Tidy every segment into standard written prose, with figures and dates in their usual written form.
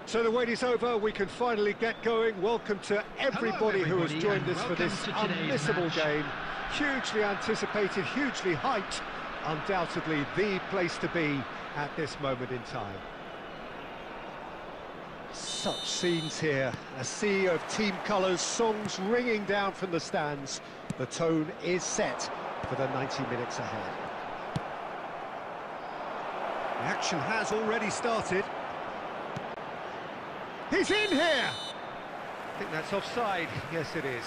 So the wait is over, we can finally get going. Welcome to everybody who has joined us for this unmissable game. Hugely anticipated, hugely hyped. Undoubtedly the place to be at this moment in time. Such scenes here, a sea of team colours, songs ringing down from the stands. The tone is set for the 90 minutes ahead. The action has already started. He's in here! I think that's offside. Yes, it is.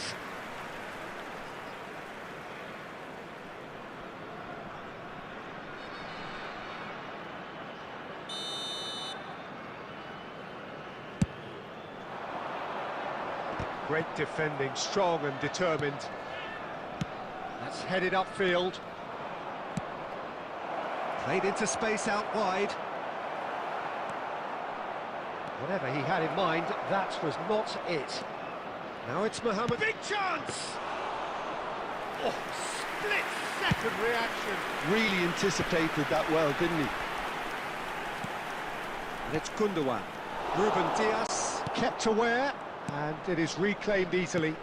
Great defending, strong and determined. That's headed upfield. Played into space out wide. Whatever he had in mind, that was not it. Now it's Mohamed. Big chance! Oh, split-second reaction. Really anticipated that well, didn't he? And it's Gundogan. Ruben Dias kept aware, and it is reclaimed easily.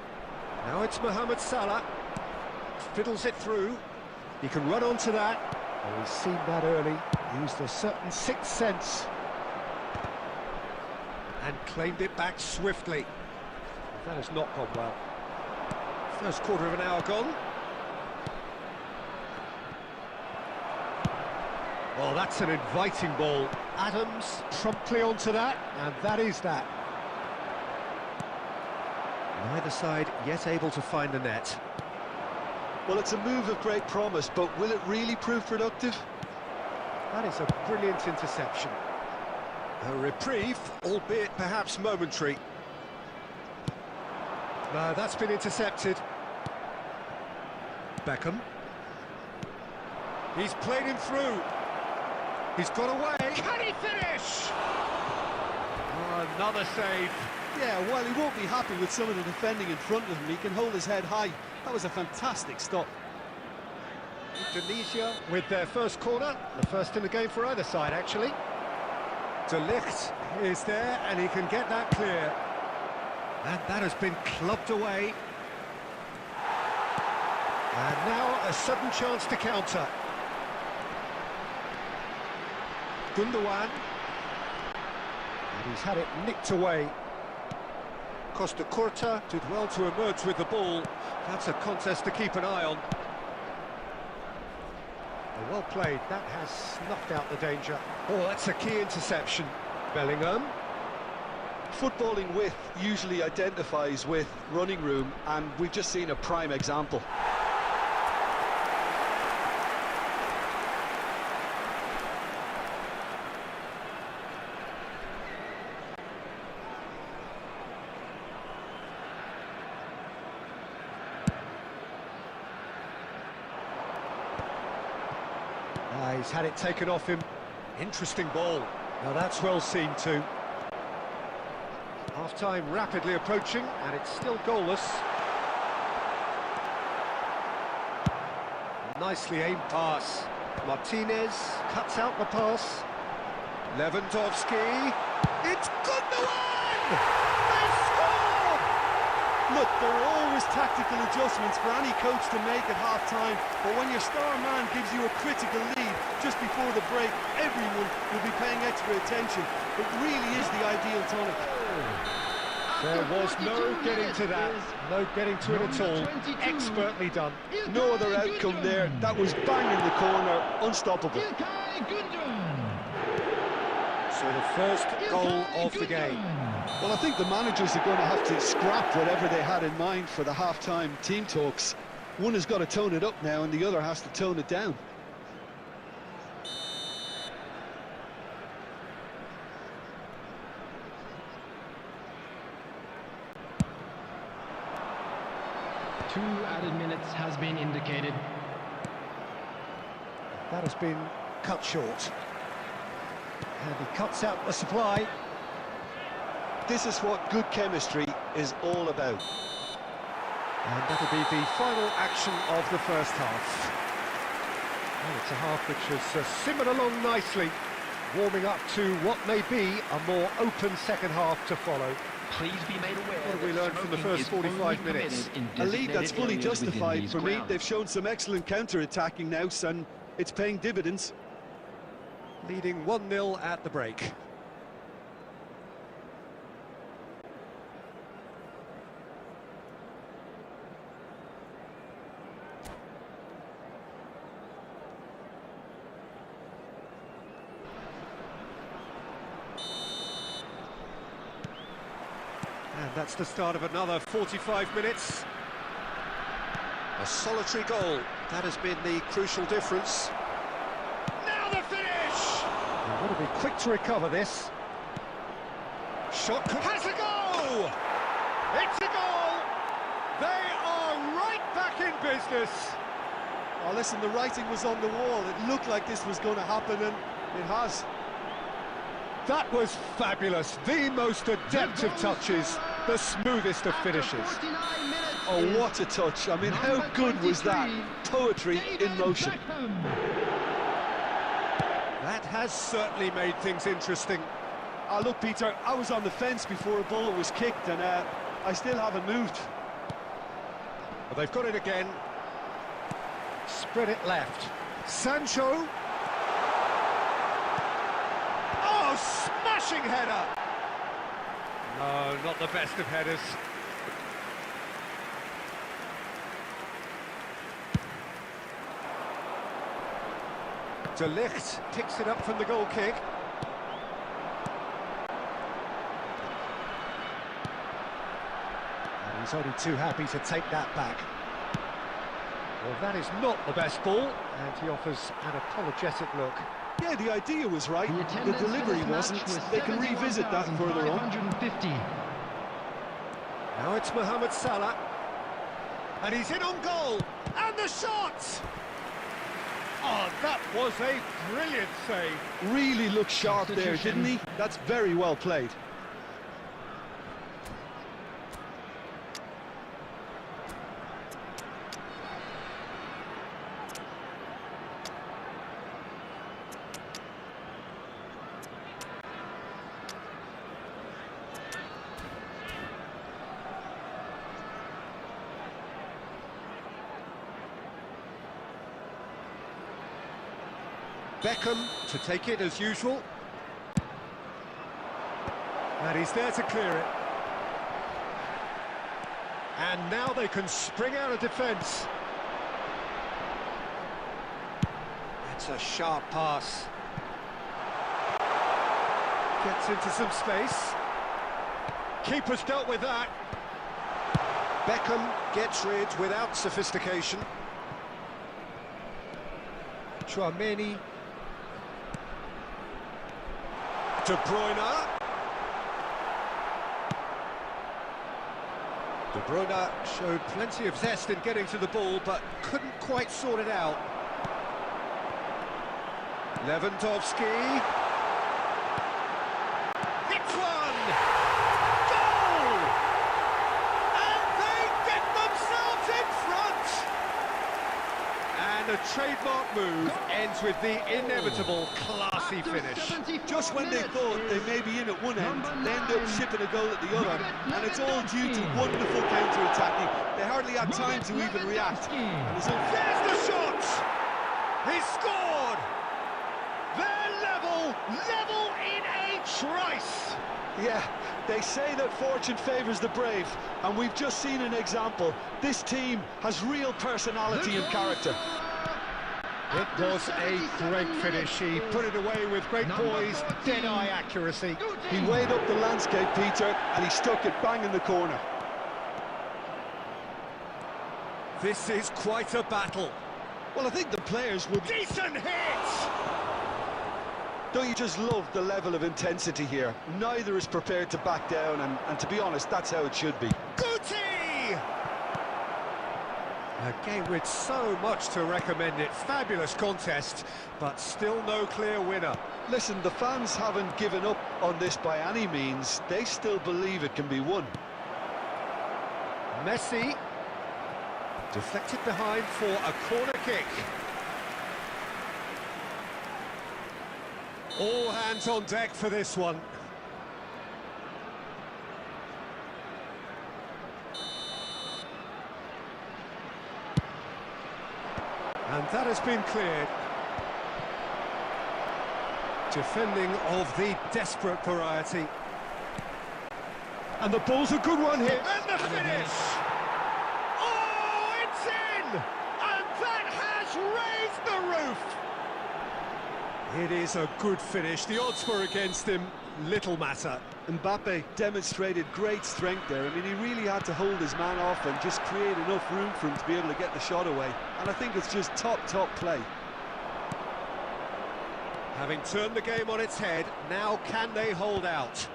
Now it's Mohamed Salah. Fiddles it through. He can run onto that. Oh, he's seen that early. Used a certain sixth sense. And claimed it back swiftly. That has not gone well. First quarter of an hour gone. Well, that's an inviting ball. Adams promptly onto that, and that is that. Neither side yet able to find the net. Well, it's a move of great promise, but will it really prove productive? That is a brilliant interception. A reprieve, albeit perhaps momentary. No, that's been intercepted. Beckham. He's played him through. He's got away. Can he finish? Oh, another save. Yeah, while he won't be happy with some of the defending in front of him, he can hold his head high. That was a fantastic stop. Indonesia with their first corner. The first in the game for either side, actually. De Ligt is there, and he can get that clear. And that has been clubbed away. And now a sudden chance to counter. Gundogan. And he's had it nicked away. Costa Curta did well to emerge with the ball. That's a contest to keep an eye on. Well played, that has snuffed out the danger. Oh, that's a key interception. Bellingham. Footballing width usually identifies with running room, and we've just seen a prime example. He's had it taken off him. Interesting ball. Now that's well seen too. Half-time rapidly approaching, and it's still goalless. Nicely aimed pass. Martinez cuts out the pass. Lewandowski. It's Gundogan! They score! Look, there are always tactical adjustments for any coach to make at half-time, but when your star man gives you a critical lead just before the break, everyone will be paying extra attention. It really is the ideal tonic. There was no getting to that, no getting to it at all. Expertly done. No other outcome there. That was bang in the corner, unstoppable. So the first goal of the game. Well, I think the managers are going to have to scrap whatever they had in mind for the half-time team talks. One has got to tone it up now, and the other has to tone it down. Two added minutes has been indicated. That has been cut short. And he cuts out the supply. This is what good chemistry is all about. And that'll be the final action of the first half. Well, it's a half which has simmered along nicely. warming up to what may be a more open second half to follow. Please be made aware. What have we learned from the first 45 minutes? A lead that's fully justified for me. They've shown some excellent counter-attacking now, and it's paying dividends. Leading 1-0 at the break. And that's the start of another 45 minutes. A solitary goal. That has been the crucial difference. Now the finish! They've got to be quick to recover this. Shot has a goal! It's a goal! They are right back in business. Oh, listen, the writing was on the wall. It looked like this was going to happen, and it has. That was fabulous. The most adept of touches, the smoothest of finishes. Oh, what a touch. I mean, how good was that? Poetry in motion. That has certainly made things interesting. Look, Peter, I was on the fence before a ball was kicked, and I still haven't moved. Well, they've got it again. Spread it left. Sancho. Oh, smashing header! No, not the best of headers. De Ligt picks it up from the goal kick. And he's only too happy to take that back. Well, that is not the best ball, and he offers an apologetic look. Yeah, the idea was right, the delivery wasn't. They can revisit that further on. Now it's Mohamed Salah, and he's in on goal, and the shot! Oh, that was a brilliant save. Really looked sharp there, didn't he? That's very well played. Beckham to take it as usual. And he's there to clear it. And now they can spring out of defence. That's a sharp pass. Gets into some space. Keeper's dealt with that. Beckham gets rid without sophistication. Chouameni. De Bruyne. De Bruyne showed plenty of zest in getting to the ball, but couldn't quite sort it out. Lewandowski. It's one! Goal! And they get themselves in front! And a trademark move ends with the inevitable classy finish. Just when they thought they may be in at one end, they end up shipping a goal at the other, and it's all due to wonderful counter-attacking. They hardly had time to even react. And there's the shot! He scored! They're level in a trice! Yeah, they say that fortune favours the brave, and we've just seen an example. This team has real personality and character. It was a great finish. He put it away with great poise, dead-eye accuracy. He weighed up the landscape, Peter, and he stuck it bang in the corner. This is quite a battle. Well, I think the players would... Decent hit! Don't you just love the level of intensity here? Neither is prepared to back down, and to be honest, that's how it should be. Guti! A game with so much to recommend it. Fabulous contest, but still no clear winner. Listen, the fans haven't given up on this by any means. They still believe it can be won. Messi deflected behind for a corner kick. All hands on deck for this one. And that has been cleared. Defending of the desperate variety. And the ball's a good one here. And the finish! Oh, it's in! And that has raised the roof! It is a good finish. The odds were against him. Little matter. Mbappe demonstrated great strength there. I mean, he really had to hold his man off and just create enough room for him to be able to get the shot away. And I think it's just top play. Having turned the game on its head, now can they hold out?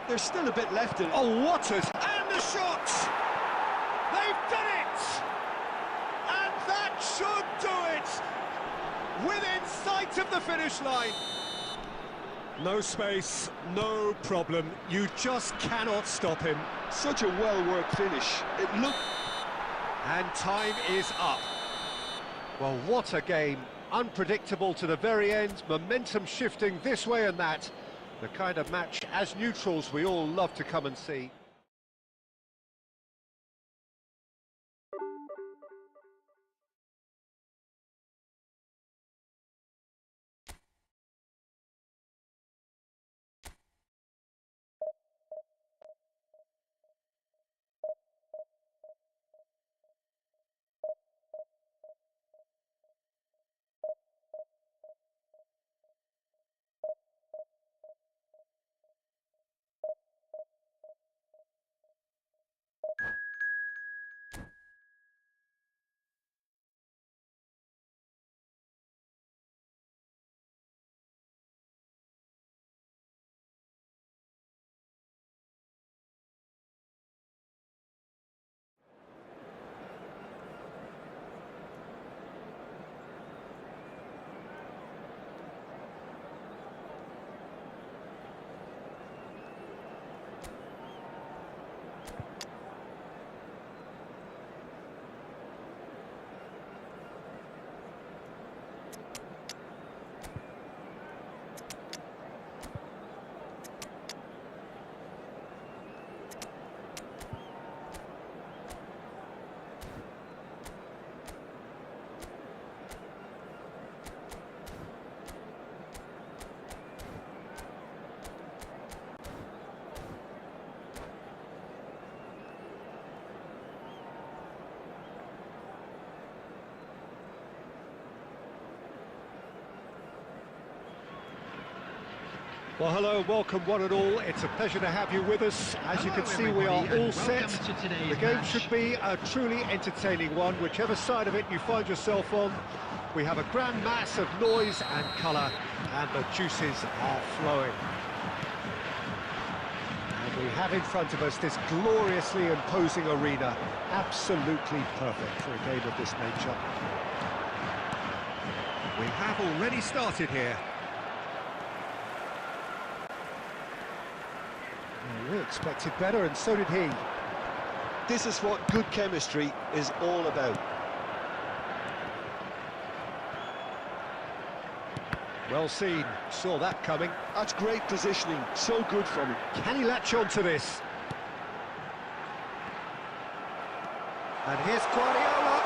There's still a bit left in it. Oh, what a... And the shot! They've done it! And that should do it! Within sight of the finish line. No space, no problem. You just cannot stop him. Such a well-worked finish. It looked... And time is up. Well, what a game. Unpredictable to the very end, momentum shifting this way and that. The kind of match, as neutrals, we all love to come and see. Well, hello, welcome one and all. It's a pleasure to have you with us. As you can see, we are all set. The game should be a truly entertaining one, whichever side of it you find yourself on. We have a grand mass of noise and colour, and the juices are flowing. And we have in front of us this gloriously imposing arena, absolutely perfect for a game of this nature. We have already started here. We expected better, and so did he. This is what good chemistry is all about. Well seen, saw that coming. That's great positioning, so good from him. Can he latch on to this? And here's Guardiola.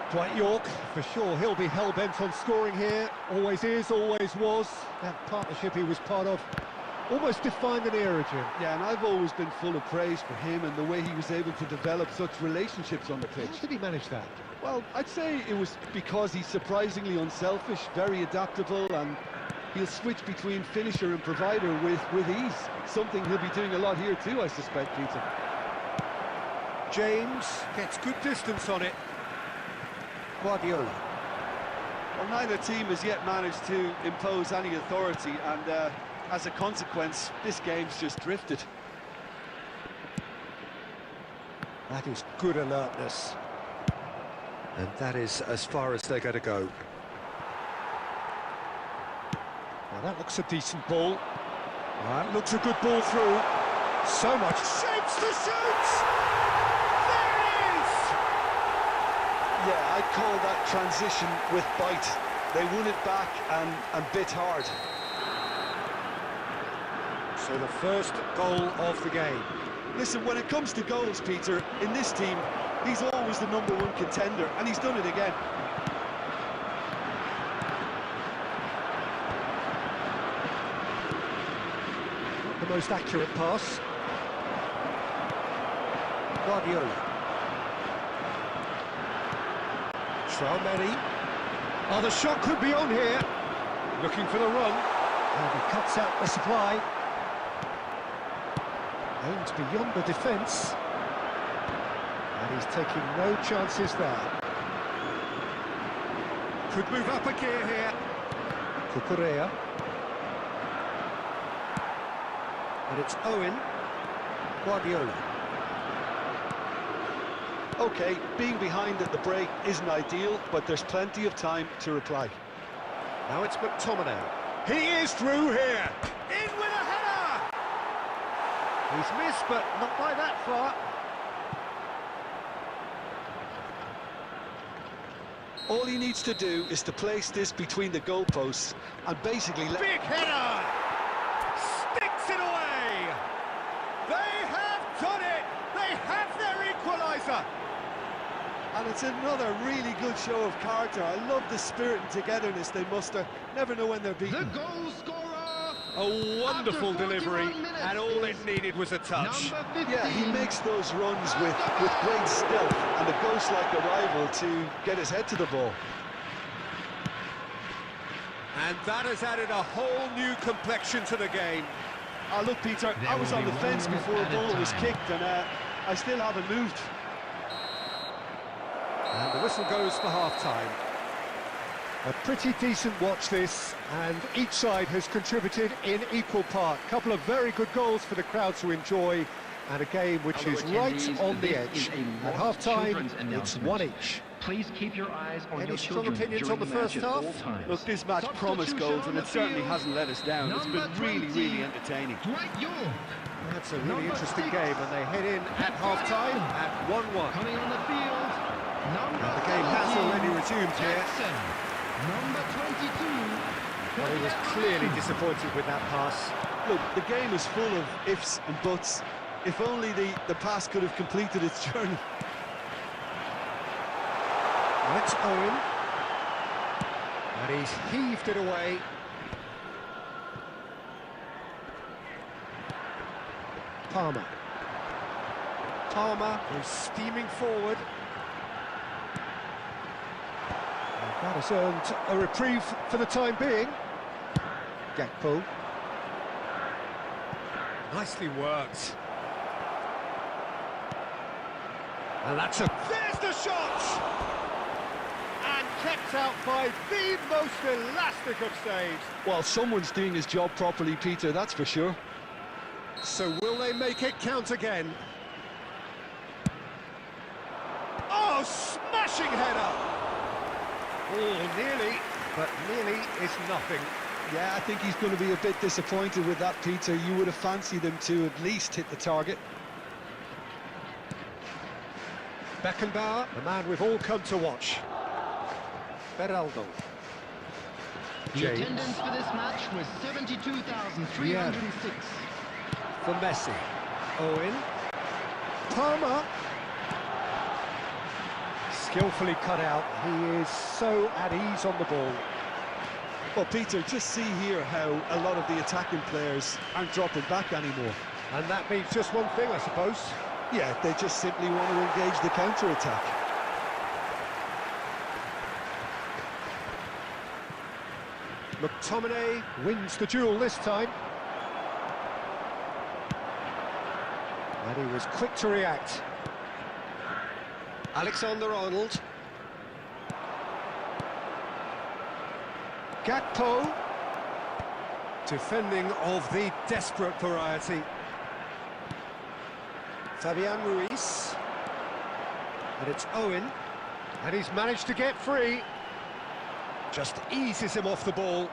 Dwight York, for sure, he'll be hell-bent on scoring here. Always is, always was. That partnership he was part of almost defined an era, Jim. Yeah, and I've always been full of praise for him and the way he was able to develop such relationships on the pitch. How did he manage that? Well, I'd say it was because he's surprisingly unselfish, very adaptable, and he'll switch between finisher and provider with ease. Something he'll be doing a lot here too, I suspect, Peter. James gets good distance on it. Guardiola. Well, neither team has yet managed to impose any authority, and as a consequence, this game's just drifted. That is good alertness. And that is as far as they're going to go. Now that looks a decent ball. That looks a good ball through. So much shapes to shoot! There it is! Yeah, I call that transition with bite. They won it back and bit hard. So the first goal of the game. Listen, when it comes to goals, Peter, in this team, he's always the #1 contender, and he's done it again. The most accurate pass. Guardiola. Traoré. Oh, the shot could be on here. Looking for the run. And he cuts out the supply. Aimed beyond the defence. And he's taking no chances there. Could move up a gear here. Cucurella. And it's Owen. Guardiola. OK, being behind at the break isn't ideal, but there's plenty of time to reply. Now it's McTominay. He is through here. In with a header! He's missed, but not by that far. All he needs to do is to place this between the goalposts and basically let... Big header! Sticks it away! They have done it! They have their equaliser! And it's another really good show of character. I love the spirit and togetherness they muster. Never know when they're beaten. The goal scorer! A wonderful delivery, and all it needed was a touch. Yeah, he makes those runs with great stealth and a ghost-like arrival to get his head to the ball. And that has added a whole new complexion to the game. Oh, look, Peter, I was on the fence before the ball was kicked, and I still haven't moved. And the whistle goes for half-time. A pretty decent watch this, and each side has contributed in equal part. A couple of very good goals for the crowd to enjoy, and a game which is right on the edge. At half-time, it's one each. Please keep your eyes on Any your strong children opinions during on the the match first at all half? times. Look, this match promised goals, and it certainly hasn't let us down. It's been really entertaining. That's a really interesting game, and they head in at half-time at 1-1. Coming on the field, number The game has 20, already resumed here. Jackson. Number 22. Well, he was clearly disappointed with that pass. Look, the game is full of ifs and buts. If only the pass could have completed its journey. That's Owen. And he's heaved it away. Palmer. Palmer is steaming forward. And that has earned a reprieve for the time being. Gakpo. Nicely worked. And that's a... There's the shot! And kept out by the most elastic of saves. Well, someone's doing his job properly, Peter, that's for sure. So will they make it count again? Oh, smashing header! Oh, nearly, but nearly is nothing. Yeah, I think he's going to be a bit disappointed with that, Peter. You would have fancied him to at least hit the target. Beckenbauer, the man we've all come to watch. Beraldo. The James. attendance for this match was 72,306. For Messi. Owen. Palmer. Skillfully cut out. He is so at ease on the ball. Well, Peter, just see here how a lot of the attacking players aren't dropping back anymore. And that means just one thing, I suppose. Yeah, they just simply want to engage the counter-attack. McTominay wins the duel this time. And he was quick to react. Alexander-Arnold. Gakpo. Defending of the desperate variety. Fabian Ruiz. And it's Owen. And he's managed to get free. Just eases him off the ball.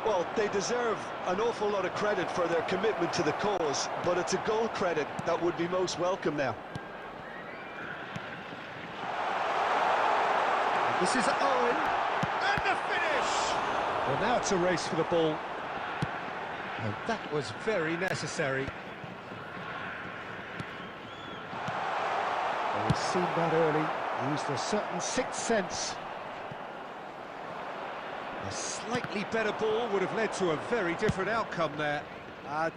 Well, they deserve an awful lot of credit for their commitment to the cause, but it's a goal credit that would be most welcome now. This is Owen, and the finish! Well, now it's a race for the ball. And that was very necessary. Well, we've seen that early, used a certain sixth sense. A slightly better ball would have led to a very different outcome there.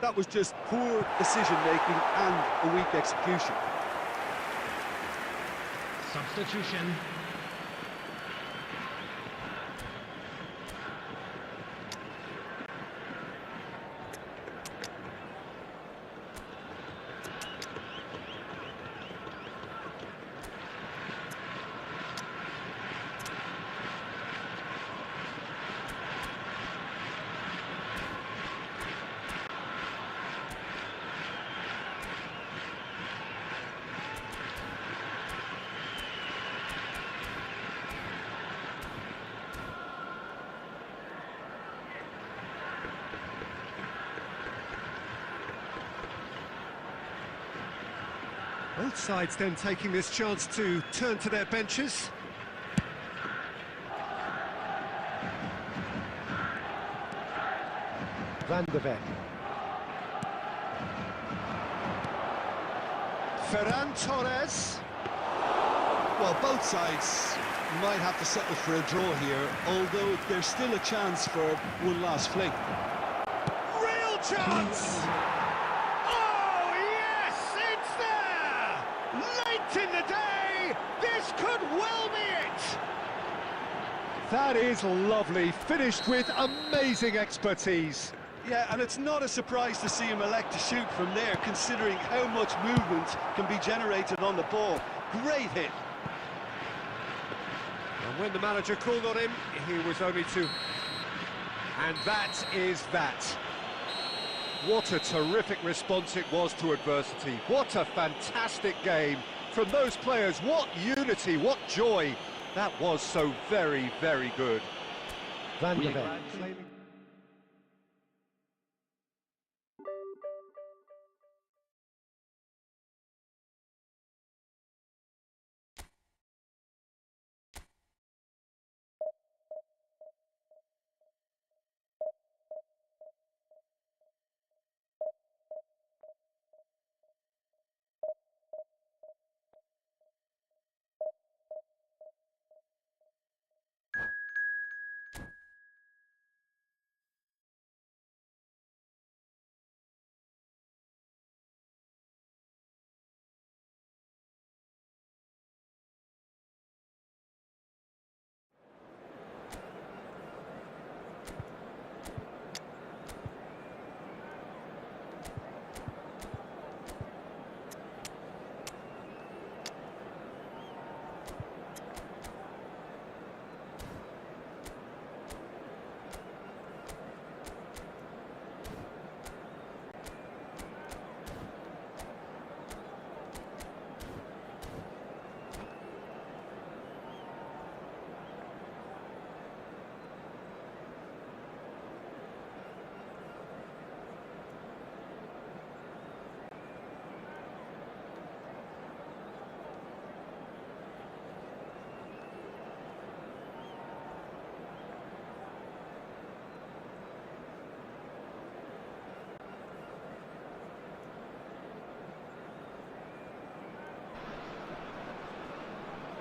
That was just poor decision-making and a weak execution. Substitution. Both sides then taking this chance to turn to their benches. Van de Ven. Ferran Torres. Well, both sides might have to settle for a draw here, although there's still a chance for one last fling. Real chance! Oh, yes, it's there! Late in the day, this could well be it! That is lovely, finished with amazing expertise. Yeah, and it's not a surprise to see him elect to shoot from there, considering how much movement can be generated on the ball. Great hit. And when the manager called on him, he was only to... And that is that. What a terrific response it was to adversity. What a fantastic game from those players. What unity, what joy. That was so very, very good. Van de Ven.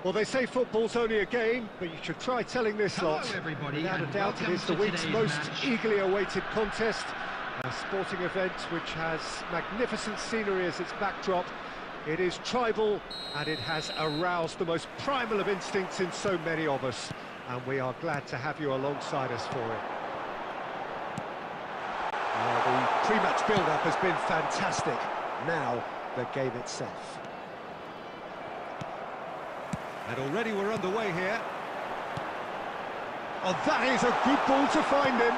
Well, they say football's only a game, but you should try telling this lot. Hello, everybody, Without a and doubt, it welcome is the to week's today's most match. eagerly awaited contest. A sporting event which has magnificent scenery as its backdrop. It is tribal, and it has aroused the most primal of instincts in so many of us. And we are glad to have you alongside us for it. The pre-match build-up has been fantastic. Now, the game itself. And already we're underway here. Oh, that is a good ball to find him.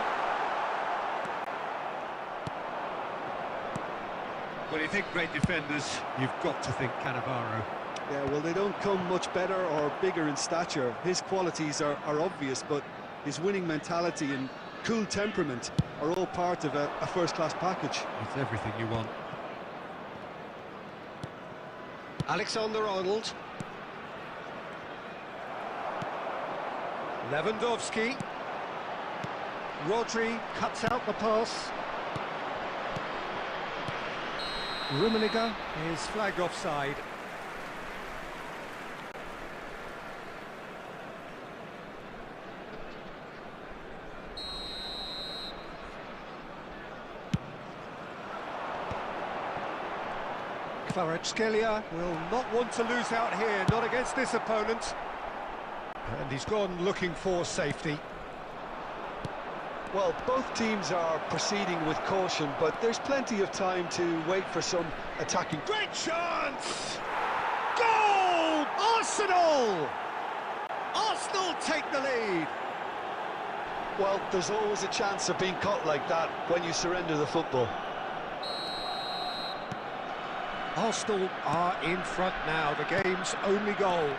When you think great defenders, you've got to think Cannavaro. Yeah, well, they don't come much better or bigger in stature. His qualities are obvious, but his winning mentality and cool temperament are all part of a first-class package. It's everything you want. Alexander-Arnold. Lewandowski. Rodri cuts out the pass. Rummenigge is flagged offside. Kvaratskhelia will not want to lose out here, not against this opponent. And he's gone looking for safety. Well, both teams are proceeding with caution, but there's plenty of time to wait for some attacking. Great chance! Goal! Arsenal! Arsenal take the lead. Well, there's always a chance of being caught like that when you surrender the football. Arsenal are in front now, the game's only goal.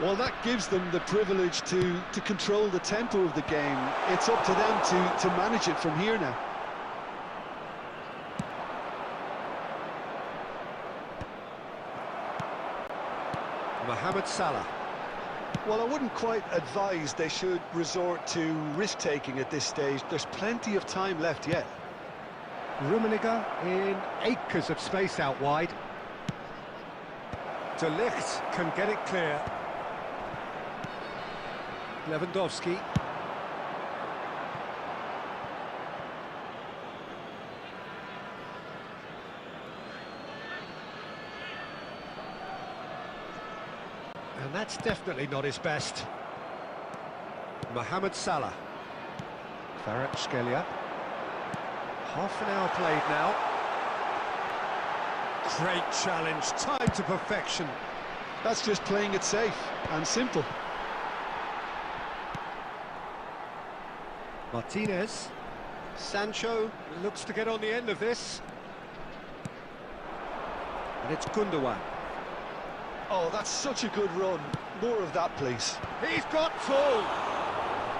Well, that gives them the privilege to control the tempo of the game. It's up to them to manage it from here now. Mohamed Salah. Well, I wouldn't quite advise they should resort to risk-taking at this stage. There's plenty of time left yet. Rummenigge in acres of space out wide. De Ligt can get it clear. Lewandowski. And that's definitely not his best. Mohamed Salah. Kvaratskhelia. Half an hour played now. Great challenge, time to perfection. That's just playing it safe and simple. Martinez. Sancho looks to get on the end of this. And it's Gundogan. Oh, that's such a good run. More of that, please. He's got full.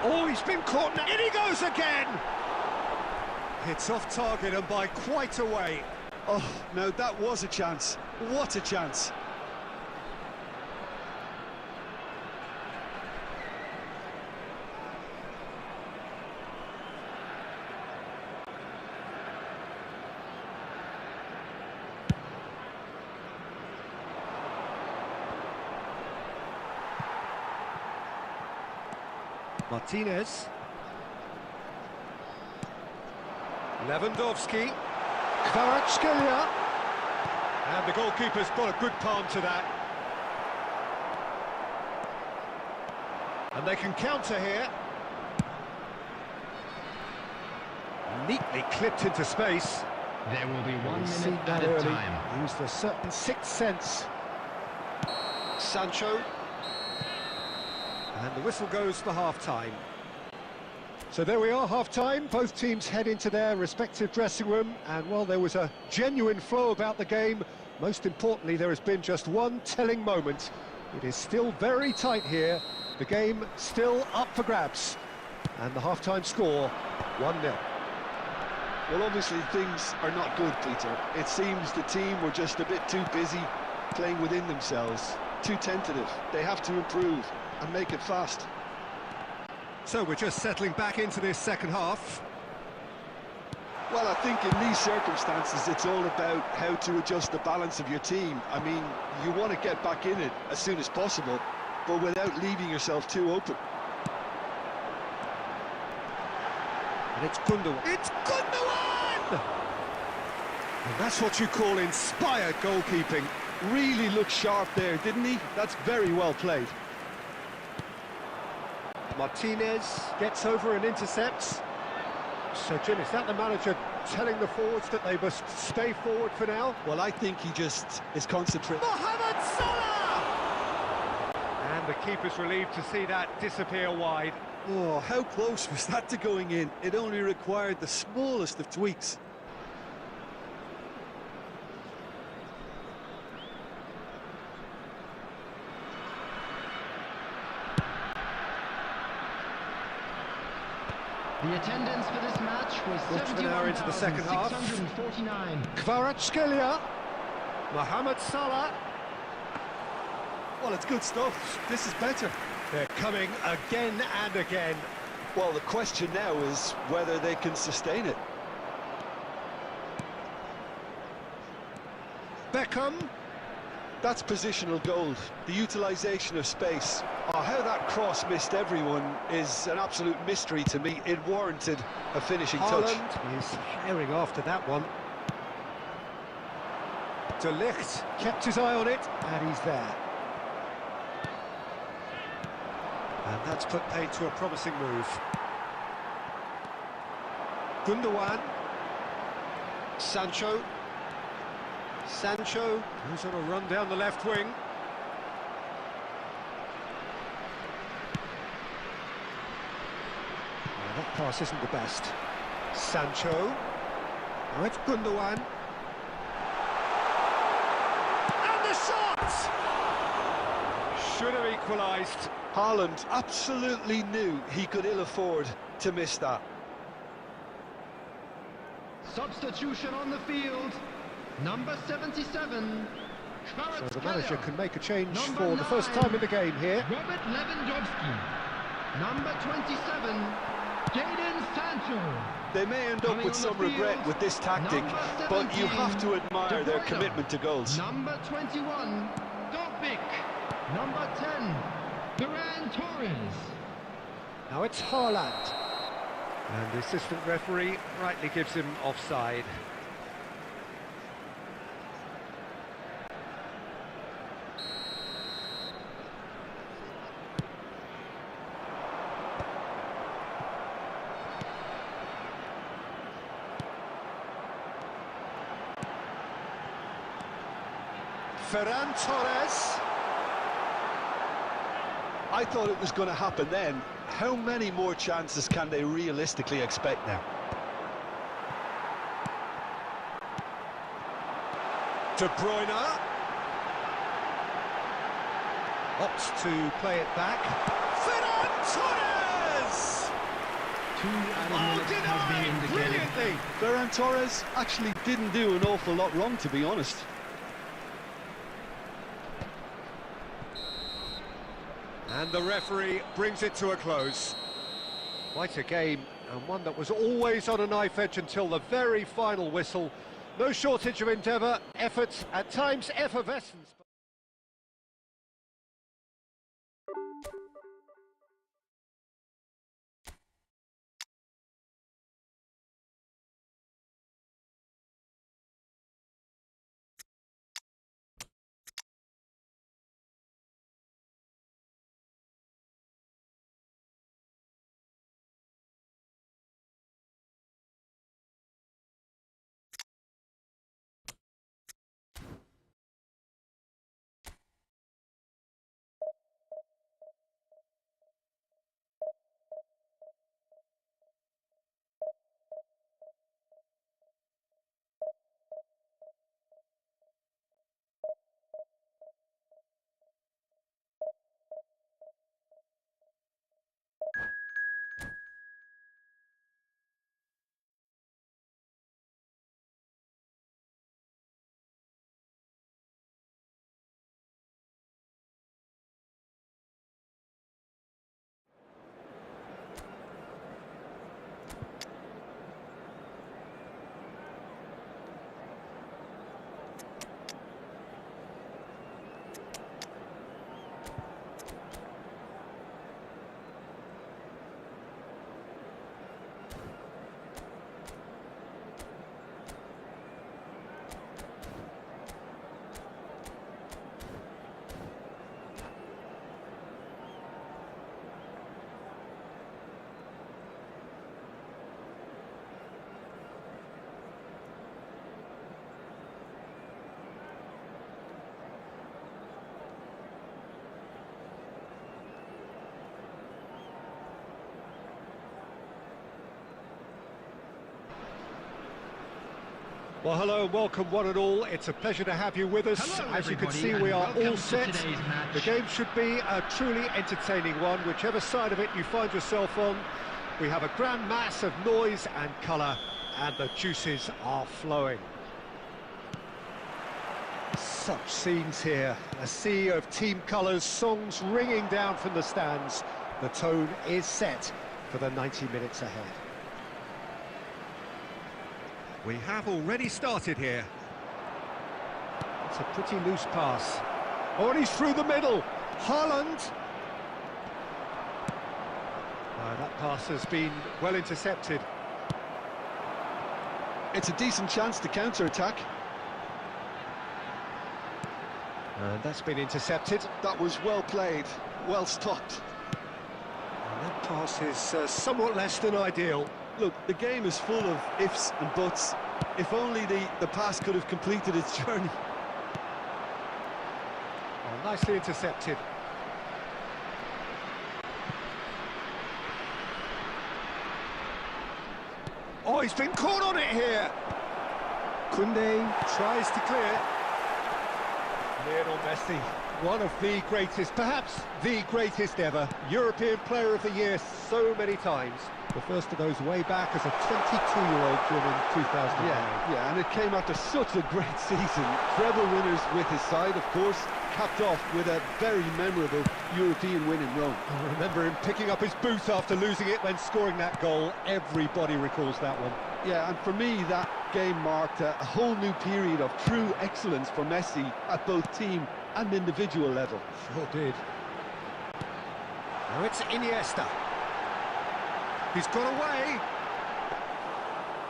Oh, he's been caught now. In he goes again. It's off target and by quite a way. Oh, no, that was a chance. What a chance. Martinez. Lewandowski. Kvaratskhelia. And the goalkeeper's got a good palm to that. And they can counter here. Neatly clipped into space. There will be 1 minute added time. Used a certain sixth sense. Sancho. And the whistle goes for half-time. So there we are, half-time. Both teams head into their respective dressing room. And while there was a genuine flow about the game, most importantly, there has been just one telling moment. It is still very tight here. The game still up for grabs. And the half-time score, 1-0. Well, obviously things are not good, Peter. It seems the team were just a bit too busy playing within themselves. Too tentative. They have to improve and make it fast. So we're just settling back into this second half. Well, I think in these circumstances it's all about how to adjust the balance of your team. I mean, you want to get back in it as soon as possible, but without leaving yourself too open. And it's Gundogan. It's Gundogan! And that's what you call inspired goalkeeping. Really looked sharp there, didn't he? That's very well played. Martinez gets over and intercepts. So, Jim, is that the manager telling the forwards that they must stay forward for now? Well, I think he just is concentrating. Mohamed Salah! And the keeper's relieved to see that disappear wide. Oh, how close was that to going in? It only required the smallest of tweaks. The attendance for this match was Quarter of an hour into the second half. 71,649. Kvaratskhelia. Mohamed Salah. Well, it's good stuff. This is better. They're coming again and again. Well, the question now is whether they can sustain it. Beckham. That's positional gold, the utilisation of space. Oh, how that cross missed everyone is an absolute mystery to me. It warranted a finishing touch. Haaland is herring after that one. De Ligt kept his eye on it, and he's there. And that's put paid to a promising move. Gundogan. Sancho goes on a run down the left wing. Well, that pass isn't the best. Sancho. Now it's Gundogan. And the shot! Should have equalised. Haaland absolutely knew he could ill afford to miss that. Substitution on the field. Number 77. So the manager can make a change Number for the first time in the game here. Robert Lewandowski. Number 27. Jadon Sancho. They may end up Coming with on some the regret field, with this tactic, number but you 17, have to admire De their Bruyne. commitment to goals. Number 21. Dobbik. Number 10. Ferran Torres. Now it's Haaland. And the assistant referee rightly gives him offside. Ferran Torres. I thought it was going to happen then. How many more chances can they realistically expect now? De Bruyne. Opts to play it back. Ferran Torres! 2 added minutes has been indicated. Brilliantly! Ferran Torres actually didn't do an awful lot wrong, to be honest. And the referee brings it to a close. Quite a game, and one that was always on a knife edge until the very final whistle. No shortage of endeavour, effort, at times effervescence. Well, hello and welcome one and all. It's a pleasure to have you with us. Hello, as you can everybody, see, and we are welcome all to set. today's match. The game should be a truly entertaining one, whichever side of it you find yourself on. We have a grand mass of noise and colour, and the juices are flowing. Such scenes here, a sea of team colours, songs ringing down from the stands. The tone is set for the 90 minutes ahead. We have already started here. It's a pretty loose pass. Oh, and he's through the middle. Haaland. That pass has been well intercepted. It's a decent chance to counter-attack. And that's been intercepted. That was well played, well stopped. And that pass is somewhat less than ideal. Look, the game is full of ifs and buts. If only the pass could have completed its journey. Oh, nicely intercepted. Oh, he's been caught on it here. Koundé tries to clear. Lionel Messi, one of the greatest, perhaps the greatest ever, European Player of the Year so many times. The first of those way back as a 22-year-old during 2009. Yeah, and it came after such a great season. Treble winners with his side, of course, capped off with a very memorable European win in Rome. I remember him picking up his boot after losing it when scoring that goal. Everybody recalls that one. Yeah, and for me, that game marked a whole new period of true excellence for Messi at both team and individual level. Sure did. Now it's Iniesta. He's got away.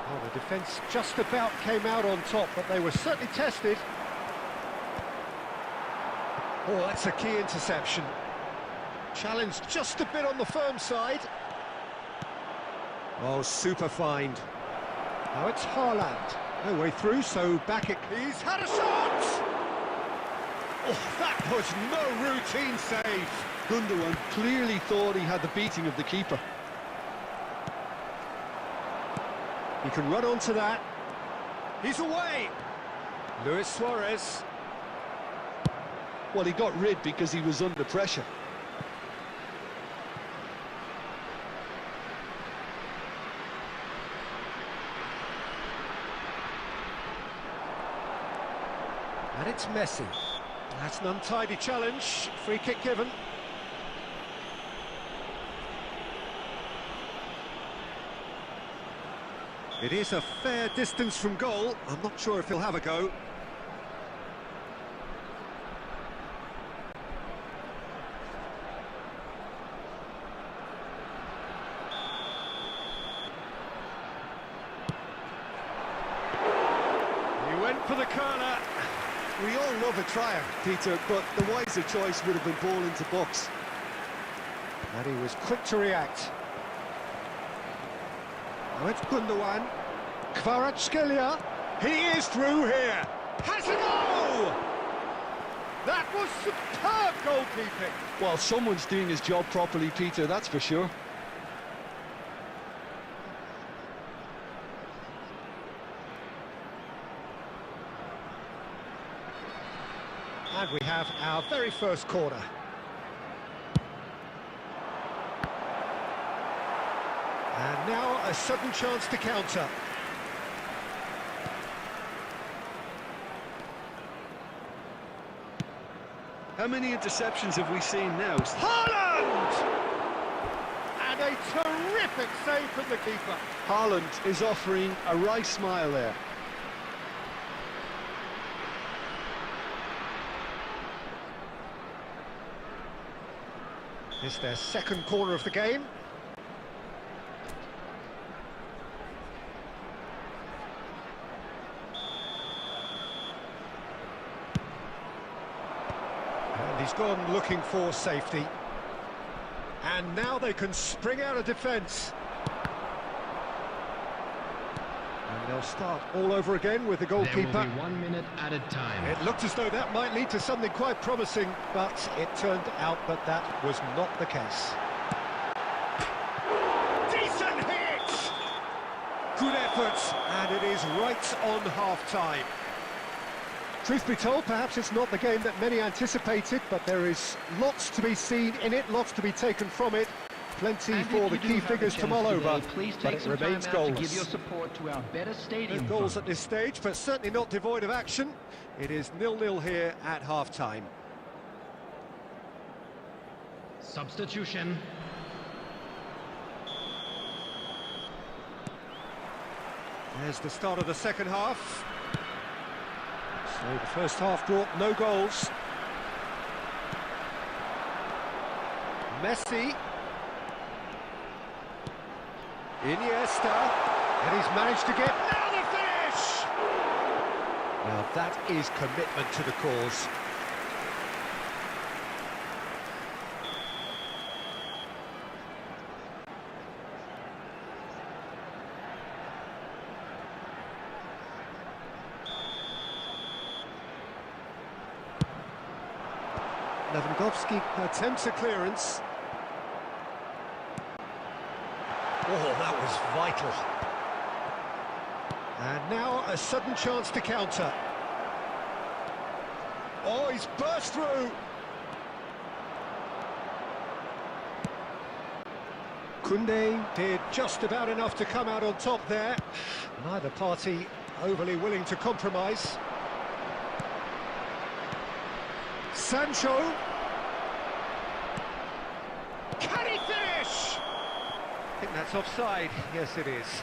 Oh, the defence just about came out on top, but they were certainly tested. Oh, that's a key interception. Challenged just a bit on the firm side. Oh, super find. Now it's Haaland. No way through, so back it... He's had a shot! Oh, that was no routine save. Gundogan clearly thought he had the beating of the keeper. He can run onto that. He's away. Luis Suarez. Well, he got rid because he was under pressure. And it's Messi. That's an untidy challenge. Free kick given. It is a fair distance from goal. I'm not sure if he'll have a go. He went for the corner. We all love a trier, Peter, but the wiser choice would have been ball into box. And he was quick to react. Now it's Gundogan. Kvaratskhelia. He is through here. Has a goal! That was superb goalkeeping. Well, someone's doing his job properly, Peter, that's for sure. And we have our very first corner. And now a sudden chance to counter. How many interceptions have we seen now? Haaland! And a terrific save from the keeper. Haaland is offering a wry smile there. It's their second corner of the game. And he's gone looking for safety. And now they can spring out of defence. And they'll start all over again with the goalkeeper. There will be 1 minute at a time. It looked as though that might lead to something quite promising, but it turned out that that was not the case. Decent hit! Good effort, and it is right on half-time. Truth be told, perhaps it's not the game that many anticipated, but there is lots to be seen in it, lots to be taken from it. Plenty And for if the you do key have a figures to chance mull today, over, please but take it some time remains out to give your goals. support to our better No stadium goals fund. at this stage, but certainly not devoid of action. It is 0-0 here at half-time. Substitution. There's the start of the second half. So the first half brought no goals. Messi. Iniesta. And he's managed to get... Now the finish! Now that is commitment to the cause. Lewandowski attempts a clearance. Oh, that was vital. And now a sudden chance to counter. Oh, he's burst through. Koundé did just about enough to come out on top there. Neither party overly willing to compromise. Sancho. Can he finish? I think that's offside. Yes, it is.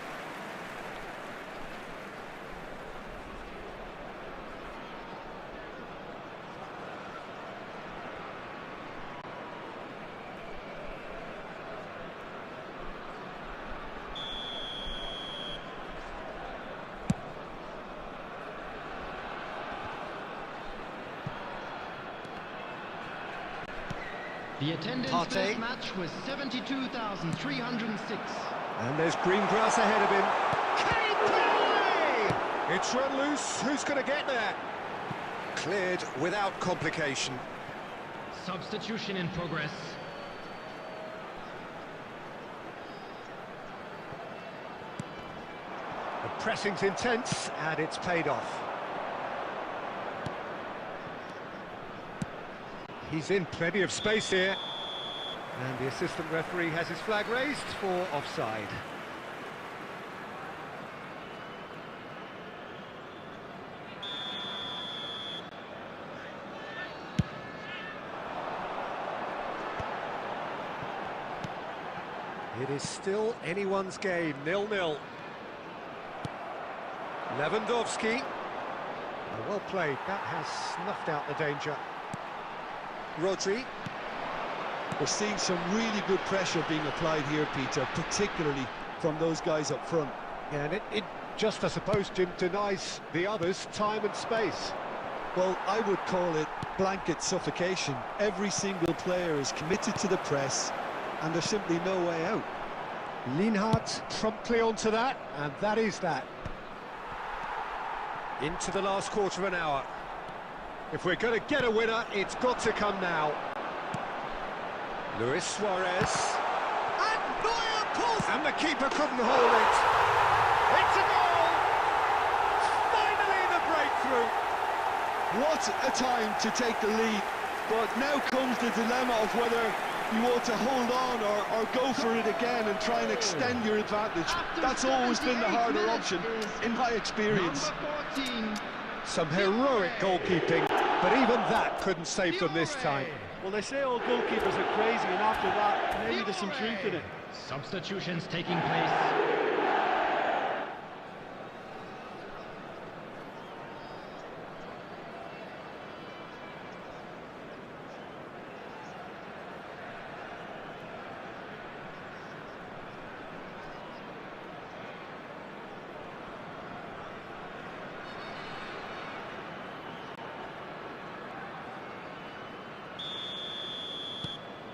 The attendance for this match was 72,306. And there's green grass ahead of him. Can he play? It's run loose. Who's going to get there? Cleared without complication. Substitution in progress. The pressing's intense, and it's paid off. He's in plenty of space here. And the assistant referee has his flag raised for offside. It is still anyone's game, 0-0. Lewandowski. Oh, well played, that has snuffed out the danger. Rodri. We're seeing some really good pressure being applied here, Peter, particularly from those guys up front. Yeah, and it just, I suppose, Jim, denies the others time and space. Well, I would call it blanket suffocation. Every single player is committed to the press, and there's simply no way out. Lienhard promptly onto that, and that is that. Into the last quarter of an hour. If we're going to get a winner, it's got to come now. Luis Suarez. And Neuer pulls! And the keeper couldn't hold it. It's a goal! Finally the breakthrough! What a time to take the lead. But now comes the dilemma of whether you want to hold on or go for it again and try and extend your advantage. That's always been the harder option, in my experience. Number 14. Some heroic goalkeeping, but even that couldn't save them this time. Well, they say all goalkeepers are crazy, and after that, maybe there's some truth in it. Substitutions taking place.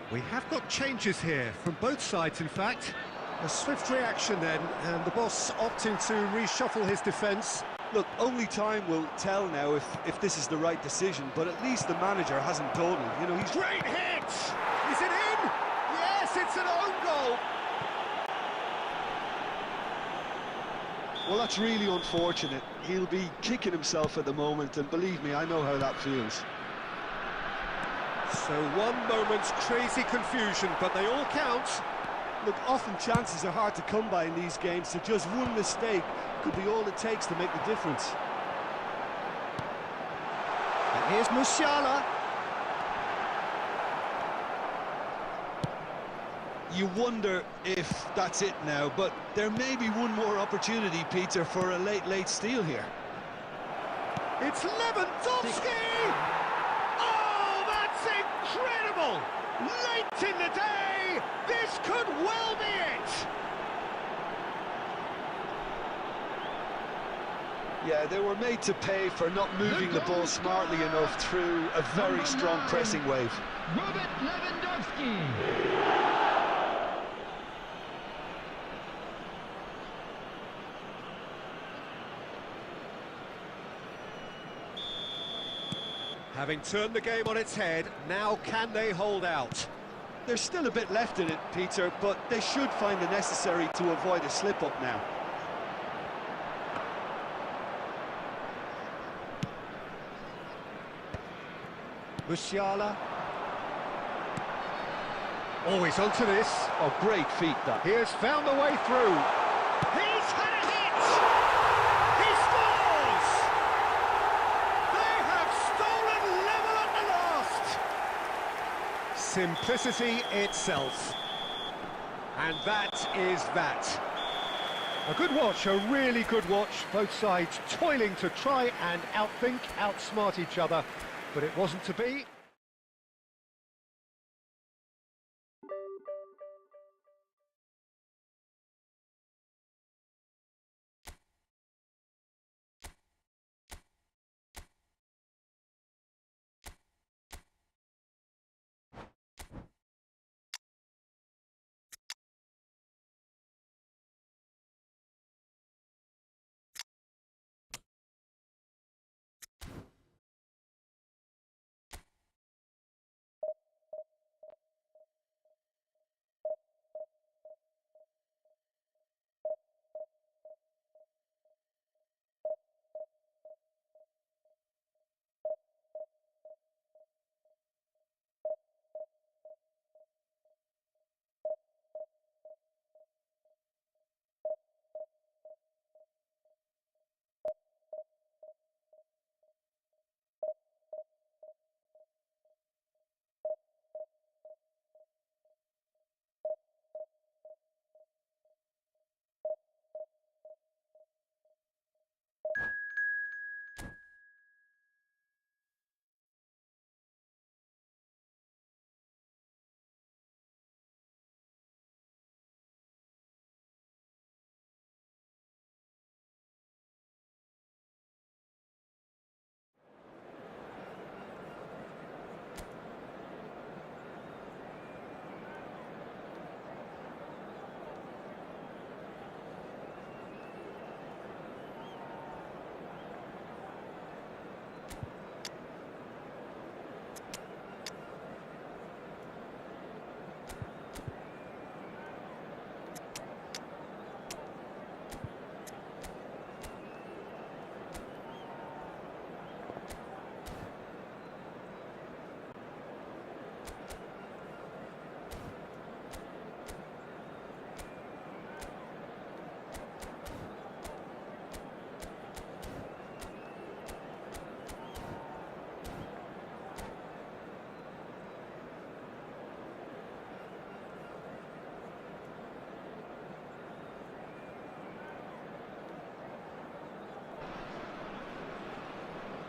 We have got changes here, from both sides in fact. A swift reaction then, and the boss opting to reshuffle his defence. Look, only time will tell now if this is the right decision, but at least the manager hasn't dawdled. You know, he's... Great hit! Is it in? Yes, it's an own goal! Well, that's really unfortunate. He'll be kicking himself at the moment, and believe me, I know how that feels. So one moment's crazy confusion, but they all count. Look, often chances are hard to come by in these games, so just one mistake could be all it takes to make the difference. And here's Musiala. You wonder if that's it now, but there may be one more opportunity, Peter, for a late steal here. It's Lewandowski! Oh, that's incredible! Late in the day, this could well be it! Yeah, they were made to pay for not moving the ball smartly enough through a very strong pressing wave. Robert Lewandowski. Having turned the game on its head, now can they hold out? There's still a bit left in it, Peter, but they should find the necessary to avoid a slip-up now. Musiala. Oh, he's onto this. Oh, great feat, that. He has found the way through. He's had a hit! He scores! They have stolen level at the last! Simplicity itself. And that is that. A good watch, a really good watch. Both sides toiling to try and outthink, outsmart each other. But it wasn't to be.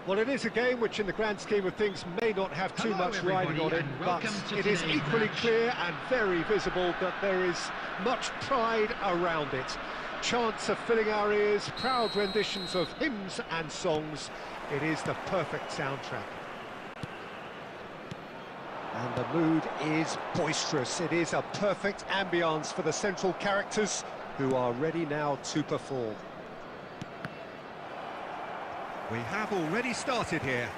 Well, it is a game which in the grand scheme of things may not have too much riding on it, but it is equally clear and very visible that there is much pride around it. Chants are filling our ears, proud renditions of hymns and songs. It is the perfect soundtrack. And the mood is boisterous. It is a perfect ambience for the central characters who are ready now to perform. We have already started here.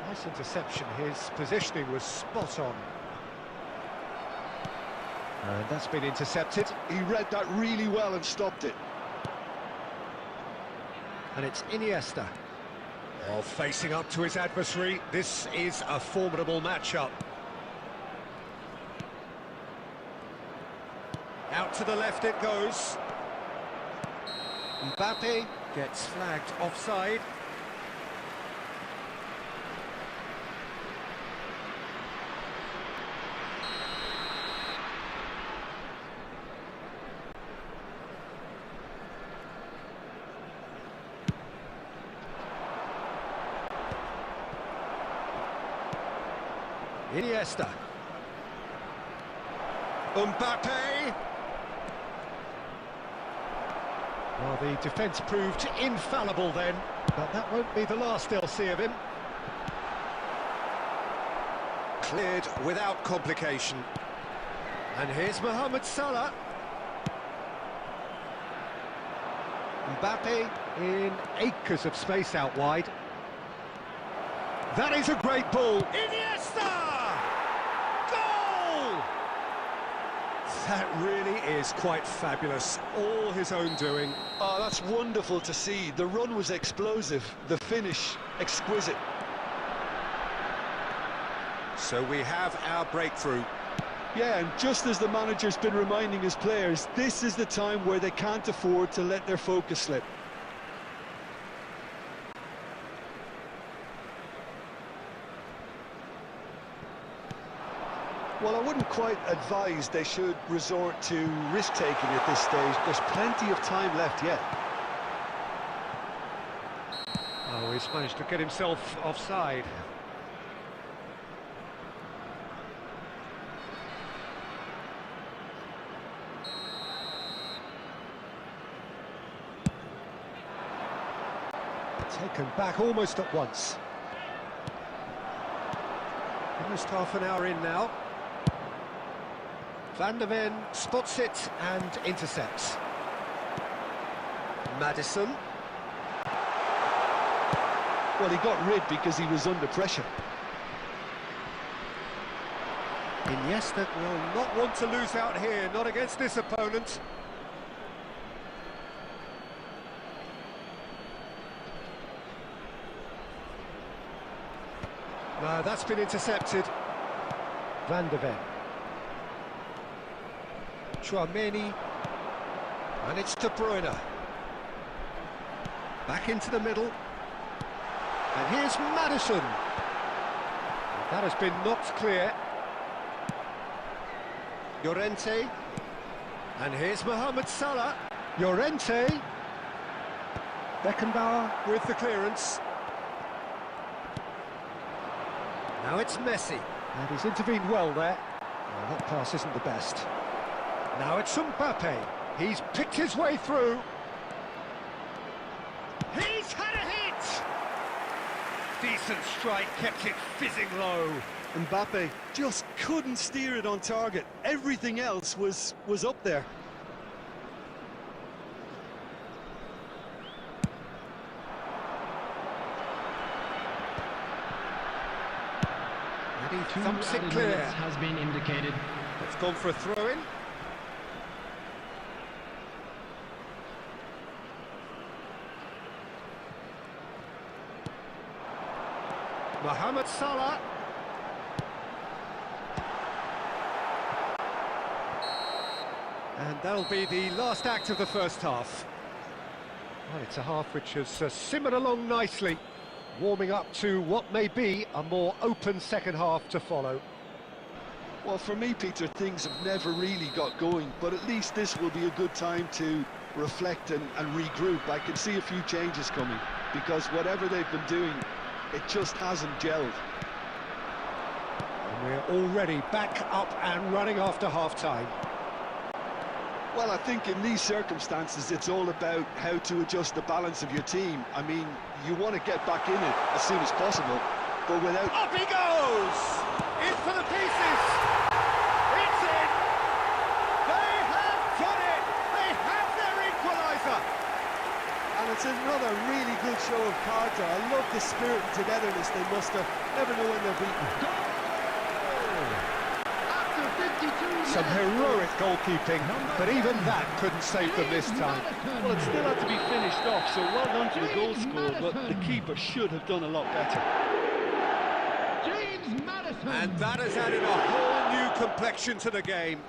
Nice interception. His positioning was spot on. And that's been intercepted. He read that really well and stopped it. And it's Iniesta. Oh, facing up to his adversary, this is a formidable matchup. Out to the left it goes. Mbappe gets flagged offside. Iniesta. Mbappe. Well, the defence proved infallible then, but that won't be the last they'll see of him. Cleared without complication. And here's Mohamed Salah. Mbappe in acres of space out wide. That is a great ball. Iniesta! Goal! That really is quite fabulous. All his own doing. Oh, that's wonderful to see. The run was explosive, the finish exquisite. So we have our breakthrough. Yeah, and just as the manager's been reminding his players, this is the time where they can't afford to let their focus slip. Well, I wouldn't quite advise they should resort to risk-taking at this stage. There's plenty of time left yet. Oh, he's managed to get himself offside. Taken back almost at once. Almost half an hour in now. Van der Ven spots it and intercepts. Maddison. Well, he got rid because he was under pressure. Iniesta will not want to lose out here, not against this opponent. No, that's been intercepted. Van der Ven. Chouameni. And it's De Bruyne. Back into the middle. And here's Maddison. That has been knocked clear. Llorente. And here's Mohamed Salah. Llorente. Beckenbauer with the clearance. Now it's Messi. And he's intervened well there. Well, that pass isn't the best. Now it's Mbappe. He's picked his way through. He's had a hit! Decent strike, kept it fizzing low. Mbappe just couldn't steer it on target. Everything else was up there. And he thumps it clear. Has been indicated. It's gone for a throw-in. Mohamed Salah. And that'll be the last act of the first half. Well, it's a half which has simmered along nicely, warming up to what may be a more open second half to follow. Well, for me, Peter, things have never really got going, but at least this will be a good time to reflect and regroup. I can see a few changes coming, because whatever they've been doing, it just hasn't gelled. And we're already back up and running after half-time. Well, I think in these circumstances, it's all about how to adjust the balance of your team. I mean, you want to get back in it as soon as possible, but without... Up he goes! In for the pieces! It's in! They have done it! They have their equaliser! And it's another really good show of character. I love the spirit and togetherness they muster. Never know when they're beaten. After 52 Some heroic goalkeeping, but even that couldn't save them this time. Well, it still had to be finished off, so well done to the goal scorer, but the keeper should have done a lot better. And that has added a whole new complexion to the game.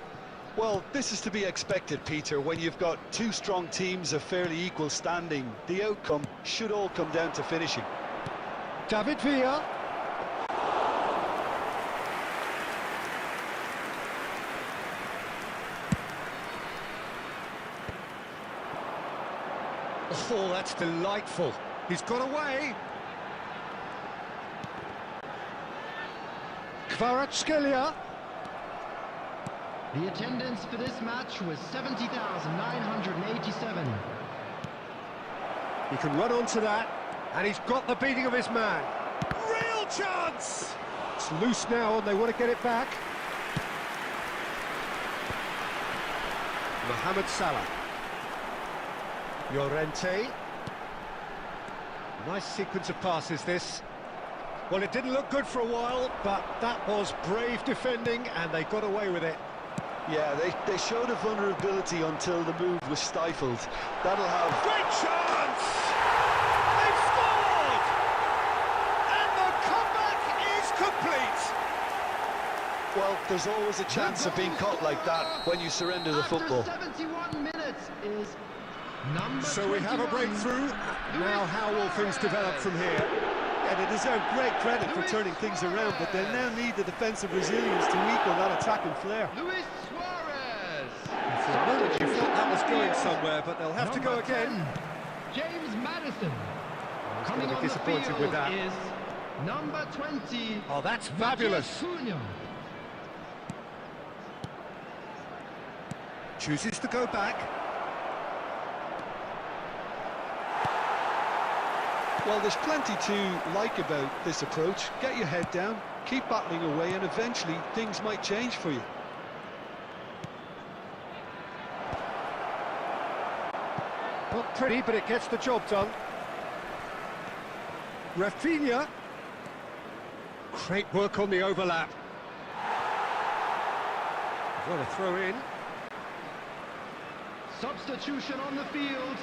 Well, this is to be expected, Peter. When you've got two strong teams of fairly equal standing, the outcome should all come down to finishing. David Villa. Oh, that's delightful. He's got away. Kvaratskhelia. The attendance for this match was 70,987. He can run onto that, and he's got the beating of his man. Real chance! It's loose now, and they want to get it back. Mohamed Salah. Llorente. Nice sequence of passes, this. Well, it didn't look good for a while, but that was brave defending, and they got away with it. Yeah, they showed a vulnerability until the move was stifled. That'll have... Great chance! They've scored! And the comeback is complete! Well, there's always a chance of being caught like that when you surrender the football. After 71 minutes is number So we have a 21. breakthrough. Now how will things develop from here? Yeah, they deserve great credit for turning things around, but they'll now need the defensive resilience to equal that attacking flair. Luis Suarez. For a moment you thought that was going somewhere, but they'll have to go again. James Maddison. He's Coming gonna on be the disappointed field with that. is number 20. Oh, that's fabulous. Cunha. Chooses to go back. Well, there's plenty to like about this approach. Get your head down, keep battling away, and eventually things might change for you. Not pretty, but it gets the job done. Rafinha. Great work on the overlap. What a throw in. Substitution on the field.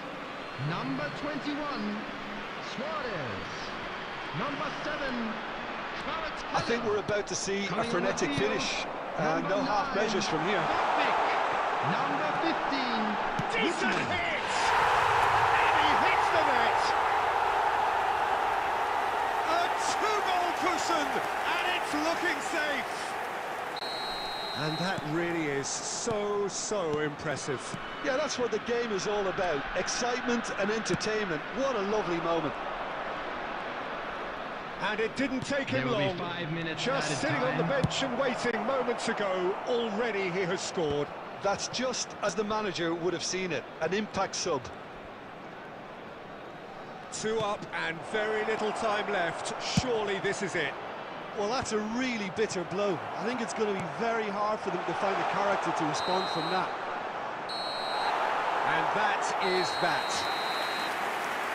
Number 21. Suarez. Number 7. I think we're about to see a frenetic finish. Number No half 9, measures from here. Number 15. Decent Whitman. hit! And he hits the net! A two-goal cushion, and it's looking safe! And that really is so impressive. Yeah, that's what the game is all about. Excitement and entertainment. What a lovely moment. And it didn't take him There will be long. 5 minutes Just added sitting on the time. bench and waiting moments ago, already he has scored. That's just as the manager would have seen it. An impact sub. 2 up and very little time left. Surely this is it. Well, that's a really bitter blow. I think it's going to be very hard for them to find the character to respond from that. And that is that.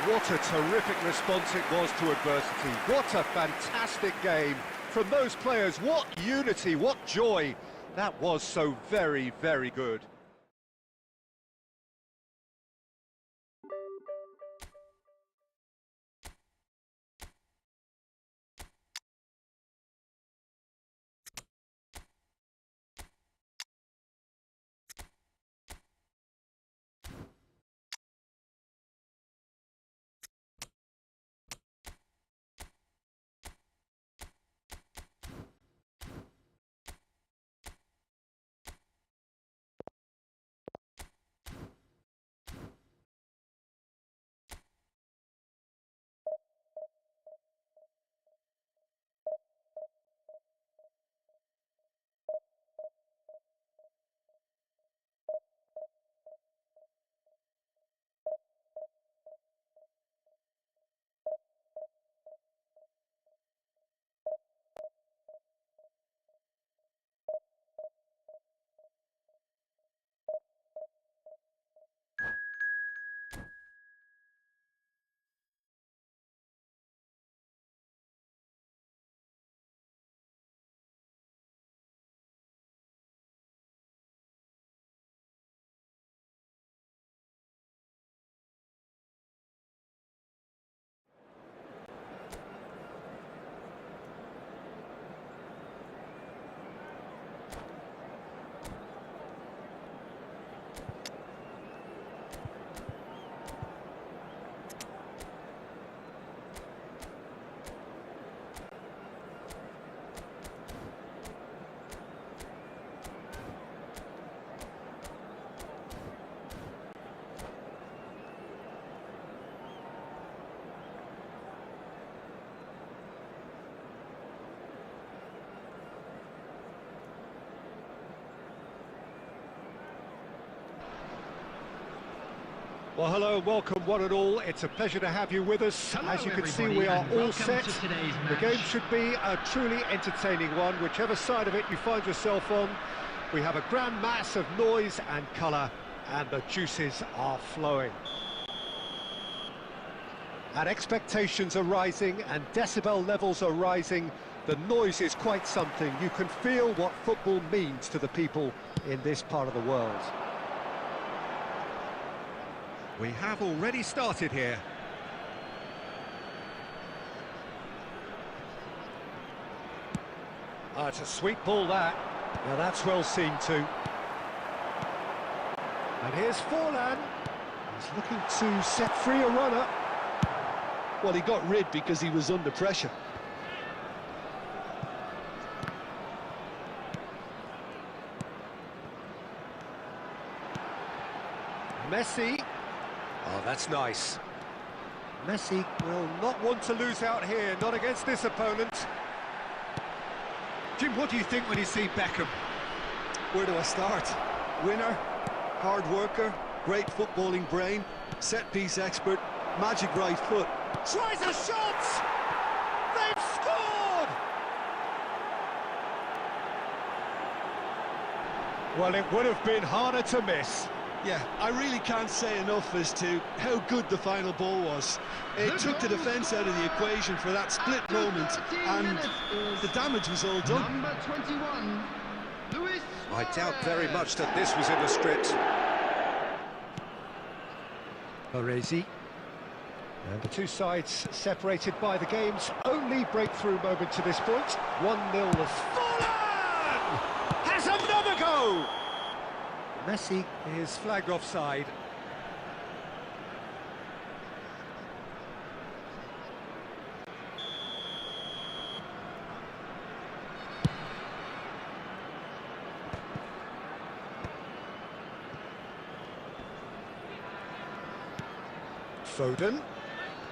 What a terrific response it was to adversity. What a fantastic game from those players. What unity, what joy. That was so very good. Well, hello, welcome one and all. It's a pleasure to have you with us. Hello, as you can see, everybody, we are and all welcome set. to today's The match. game should be a truly entertaining one, whichever side of it you find yourself on. We have a grand mass of noise and colour, and the juices are flowing. And expectations are rising, and decibel levels are rising. The noise is quite something. You can feel what football means to the people in this part of the world. We have already started here. Oh, it's a sweet ball, that. Now that's well seen too. And here's Forlan. He's looking to set free a runner. Well, he got rid because he was under pressure. Messi. Oh, that's nice. Messi will not want to lose out here, not against this opponent. Jim, what do you think when you see Beckham? Where do I start? Winner, hard worker, great footballing brain, set-piece expert, magic right foot. Tries a shot! They've scored! Well, it would have been harder to miss. Yeah, I really can't say enough as to how good the final ball was. It took the defence out of the equation for that split moment, and the damage was all done. Number 21, Luis I doubt Suarez. very much that this was in the script. Baresi. And the two sides separated by the game's only breakthrough moment to this point. 1-0 as Forlan has another go! Messi is flagged offside. Foden.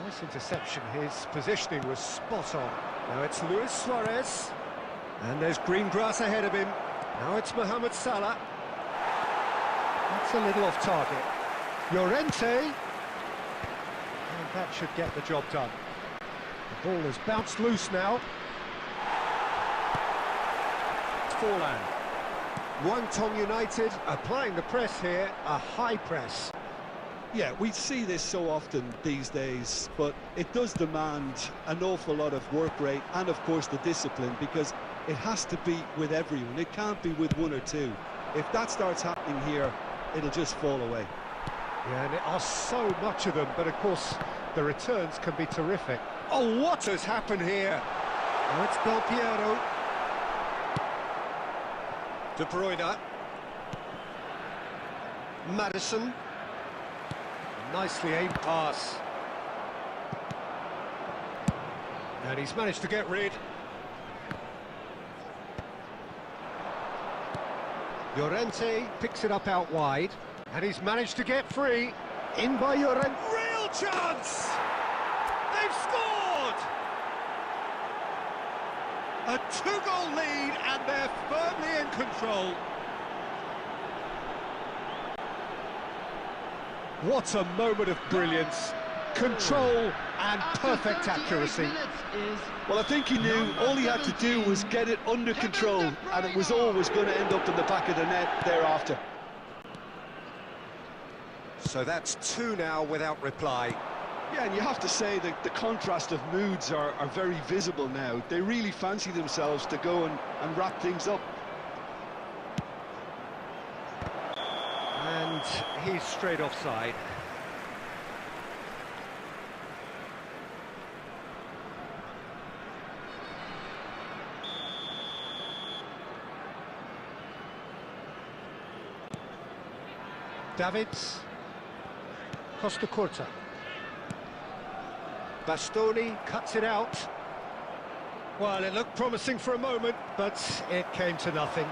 Nice interception. His positioning was spot on. Now it's Luis Suarez. And there's green grass ahead of him. Now it's Mohamed Salah. That's a little off target. Llorente. And that should get the job done. The ball has bounced loose now. Forlan. Guangdong United applying the press here, a high press. Yeah, we see this so often these days, but it does demand an awful lot of work rate and, of course, the discipline, because it has to be with everyone. It can't be with one or two. If that starts happening here, it'll just fall away. Yeah, and there are so much of them, but of course the returns can be terrific. Oh, what has happened here? Now it's Del Piero. De Bruyne. Madison. A nicely aimed pass. And he's managed to get rid. Llorente picks it up out wide, and he's managed to get free. In by Llorente. Real chance! They've scored! A two-goal lead, and they're firmly in control. What a moment of brilliance. Control and perfect accuracy. Well, I think he knew all he had to do was get it under control, and it was always going to end up in the back of the net thereafter. So that's two now without reply. Yeah, and you have to say that the contrast of moods are very visible now. They really fancy themselves to go and wrap things up. And he's straight offside. Davids. Costa Curta. Bastoni cuts it out. Well, it looked promising for a moment, but it came to nothing.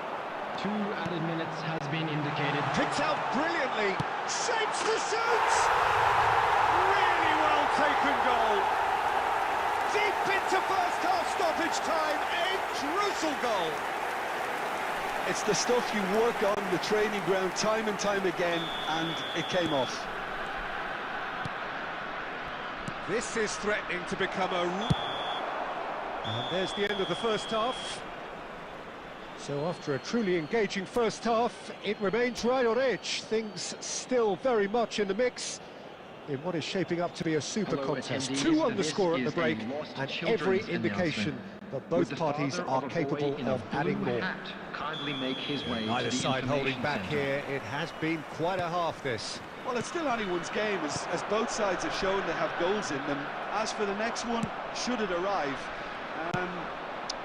2 added minutes has been indicated. Picked out brilliantly. Shapes the shoot! Really well taken goal. Deep into first half stoppage time. A crucial goal. It's the stuff you work on the training ground time and time again, and it came off. This is threatening to become a... And there's the end of the first half. So after a truly engaging first half, it remains right on edge. Things still very much in the mix in what is shaping up to be a super contest. 2 on the score at the break, and every indication that both parties are capable of adding more. Neither side holding back here. It has been quite a half, this. Well, it's still anyone's game, as both sides have shown they have goals in them. As for the next one, should it arrive,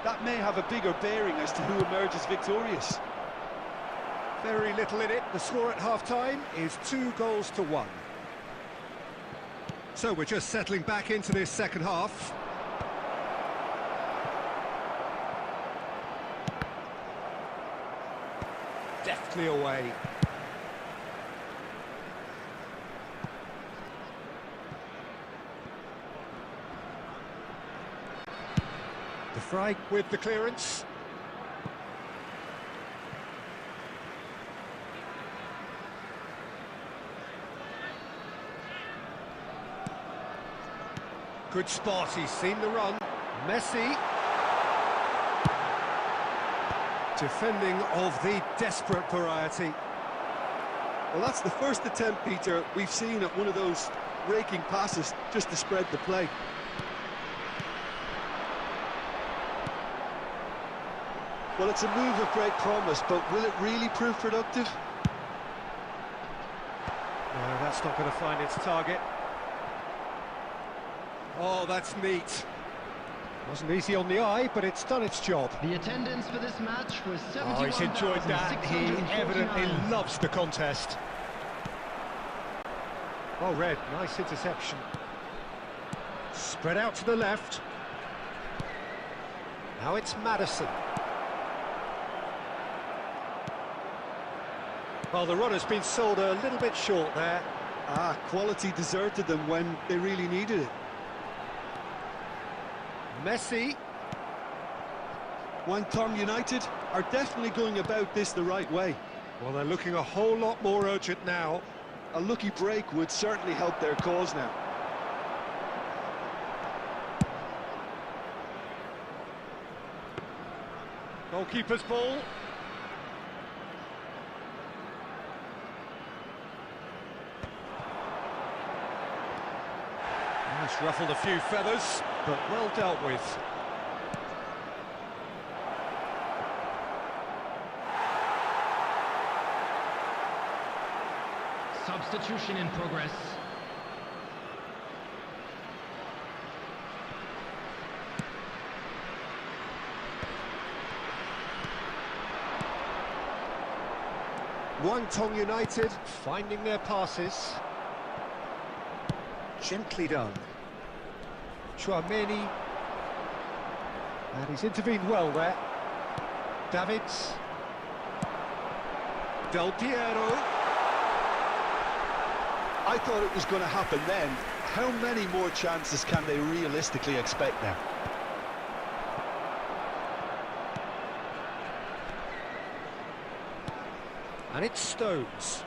that may have a bigger bearing as to who emerges victorious. Very little in it. The score at half-time is 2-1. So we're just settling back into this second half. Deftly away. De Vrij with the clearance. Good spot, he's seen the run. Messi. Defending of the desperate variety. Well, that's the first attempt, Peter, we've seen at one of those raking passes just to spread the play. Well, it's a move of great promise, but will it really prove productive? No, that's not going to find its target. Oh, that's neat. Wasn't easy on the eye, but it's done its job. The attendance for this match was 71,649. Oh, he's enjoyed that. He evidently loves the contest. Oh, Red, nice interception. Spread out to the left. Now it's Maddison. Well, the runner's been sold a little bit short there. Quality deserted them when they really needed it. Messi. Potw United are definitely going about this the right way. Well, they're looking a whole lot more urgent now. A lucky break would certainly help their cause now. Goalkeeper's ball. It's ruffled a few feathers, but well dealt with. Substitution in progress. Potw United finding their passes. Gently done. Chouameni. And he's intervened well there. Davids. Del Piero. I thought it was going to happen then. How many more chances can they realistically expect now? And it's Stones.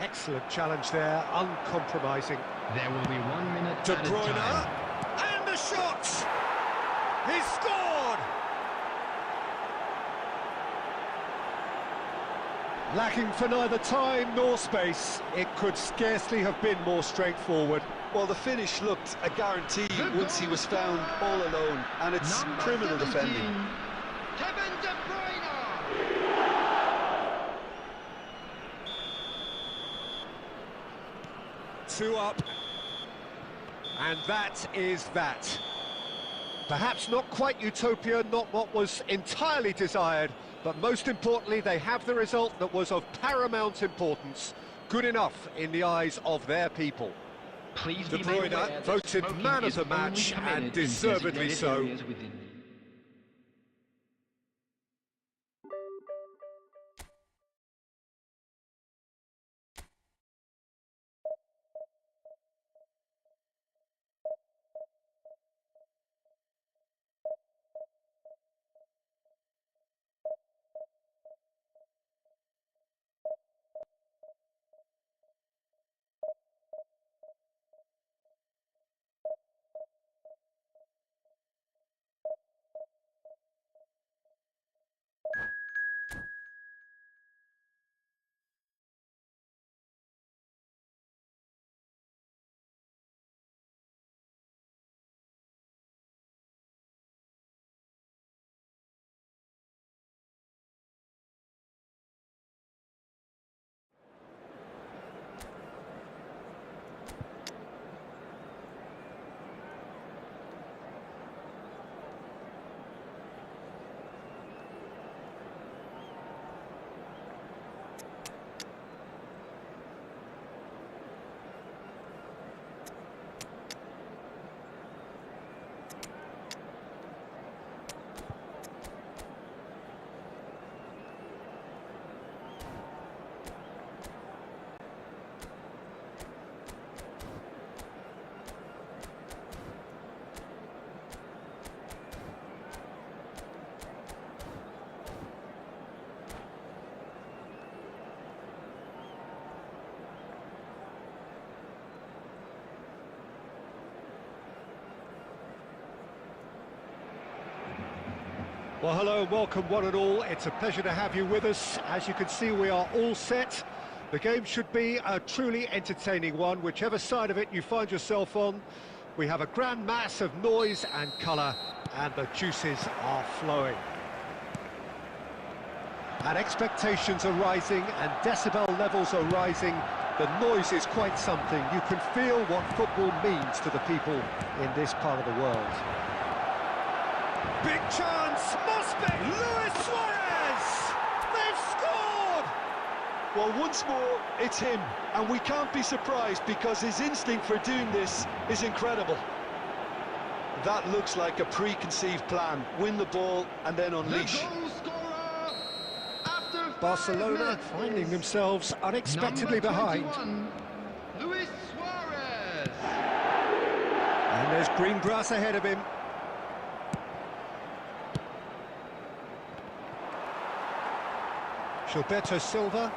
Excellent challenge there, uncompromising. There will be 1 minute De at a Bruyne, time. and the shot! He's scored! Lacking for neither time nor space, it could scarcely have been more straightforward. Well, the finish looked a guarantee once he was found all alone, and it's Number criminal 17, defending. Kevin De Bruyne! Two up, and that is that. Perhaps not quite utopia, not what was entirely desired, but most importantly, they have the result that was of paramount importance. Good enough in the eyes of their people. Please De be made aware Bruyne that voted smoking man of is the only match, permitted and in deservedly designated so. areas within Well, hello and welcome one and all. It's a pleasure to have you with us. As you can see, we are all set. The game should be a truly entertaining one, whichever side of it you find yourself on. We have a grand mass of noise and colour, and the juices are flowing. And expectations are rising, and decibel levels are rising. The noise is quite something. You can feel what football means to the people in this part of the world. Big chance, must be! Luis Suarez! They've scored! Well, once more, it's him, and we can't be surprised because his instinct for doing this is incredible. That looks like a preconceived plan. Win the ball and then unleash. The goal scorer after 5 Barcelona minutes finding is themselves unexpectedly number behind. 21, Luis Suarez. And there's green grass ahead of him. Gilberto Silva.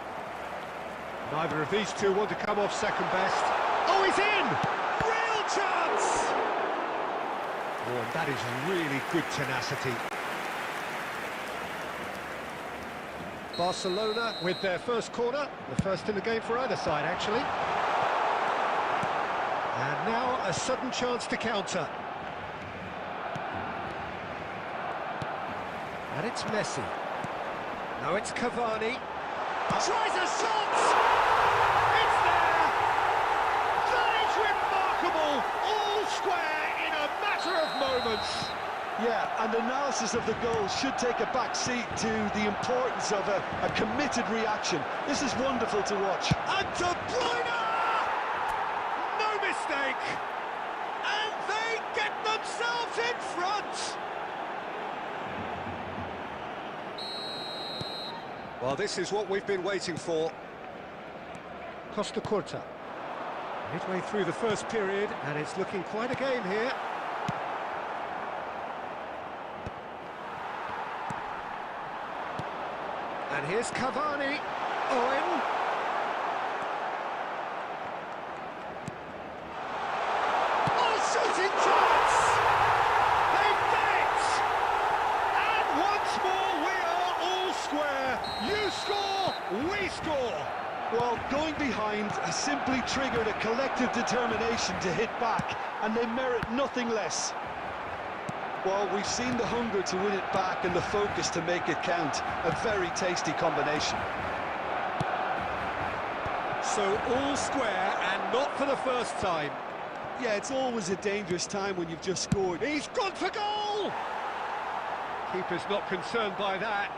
Neither of these two want to come off second best. Oh, he's in! Real chance! Oh, and that is really good tenacity. Barcelona with their first corner, the first in the game for either side, actually. And now a sudden chance to counter. And it's Messi. Now it's Cavani. Tries a shot! It's there! That is remarkable! All square in a matter of moments. Yeah, and analysis of the goal should take a back seat to the importance of a committed reaction. This is wonderful to watch. And De Bruyne! No mistake! And they get themselves in front! Well, this is what we've been waiting for. Costa Curta. Midway through the first period, and it's looking quite a game here. And here's Cavani. Owen. Oh, shooting chance! They've done it! And once more we are all square. You score, we score. Well, going behind has simply triggered a collective determination to hit back, and they merit nothing less. Well, we've seen the hunger to win it back and the focus to make it count. A very tasty combination. So all square, and not for the first time. Yeah, it's always a dangerous time when you've just scored. He's gone for goal! Keeper's not concerned by that.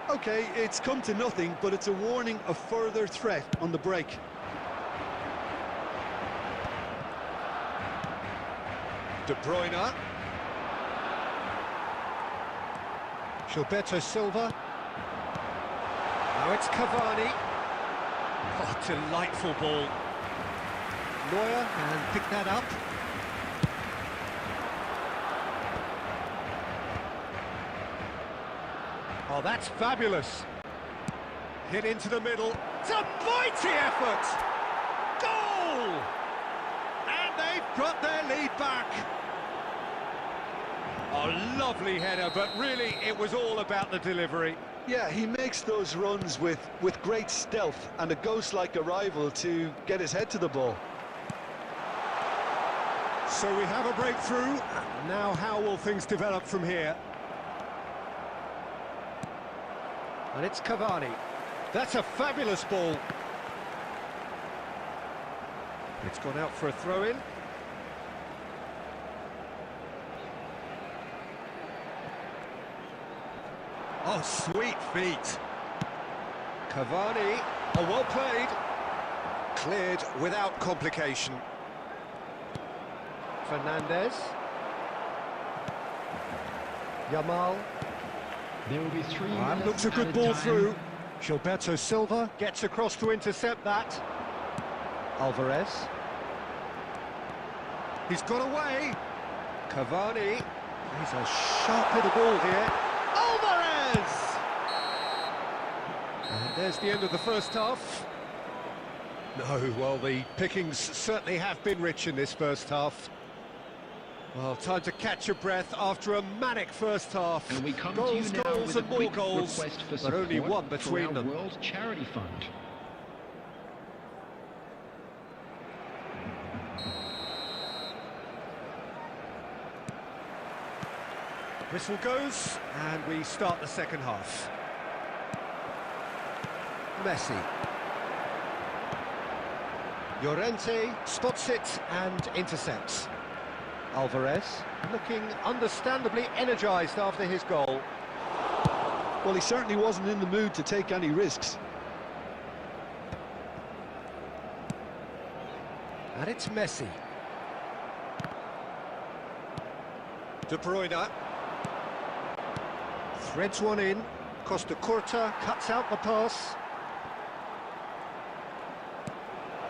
Okay, it's come to nothing, but it's a warning of further threat on the break. De Bruyne. Gilberto Silva. Now it's Cavani. Oh, delightful ball. Neuer can pick that up. Oh, that's fabulous. Hit into the middle. It's a mighty effort! Goal! And they've got their lead back. Oh, lovely header, but really it was all about the delivery. Yeah, he makes those runs with great stealth and a ghost-like arrival to get his head to the ball. So we have a breakthrough. Now how will things develop from here? And it's Cavani. That's a fabulous ball. It's gone out for a throw-in. Oh, sweet feet. Cavani. Oh, well played. Cleared without complication. Fernandez. Yamal. There will be 3 That minutes looks a good added ball time. through. Gilberto Silva gets across to intercept that. Alvarez. He's got away. Cavani. He's a sharp hit of ball here. Alvarez! And there's the end of the first half. No, well, the pickings certainly have been rich in this first half. Well, time to catch your breath after a manic first half. And we come Goals, to you now goals with a and more quick goals, request for but only support one between for our them. World Charity Fund. Whistle goes, and we start the second half. Messi. Llorente spots it and intercepts. Alvarez looking understandably energised after his goal. Well, he certainly wasn't in the mood to take any risks. And it's Messi. De Bruyne. Threads one in. Costa Curta cuts out the pass.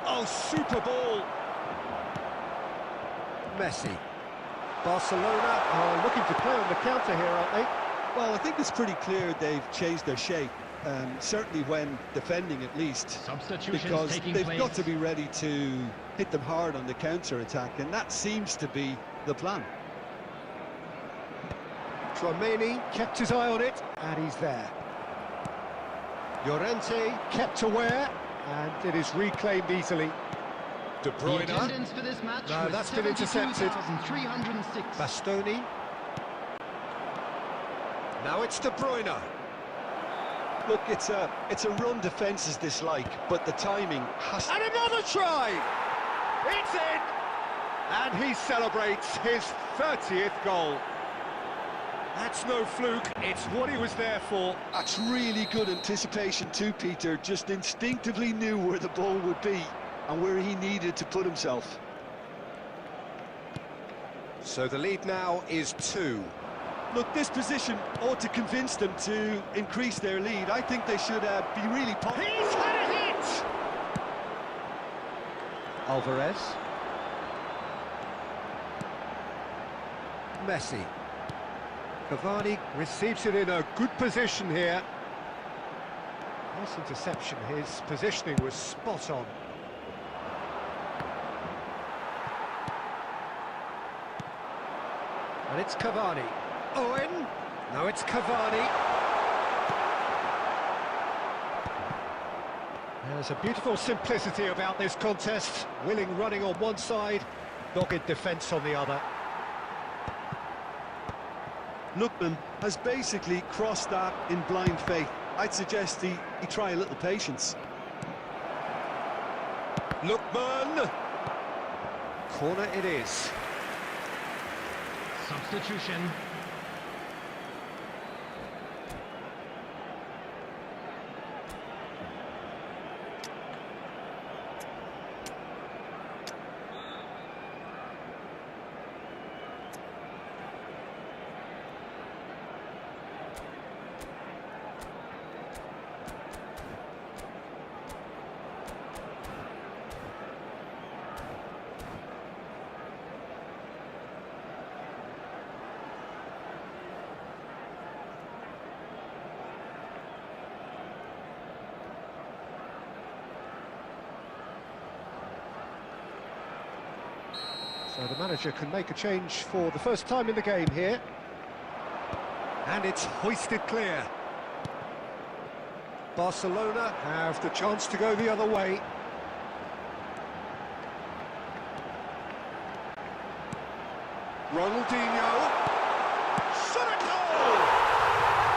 Oh, super ball! Messi. Barcelona are looking to play on the counter here, aren't they? Well, I think it's pretty clear they've changed their shape, certainly when defending at least, Substitutions because taking they've place. got to be ready to hit them hard on the counter-attack, and that seems to be the plan. Tchouaméni kept his eye on it, and he's there. Llorente kept aware, and it is reclaimed easily. De The Bruyne. attendance for this match No, was that's been intercepted. 72,306. Bastoni. Now it's De Bruyne. Look, it's a run defence is dislike, but the timing has to... And another try! It's in! And he celebrates his 30th goal. That's no fluke, it's what he was there for. That's really good anticipation too, Peter. Just instinctively knew where the ball would be and where he needed to put himself. So the lead now is 2. Look, this position ought to convince them to increase their lead. I think they should be really positive. He's had a hit! Alvarez. Messi. Cavani receives it in a good position here. Nice interception, his positioning was spot on. And it's Cavani. Owen. Now it's Cavani. There's a beautiful simplicity about this contest. Willing running on one side, dogged defence on the other. Lookman has basically crossed that in blind faith. I'd suggest he try a little patience. Lookman! Corner it is. Substitution. So the manager can make a change for the first time in the game here. And it's hoisted clear. Barcelona have the chance to go the other way. Ronaldinho. Shot at goal!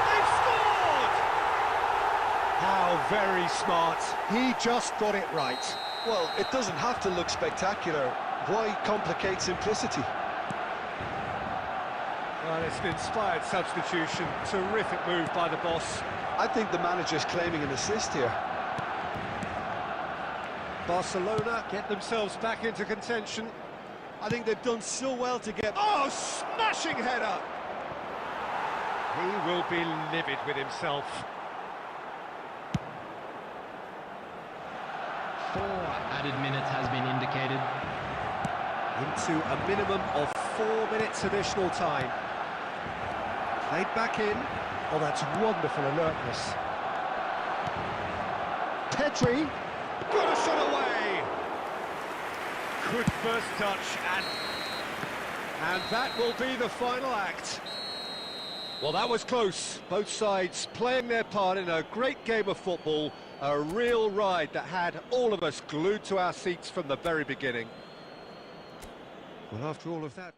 They've scored! How very smart. He just got it right. Well, it doesn't have to look spectacular. Why complicate simplicity? Well, it's an inspired substitution. Terrific move by the boss. I think the manager's claiming an assist here. Barcelona get themselves back into contention. I think they've done so well to get... Oh, smashing header! He will be livid with himself. 4 added minutes has been indicated. Into a minimum of 4 minutes additional time. Played back in. Oh, that's wonderful alertness. Pedri. Got a shot away. Good first touch And that will be the final act. Well, that was close. Both sides playing their part in a great game of football. A real ride that had all of us glued to our seats from the very beginning. Well, after all of that...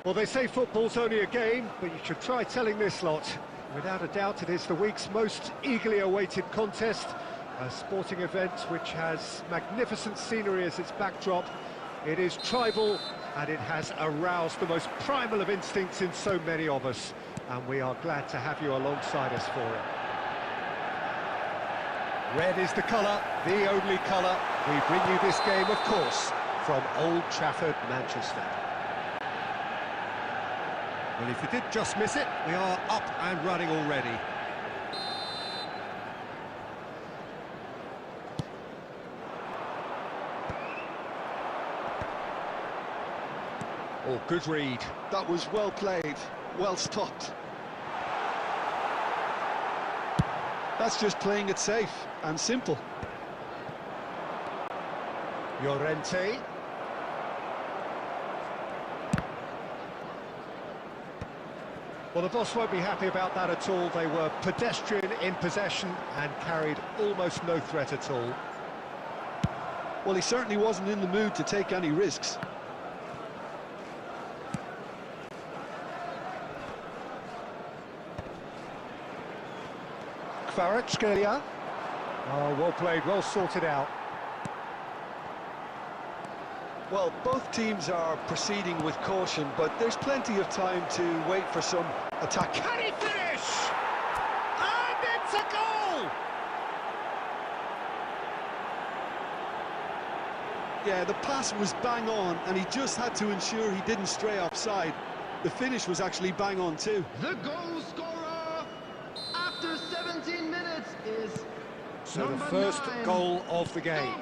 Well, they say football's only a game, but you should try telling this lot. Without a doubt, it is the week's most eagerly awaited contest, a sporting event which has magnificent scenery as its backdrop. It is tribal, and it has aroused the most primal of instincts in so many of us, and we are glad to have you alongside us for it. Red is the colour, the only colour. We bring you this game, of course, from Old Trafford, Manchester. Well, if you did just miss it, we are up and running already. Oh, good read. That was well played, well stopped. That's just playing it safe and simple. Llorente. Well, the boss won't be happy about that at all. They were pedestrian in possession and carried almost no threat at all. Well, he certainly wasn't in the mood to take any risks. Kvaratskhelia. Oh, well played, well sorted out. Well, both teams are proceeding with caution, but there's plenty of time to wait for some attack. Can he finish? And it's a goal! Yeah, the pass was bang on, and he just had to ensure he didn't stray offside. The finish was actually bang on too. The goal scorer after 17 minutes is So the number first 9. goal of the game.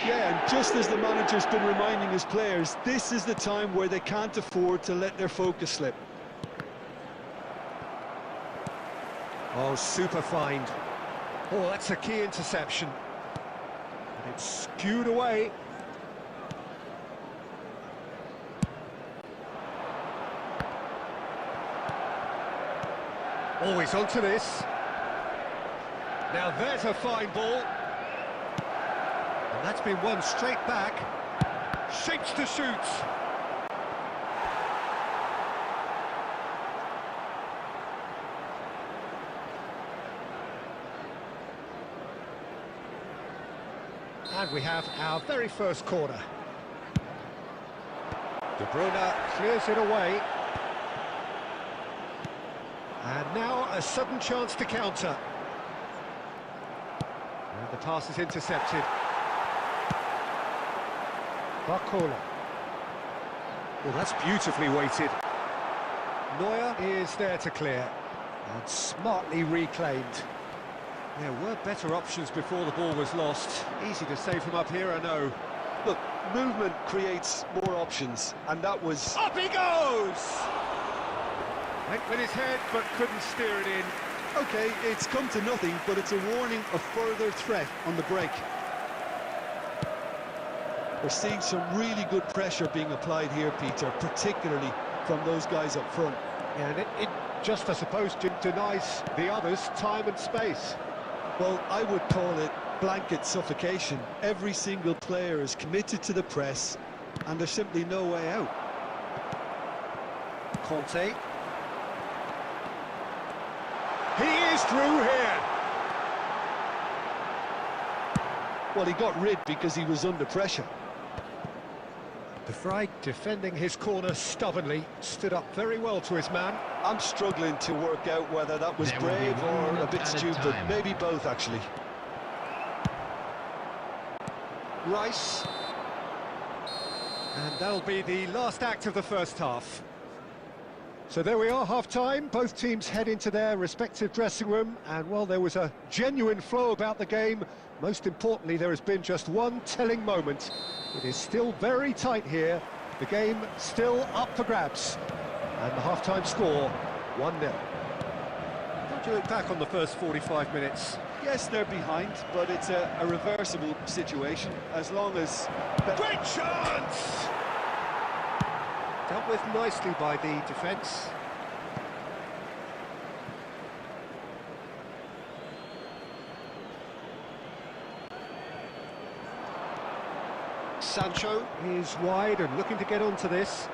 Yeah, and just as the manager's been reminding his players, this is the time where they can't afford to let their focus slip. Oh, super find. Oh, that's a key interception. And it's skewed away. Always onto this. Now there's a fine ball. And that's been won straight back. Shapes to shoot. And we have our very first corner. De Bruyne clears it away. And now a sudden chance to counter. And the pass is intercepted. Barcola. Well, that's beautifully weighted. Neuer is there to clear. And smartly reclaimed. There were better options before the ball was lost. Easy to say from up here, I know. Look, movement creates more options, and that was... Up he goes! Went with his head, but couldn't steer it in. Okay, it's come to nothing, but it's a warning of further threat on the break. We're seeing some really good pressure being applied here, Peter, particularly from those guys up front. Yeah, and it just, I suppose, denies the others time and space. Well, I would call it blanket suffocation. Every single player is committed to the press, and there's simply no way out. Conte. He is through here. Well, he got rid because he was under pressure. De Vrij, defending his corner stubbornly, stood up very well to his man. I'm struggling to work out whether that was brave or a bit stupid. Maybe both, actually. Rice. And that'll be the last act of the first half. So there we are, half-time. Both teams head into their respective dressing room, and while there was a genuine flow about the game, most importantly, there has been just one telling moment. It is still very tight here. The game still up for grabs. And the half-time score, 1-0. How do you look back on the first 45 minutes? Yes, they're behind, but it's a reversible situation, as long as... Great chance! Dealt with nicely by the defence. Sancho is wide and looking to get onto this.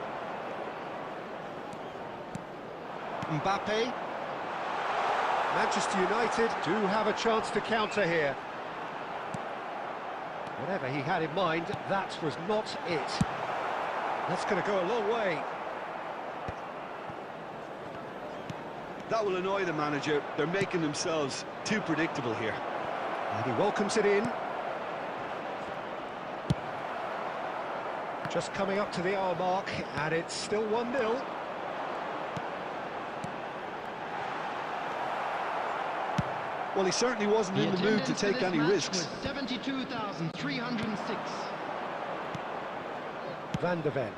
Mbappe. Manchester United do have a chance to counter here. Whatever he had in mind, that was not it. That's going to go a long way. That will annoy the manager. They're making themselves too predictable here. And he welcomes it in. Just coming up to the hour mark, and it's still 1-0. Well, he certainly wasn't in the mood to take any risks. 72,306. Van der Ven.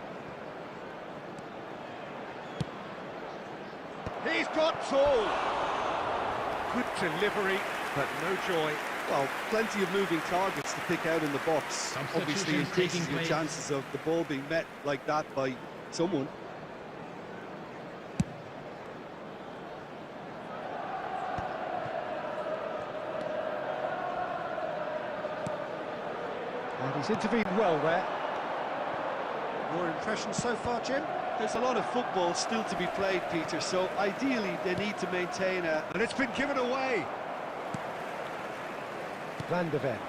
He's got tall. Good delivery, but no joy. Well, plenty of moving targets to pick out in the box. Obviously increases your chances of the ball being met like that by someone. And he's intervened well there. Your impression so far, Jim? There's a lot of football still to be played, Peter, so ideally they need to maintain a... And it's been given away. Van der Ven.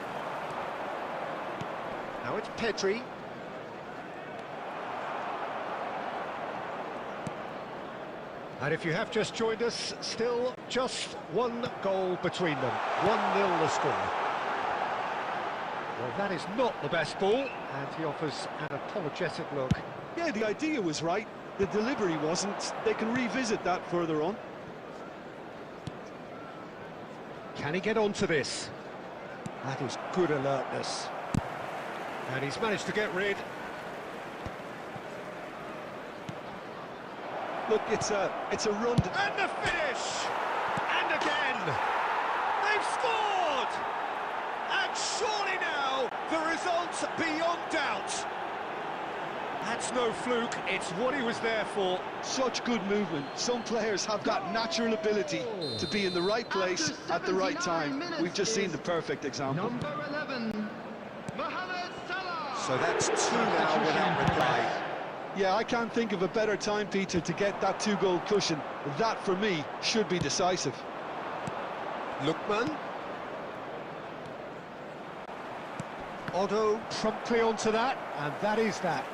Now it's Petri. And if you have just joined us, still just one goal between them. 1-0 the score. Well, that is not the best ball, and he offers an apologetic look. Yeah, the idea was right. The delivery wasn't. They can revisit that further on. Can he get onto this? That is good alertness. And he's managed to get rid. Look, it's a run. And the finish! And again! They've scored! And surely now, the result's beyond doubt. That's no fluke, it's what he was there for. Such good movement. Some players have that natural ability to be in the right place at the right time. We've just seen the perfect example. Number 11, Mohamed Salah. So that's 2 now without reply. Yeah, I can't think of a better time, Peter, to get that 2-goal cushion. That, for me, should be decisive. Lookman. Otto promptly onto that, and that is that.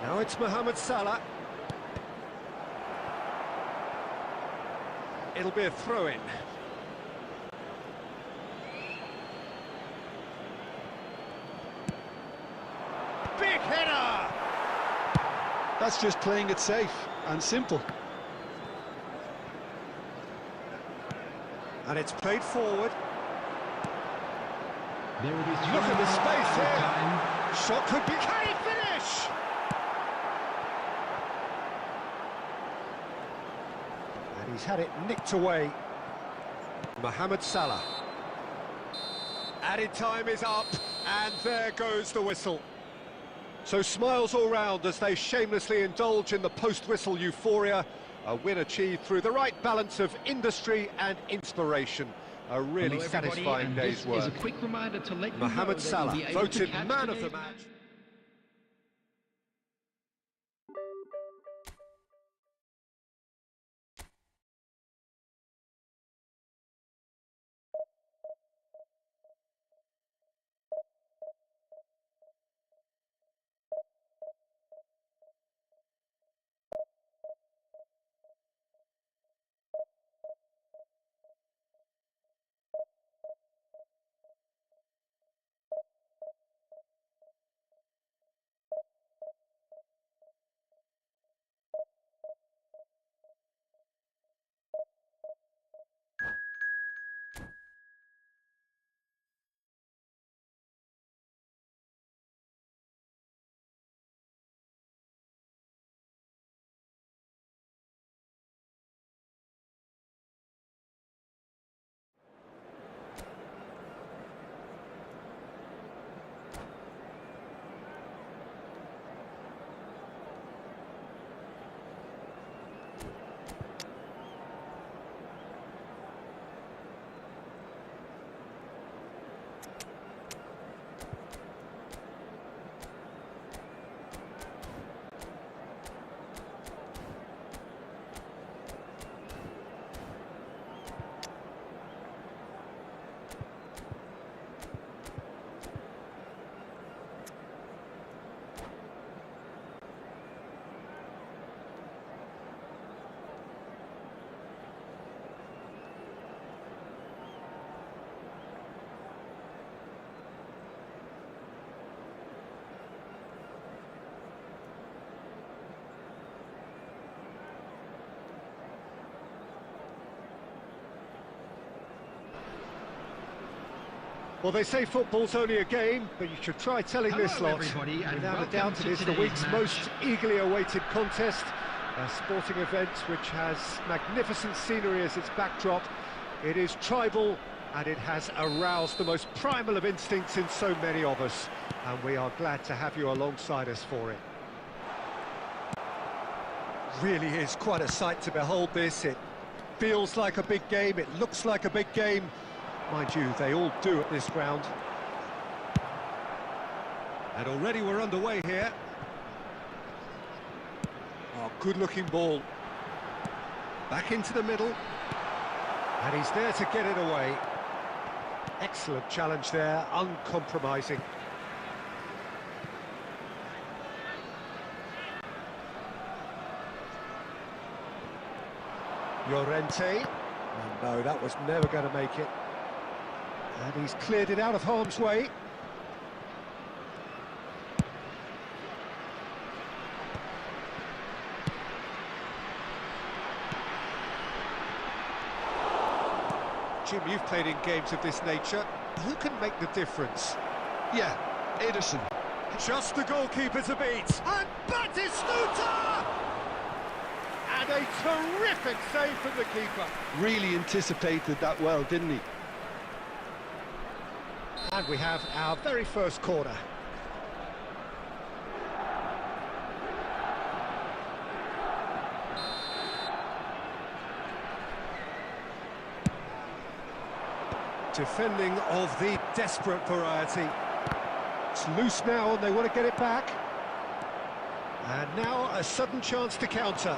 Now it's Mohamed Salah. It'll be a throw-in. Big header! That's just playing it safe and simple. And it's played forward. There will be Look at the space here. Shot could be... Can he finish? He's had it nicked away. Mohamed Salah. Added time is up, and there goes the whistle. So smiles all round as they shamelessly indulge in the post-whistle euphoria. A win achieved through the right balance of industry and inspiration. A really satisfying day's work. Is a quick reminder to let you Mohamed know Salah, that you'll be able to voted catch man of today's the match. Well, they say football's only a game, but you should try telling this lot. Everybody, and Without a welcome doubt, it to is the today's week's match. most eagerly awaited contest. A sporting event which has magnificent scenery as its backdrop. It is tribal, and it has aroused the most primal of instincts in so many of us. And we are glad to have you alongside us for it. Really is quite a sight to behold this. It feels like a big game, it looks like a big game. Mind you, they all do at this ground. And already we're underway here. Oh, good-looking ball. Back into the middle. And he's there to get it away. Excellent challenge there, uncompromising. Llorente. Oh, no, that was never going to make it. And he's cleared it out of harm's way. Jim, you've played in games of this nature. Who can make the difference? Yeah, Ederson. Just the goalkeeper to beat. And Batistuta! And a terrific save from the keeper. Really anticipated that well, didn't he? And we have our very first corner. Defending of the desperate variety. It's loose now and they want to get it back. And now a sudden chance to counter.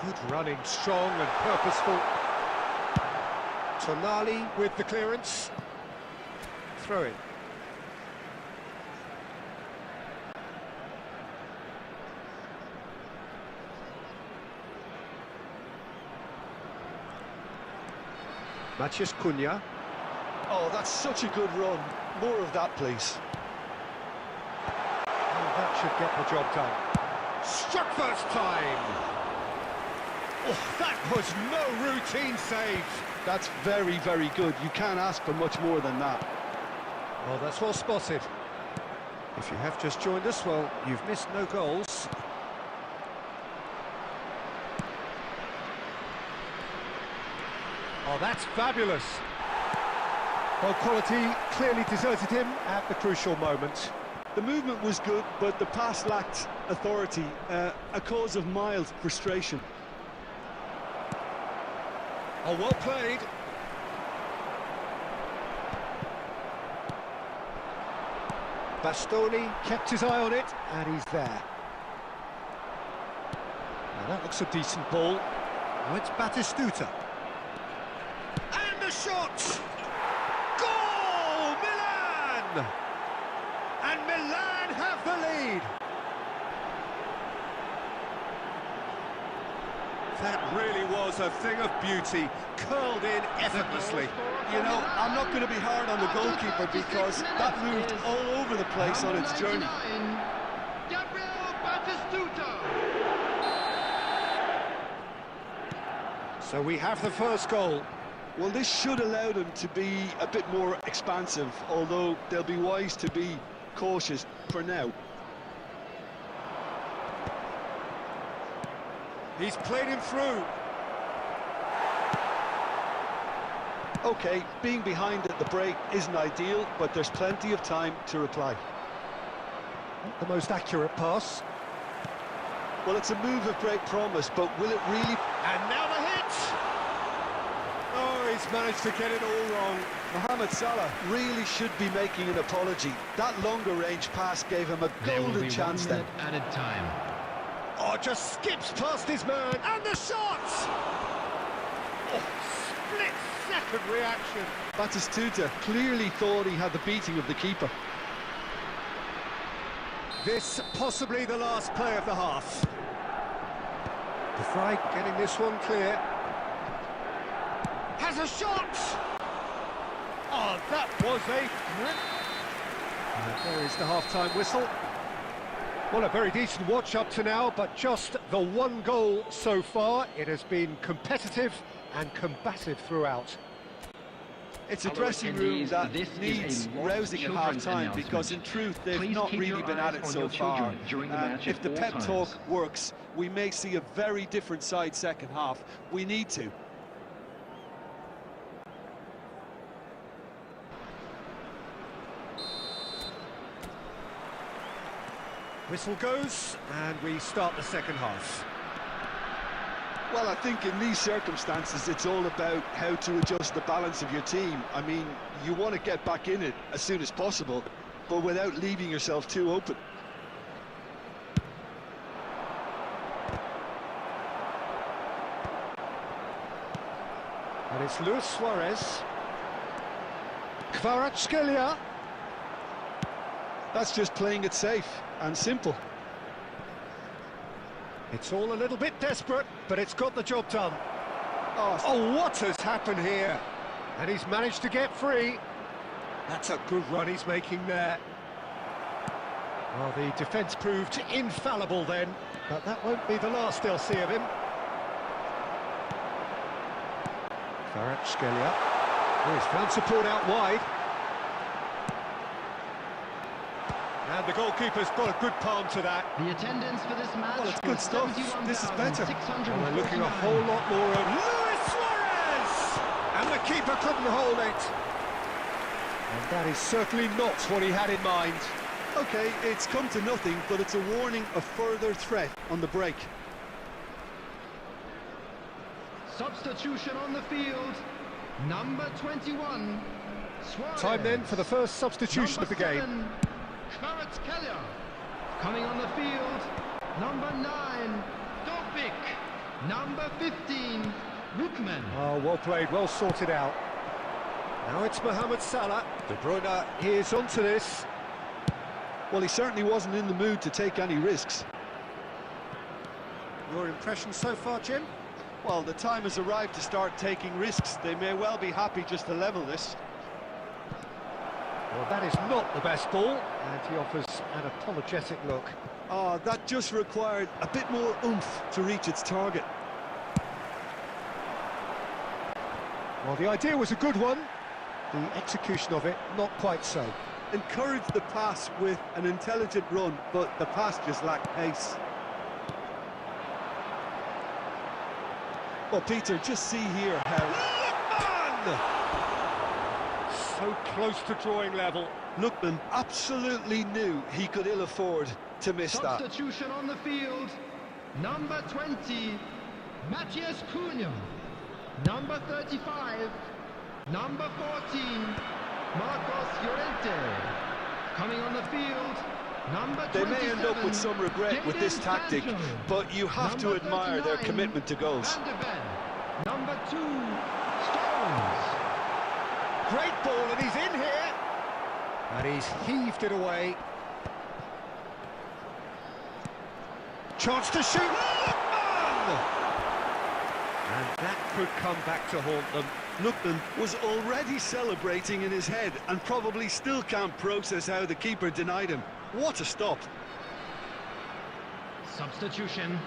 Good running, strong and purposeful. Tonali with the clearance. Throw it. Matheus Cunha. Oh, that's such a good run. More of that, please. Oh, that should get the job done. Struck first time. Oh, that was no routine save. That's very, very good. You can't ask for much more than that. Well, that's well spotted. If you have just joined us, well, you've missed no goals. Oh, that's fabulous. Well, quality clearly deserted him at the crucial moment. The movement was good, but the pass lacked authority, a cause of mild frustration. Oh, well played. Bastoni kept his eye on it, and he's there. Now that looks a decent ball. Now it's Batistuta. And the shot! Goal! Milan! And Milan have the lead. That really was a thing of beauty, curled in effortlessly. You know, I'm not going to be hard on the goalkeeper because that moved all over the place on its journey. So we have the first goal. Well, this should allow them to be a bit more expansive, although they'll be wise to be cautious for now. He's played him through. OK, being behind at the break isn't ideal, but there's plenty of time to reply. Not the most accurate pass. Well, it's a move of great promise, but will it really... And now the hit! Oh, he's managed to get it all wrong. Mohamed Salah really should be making an apology. That longer range pass gave him a golden chance then. Added time. Oh, just skips past his man, and the shot! Oh, split-second reaction. Batistuta clearly thought he had the beating of the keeper. This possibly the last play of the half. De Vrij getting this one clear. Has a shot! Oh, that was a... And there is the half-time whistle. Well, a very decent watch up to now, but just the one goal so far. It has been competitive and combative throughout. It's a dressing room that needs rousing at half-time because, in truth, they've not really been at it so far. If the pep talk works, we may see a very different side second half. We need to. Whistle goes, and we start the second half. Well, I think in these circumstances, it's all about how to adjust the balance of your team. I mean, you want to get back in it as soon as possible, but without leaving yourself too open. And it's Luis Suarez. Kvaratskhelia. That's just playing it safe and simple. It's all a little bit desperate, but it's got the job done. Oh, what has happened here? And he's managed to get free. That's a good run he's making there. Well, the defence proved infallible then, but that won't be the last they'll see of him. Kvaratskhelia. Oh, he's found support out wide. And the goalkeeper's got a good palm to that. The attendance for this match. Well, it's good stuff. This is better. And we're looking a whole lot more of Luis Suarez! And the keeper couldn't hold it. And that is certainly not what he had in mind. OK, it's come to nothing, but it's a warning of further threat on the break. Substitution on the field. Number 21. Suarez. Time then for the first substitution of the game. Kvaratskhelia. Coming on the field, number 9, Dobbik. Number 15, Lookman. Oh, well played, well sorted out. Now it's Mohamed Salah. De Bruyne is onto this. Well, he certainly wasn't in the mood to take any risks. Your impression so far, Jim? Well, the time has arrived to start taking risks. They may well be happy just to level this. Well, that is not the best ball, and he offers an apologetic look. Oh, that just required a bit more oomph to reach its target. Well, the idea was a good one. The execution of it, not quite so. Encouraged the pass with an intelligent run, but the pass just lacked pace. Well, Peter, just see here how... So close to drawing level. Lookman absolutely knew he could ill afford to miss that. Substitution on the field. Number 20, Matthias Cunha. Number 35, number 14, Marcos Llorente. Coming on the field, number 27. They may end up with some regret with this tactic, but you have to admire their commitment to goals. Van de Ven. Number 2, Stones. Great ball, and he's in here. And he's heaved it away. Chance to shoot. Lookman! And that could come back to haunt them. Lookman was already celebrating in his head and probably still can't process how the keeper denied him. What a stop. Substitution.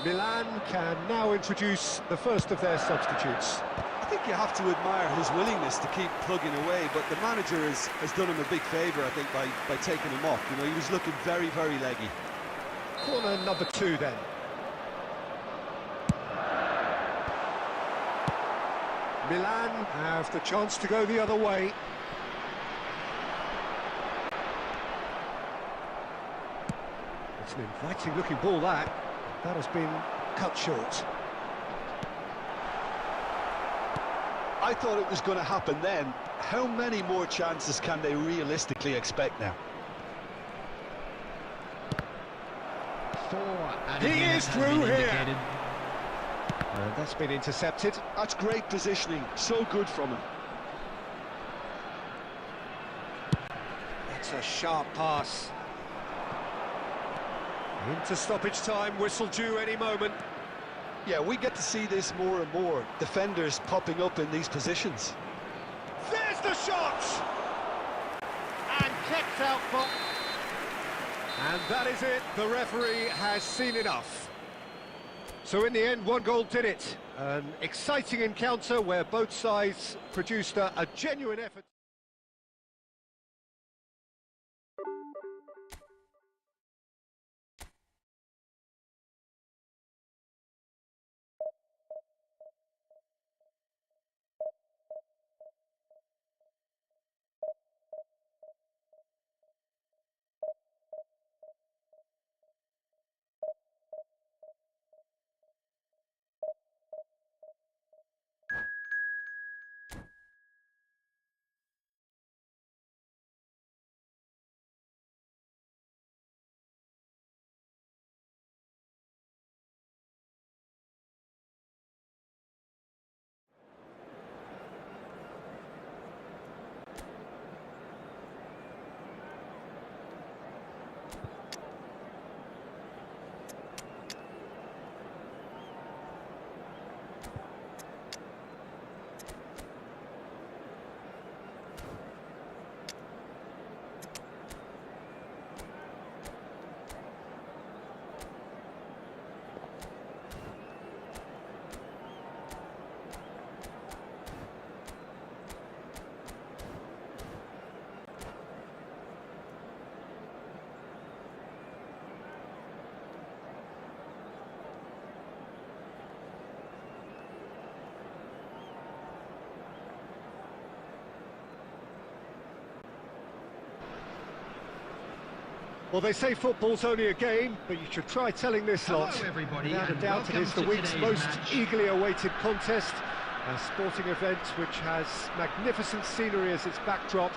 Milan can now introduce the first of their substitutes. I think you have to admire his willingness to keep plugging away, but the manager has done him a big favour, I think, by taking him off. You know, he was looking very, very leggy. Corner number 2 then. Milan have the chance to go the other way. It's an inviting looking ball that has been cut short. I thought it was going to happen then. How many more chances can they realistically expect now? He is through here. That's been intercepted. That's great positioning. So good from him. It's a sharp pass. Into stoppage time, whistle due any moment. Yeah, we get to see this more and more. Defenders popping up in these positions. There's the shot! And kept out for... And that is it. The referee has seen enough. So in the end, one goal did it. An exciting encounter where both sides produced a genuine effort. Well, they say football's only a game, but you should try telling this lot. Hello, everybody, Without a and doubt, it is the welcome to week's today's most match. eagerly awaited contest. A sporting event which has magnificent scenery as its backdrop.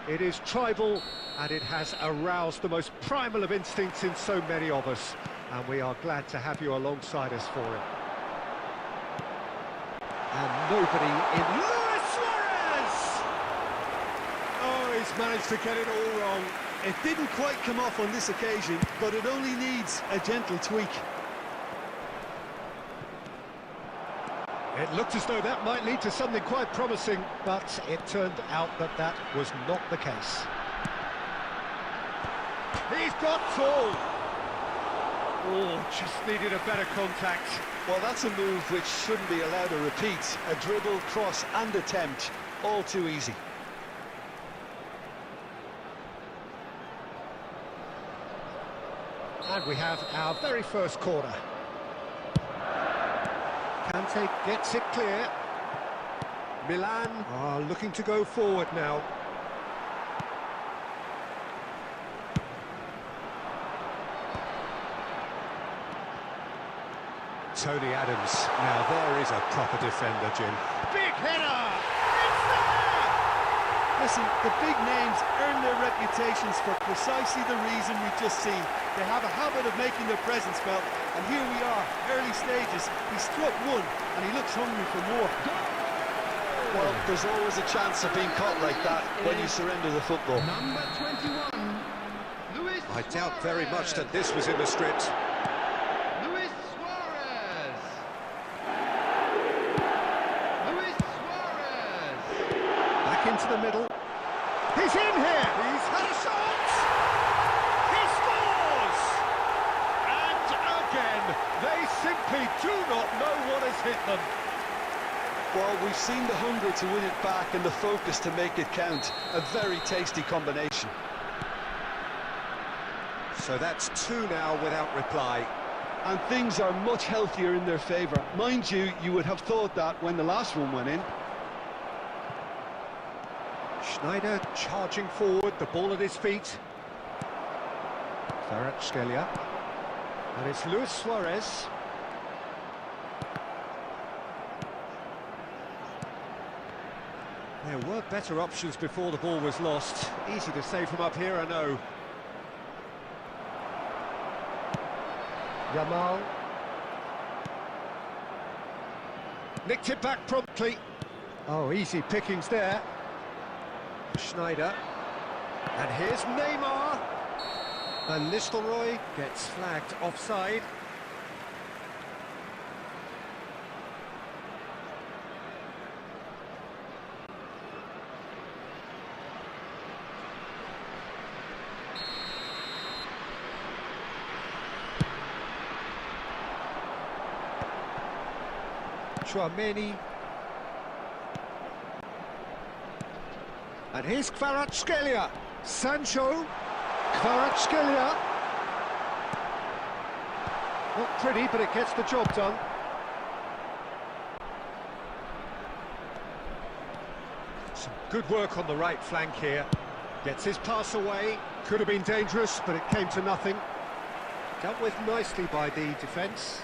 It is tribal, and it has aroused the most primal of instincts in so many of us. And we are glad to have you alongside us for it. And nobody in... Luis Suarez! Oh, he's managed to get it all wrong. It didn't quite come off on this occasion, but it only needs a gentle tweak. It looked as though that might lead to something quite promising, but it turned out that that was not the case. He's got tall. Oh, just needed a better contact. Well, that's a move which shouldn't be allowed a repeat. A dribble, cross and attempt, all too easy. And we have our very first corner. Kante gets it clear. Milan are looking to go forward now. Tony Adams. Now there is a proper defender, Jim. Big header! It's there! Listen, the big names earn their reputations for precisely the reason we've just seen. They have a habit of making their presence felt, and here we are, early stages. He struck one, and he looks hungry for more. Well, there's always a chance of being caught like that when you surrender the football. Number 21, Luis I doubt very much that Suarez. this was in the script. Luis Suarez. Luis Suarez. Back into the middle. He's in here! He's had a shot! He scores! And again, they simply do not know what has hit them. Well, we've seen the hunger to win it back and the focus to make it count. A very tasty combination. So that's two now without reply. And things are much healthier in their favour. Mind you, you would have thought that when the last one went in. Schneider charging forward, the ball at his feet. Kvaratskhelia. And it's Luis Suarez. There were better options before the ball was lost. Easy to say from up here, I know. Yamal. Nicked it back promptly. Oh, easy pickings there. Schneider. And here's Neymar. And Nistelrooy gets flagged offside. Chouameni. And here's Kvaratskhelia. Sancho. Kvaratskhelia. Not pretty, but it gets the job done. Some good work on the right flank here. Gets his pass away. Could have been dangerous, but it came to nothing. Dealt with nicely by the defence.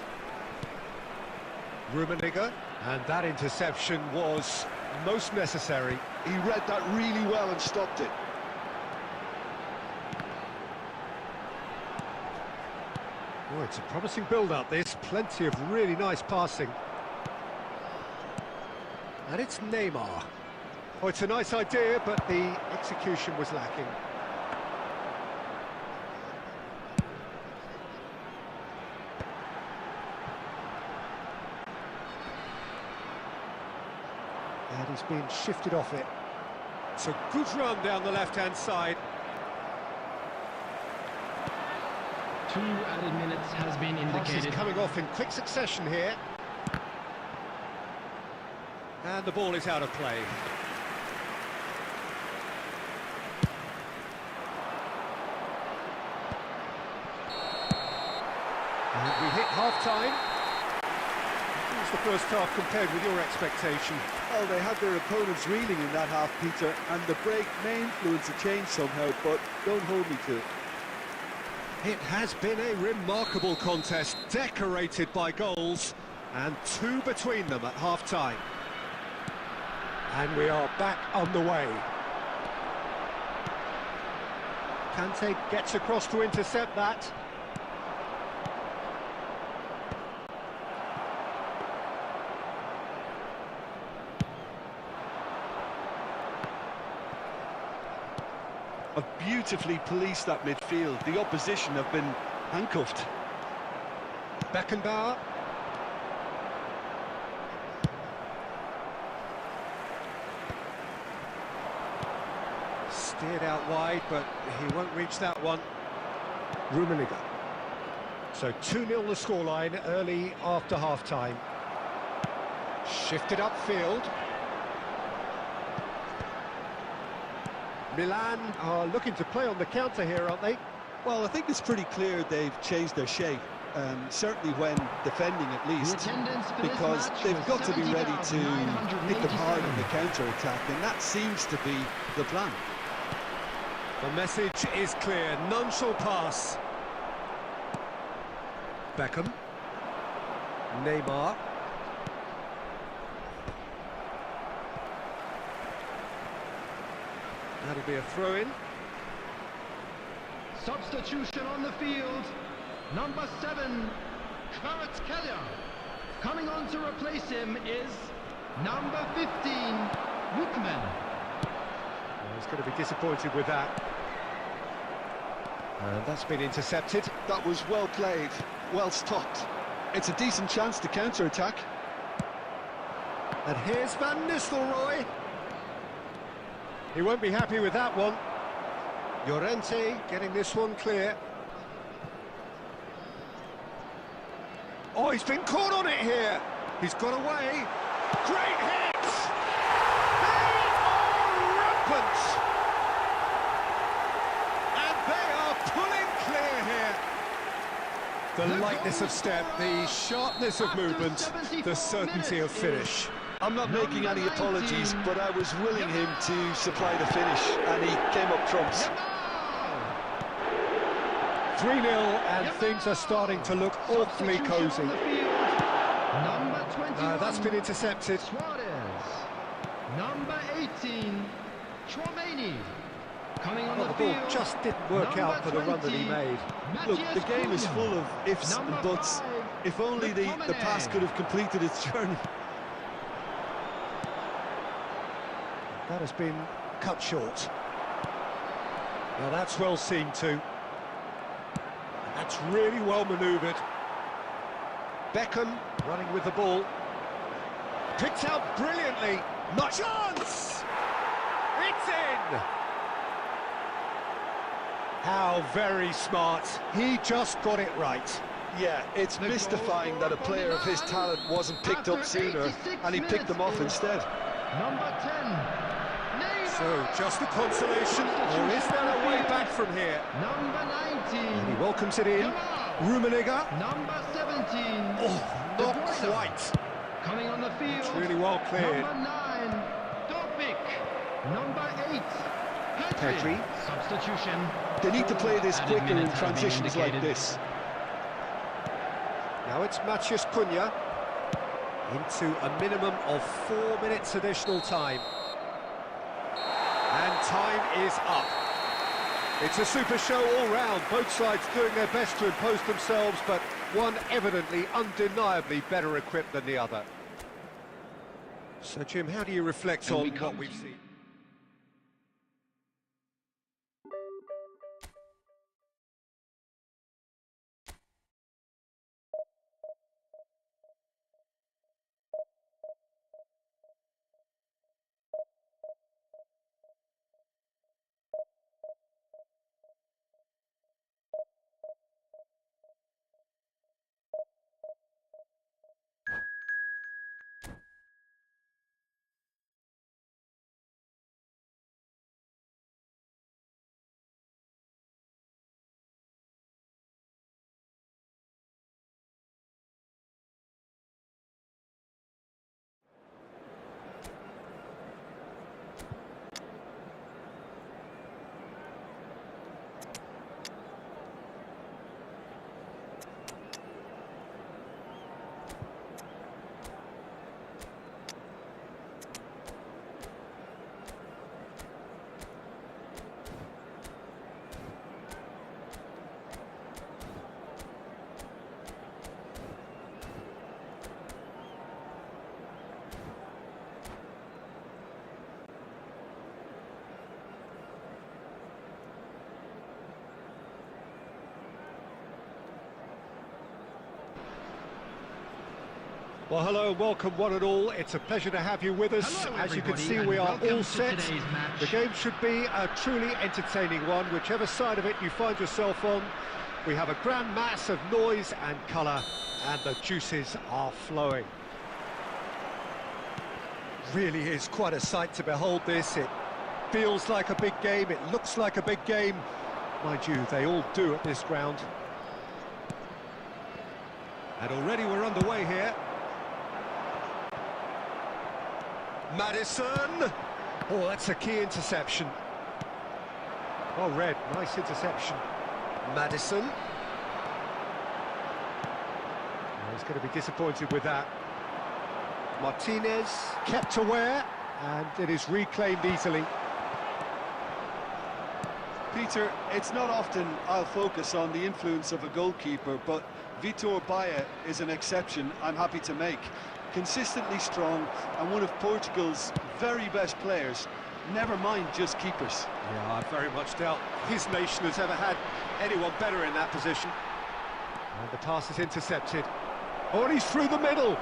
Rummenigge, and that interception was most necessary. He read that really well and stopped it. Oh, it's a promising build-up, this. Plenty of really nice passing. And it's Neymar. Oh, it's a nice idea, but the execution was lacking. And he's been shifted off it. It's a good run down the left-hand side. 2 added minutes has been Passes indicated. coming off in quick succession here. And the ball is out of play. And we hit half-time. How was the first half compared with your expectation? Well, they had their opponents reeling in that half, Peter, and the break may influence a change somehow, but don't hold me to it. It has been a remarkable contest, decorated by goals, and 2 between them at half-time. And we are back on the way. Kante gets across to intercept that. Have beautifully policed that midfield. The opposition have been handcuffed. Beckenbauer. Steered out wide, but he won't reach that one. Rummenigge. So 2-0 the scoreline early after half-time. Shifted upfield. Milan are looking to play on the counter here, aren't they? Well, I think it's pretty clear they've changed their shape. certainly when defending at least, attendance for this because match they've was got to be ready to hit them hard on the 70,987. counter-attack, and that seems to be the plan. The message is clear, none shall pass. Beckham. Neymar. That'll be a throw-in. Substitution on the field. Number 7, Kvaratskhelia. Coming on to replace him is number 15, Woodman. He's going to be disappointed with that. And that's been intercepted. That was well played, well stopped. It's a decent chance to counter-attack. And here's Van Nistelrooy. He won't be happy with that one. Llorente getting this one clear. Oh, he's been caught on it here. He's got away. Great hit! They are rampant! And they are pulling clear here. The lightness of step, the sharpness of movement, the certainty of finish. I'm not making any apologies, but I was willing him to supply the finish, and he came up trumps. 3-0, and things are starting to look awfully cosy. Number 21. That's been intercepted. Suarez. Number 18, Chouameni. Coming on Well, the the ball field. just didn't work out for the run that he made. Look, the game is full of ifs and buts. If only the pass could have completed its journey. That has been cut short. Now that's well seen too. That's really well manoeuvred. Beckham running with the ball. Picked out brilliantly. Not chance! It's in! How very smart. He just got it right. Yeah, it's mystifying that a player of his talent wasn't picked up sooner, and he picked them off instead. Number 10, Neymar. So, just a consolation, or is there a way back from here? Number 19, He welcomes it in. Rummenigge. Number 17, Oh, not quite. coming on the field. It's really well cleared. Number 9, Dobbik. Number 8, Petri. Substitution. They need to play this Added quicker in minutes have been transitions like indicated. this. Now it's Matheus Cunha into a minimum of 4 minutes additional time. And time is up. It's a super show all round, both sides doing their best to impose themselves, but one evidently, undeniably better equipped than the other. So Jim, how do you reflect on what we've seen? Well, hello and welcome one and all. It's a pleasure to have you with us. Hello, As you can everybody, see, and we are welcome all to set. today's match. The game should be a truly entertaining one, whichever side of it you find yourself on. We have a grand mass of noise and colour, and the juices are flowing. Really is quite a sight to behold this. It feels like a big game, it looks like a big game. Mind you, they all do at this ground. And already we're underway here. Maddison! Oh, that's a key interception. Oh, Red, nice interception. Maddison. Oh, he's going to be disappointed with that. Martinez kept aware, and it is reclaimed easily. Peter, it's not often I'll focus on the influence of a goalkeeper, but Vitor Baia is an exception I'm happy to make. Consistently strong and one of Portugal's very best players, never mind just keepers. Yeah, I very much doubt his nation has ever had anyone better in that position. And the pass is intercepted. Oh, and he's through the middle.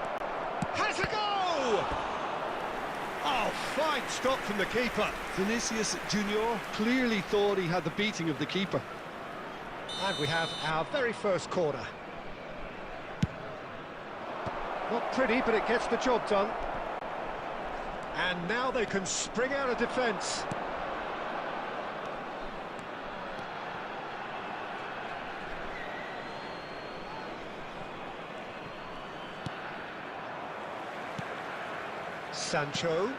Has a go! Oh, fine stop from the keeper. Vinicius Junior clearly thought he had the beating of the keeper. And we have our very first corner. Not pretty, but it gets the job done. And now they can spring out of defence. Sancho.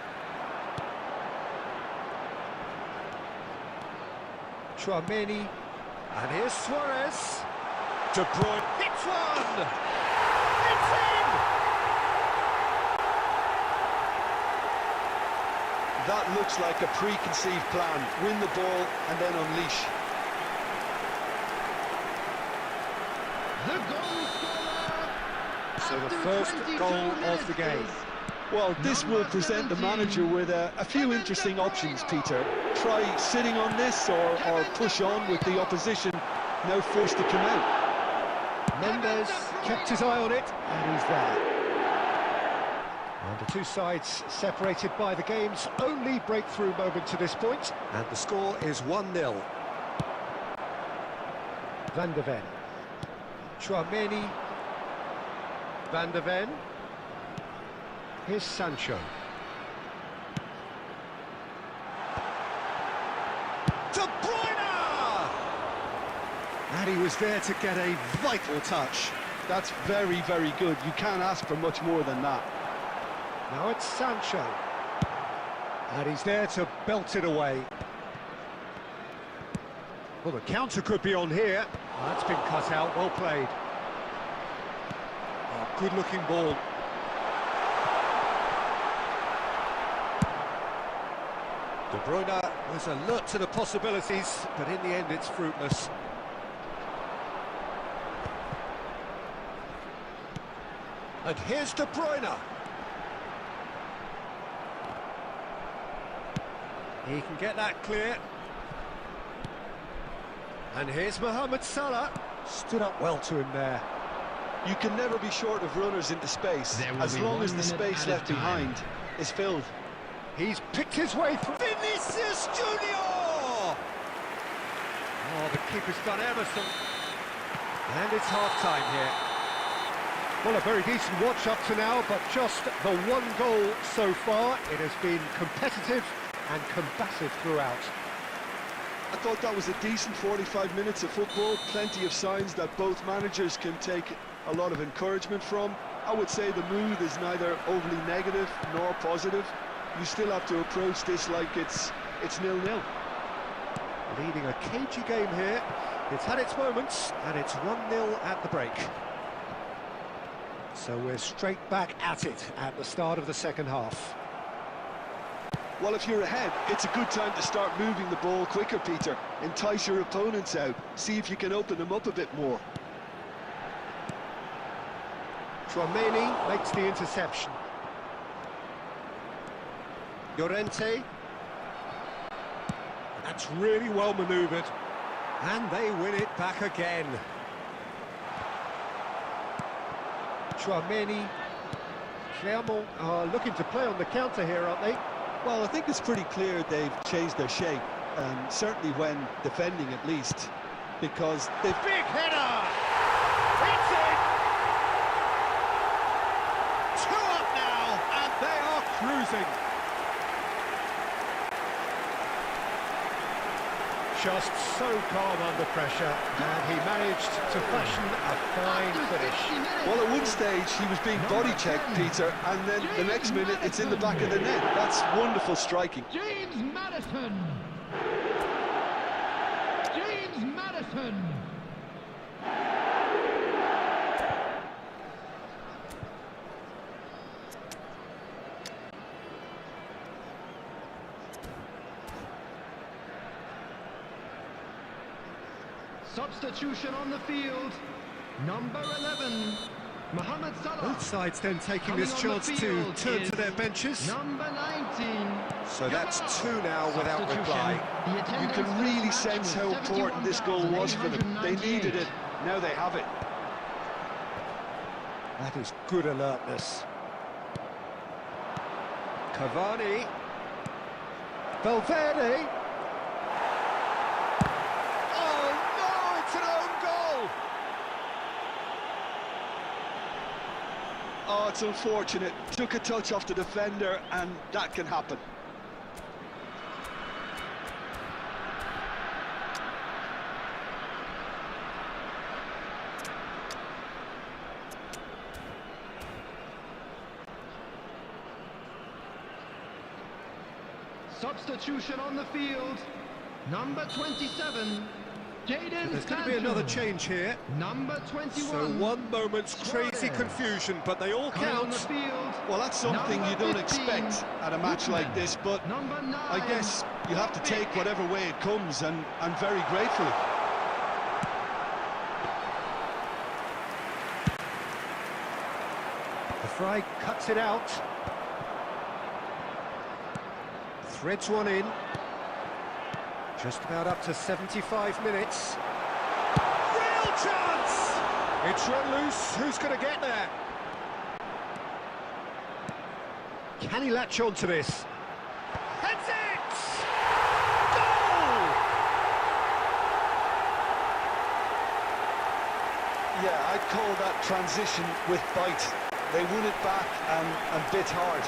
Tchouaméni. And here's Suarez. De Bruyne hits one! It's in! That looks like a preconceived plan. Win the ball and then unleash. The goal scorer. So the after first 22 goal of minutes the game. is Well, this will present the manager with a few interesting options, Peter. Try sitting on this or push on with the opposition now forced to come out. Mendes kept his eye on it, and he's there. And the two sides separated by the game's only breakthrough moment to this point. And the score is 1-0. Van de Ven. Tchouaméni. Van de Ven. Here's Sancho. De Bruyne! And he was there to get a vital touch. That's very, very good. You can't ask for much more than that. Now it's Sancho. And he's there to belt it away. Well, the counter could be on here. Oh, that's been cut out, well played. Oh, good-looking ball. De Bruyne was alert to the possibilities, but in the end it's fruitless. And here's De Bruyne. He can get that clear. And here's Mohamed Salah. Stood up well to him there. You can never be short of runners into space, There will as be long 1 as the minute space added left time. behind is filled. He's picked his way through. Vinicius Junior! Oh, the keeper's done Emerson. And it's half-time here. Well, a very decent watch up to now, but just the one goal so far. It has been competitive and combative throughout. I thought that was a decent 45 minutes of football. Plenty of signs that both managers can take a lot of encouragement from. I would say the mood is neither overly negative nor positive. You still have to approach this like it's 0-0. Leading a cagey game here. It's had its moments, and it's 1-0 at the break. So we're straight back at it at the start of the second half. Well, if you're ahead, it's a good time to start moving the ball quicker, Peter. Entice your opponents out. See if you can open them up a bit more. Tchouaméni makes the interception. Llorente. That's really well manoeuvred. And they win it back again. Tchouaméni. Clermont are looking to play on the counter here, aren't they? Well, I think it's pretty clear they've changed their shape, certainly when defending at least, because they've... Big header! It's in! 2 up now, and they are cruising. just so calm under pressure, and he managed to fashion a fine finish. Well, at one stage he was being body checked, Peter, and then the next minute it's in the back of the net. That's wonderful striking. James Maddison. James Maddison. Substitution on the field. Number 11, Mohamed Salah. Both sides then taking this chance to turn to their benches. Number 19. So that's two now without reply. You can really sense how important this goal was for them. They needed it, now they have it. That is good alertness. Cavani. Valverde. Oh no, it's an own goal! Oh, it's unfortunate. Took a touch off the defender, and that can happen. Substitution on the field. Number 27, Jadon There's going to be another change here. Number 21. So one moment's crazy confusion, but they all Coming on the count. field. Well, that's something Number you don't 15, expect at a match like this, but Number 9. I guess you have to take whatever way it comes, and I'm very grateful. The Fry cuts it out. Threads one in. Just about up to 75 minutes. Real chance! It's run loose. Who's going to get there? Can he latch on to this? Heads it! Goal! Yeah, I'd call that transition with bite. They won it back and bit hard.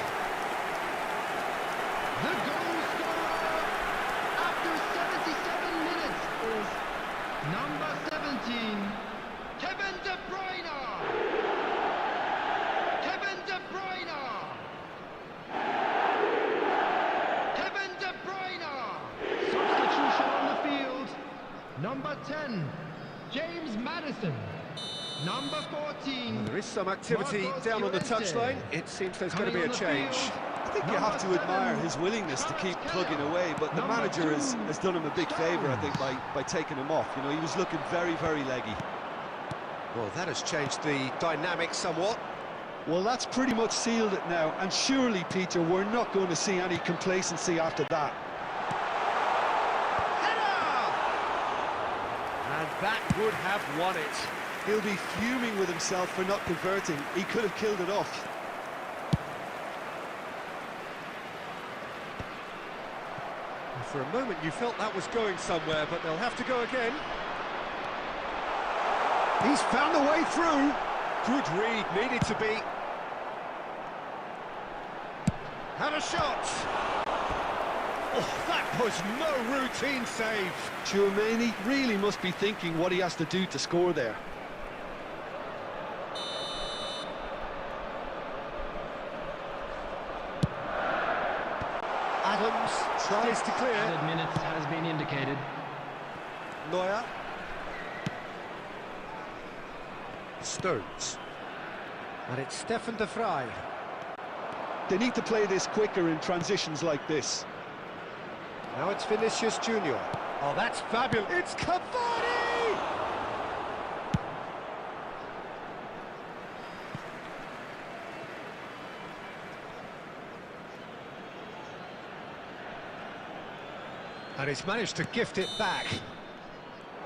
The goal scorer after 77 minutes is number 17, Kevin De Bruyne. Kevin De Bruyne. Kevin De Bruyne. Substitution on the field. Number 10, James Maddison. Number 14. There is some activity down on the touchline. It seems there's going to be a change. I think you have to admire his willingness to keep plugging away, but the manager has done him a big favour, I think, by taking him off. You know, he was looking very, very leggy. Well, that has changed the dynamic somewhat. Well, that's pretty much sealed it now, and surely, Peter, we're not going to see any complacency after that. Header! And that would have won it. He'll be fuming with himself for not converting. He could have killed it off. For a moment you felt that was going somewhere, but they'll have to go again. He's found a way through. Good read, needed to be. Had a shot. Oh, that was no routine save. Tchouaméni really must be thinking what he has to do to score there. Adams tries to clear. Added minutes has been indicated. Neuer. Stones. And it's Stefan de Vrij. They need to play this quicker in transitions like this. Now it's Vinicius Junior. Oh, that's fabulous. It's Cavani! And he's managed to gift it back.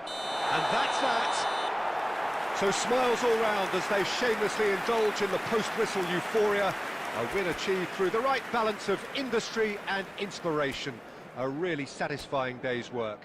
And that's that. So smiles all round as they shamelessly indulge in the post-whistle euphoria. A win achieved through the right balance of industry and inspiration. A really satisfying day's work.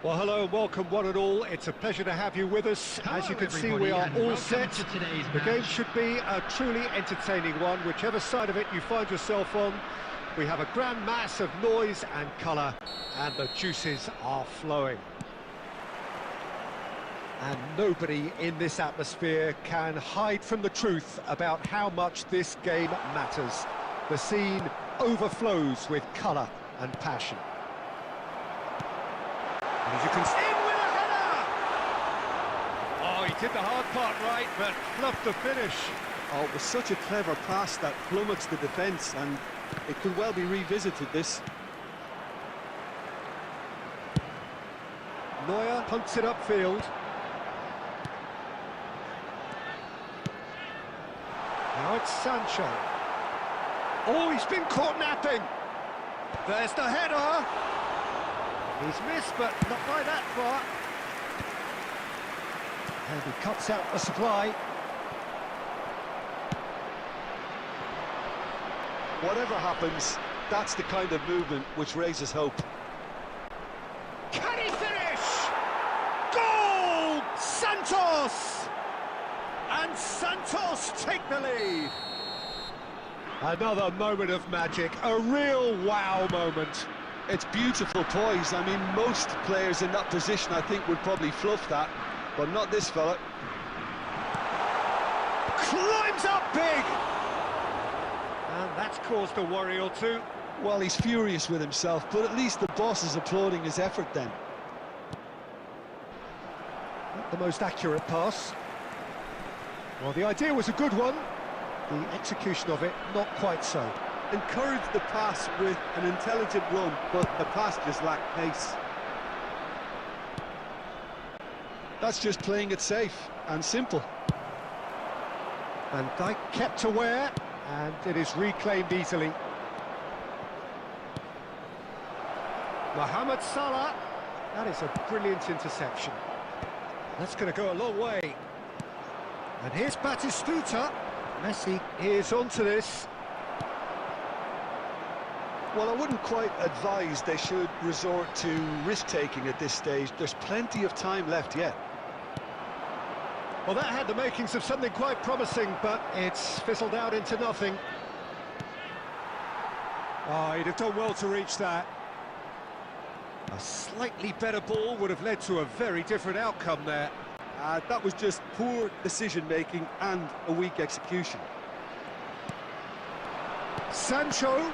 Well, hello and welcome one and all. It's a pleasure to have you with us. As you can see, we are all set. The game should be a truly entertaining one, whichever side of it you find yourself on. We have a grand mass of noise and colour, and the juices are flowing. And nobody in this atmosphere can hide from the truth about how much this game matters. The scene overflows with colour and passion. And as you can see, in with a header! Oh, he did the hard part right, but fluffed the finish. Oh, it was such a clever pass that flummoxed the defence, and it could well be revisited, this. Neuer punts it upfield. Now it's Sancho. Oh, he's been caught napping. There's the header. He's missed, but not by that far. And he cuts out the supply. Whatever happens, that's the kind of movement which raises hope. Can he finish? Goal! Santos! And Santos take the lead. Another moment of magic, a real wow moment. It's beautiful poise. I mean, most players in that position, I think, would probably fluff that, but not this fella. Climbs up big! And that's caused a worry or two. Well, he's furious with himself, but at least the boss is applauding his effort then. Not the most accurate pass. Well, the idea was a good one. The execution of it, not quite so. Encouraged the pass with an intelligent run, but the pass just lacked pace. That's just playing it safe and simple. Van Dijk kept aware, and it is reclaimed easily. Mohamed Salah, that is a brilliant interception. That's going to go a long way. And here's Batistuta. Messi is onto this. Well, I wouldn't quite advise they should resort to risk-taking at this stage. There's plenty of time left yet. Well, that had the makings of something quite promising, but it's fizzled out into nothing. Oh, he'd have done well to reach that. A slightly better ball would have led to a very different outcome there. That was just poor decision-making and a weak execution. Sancho.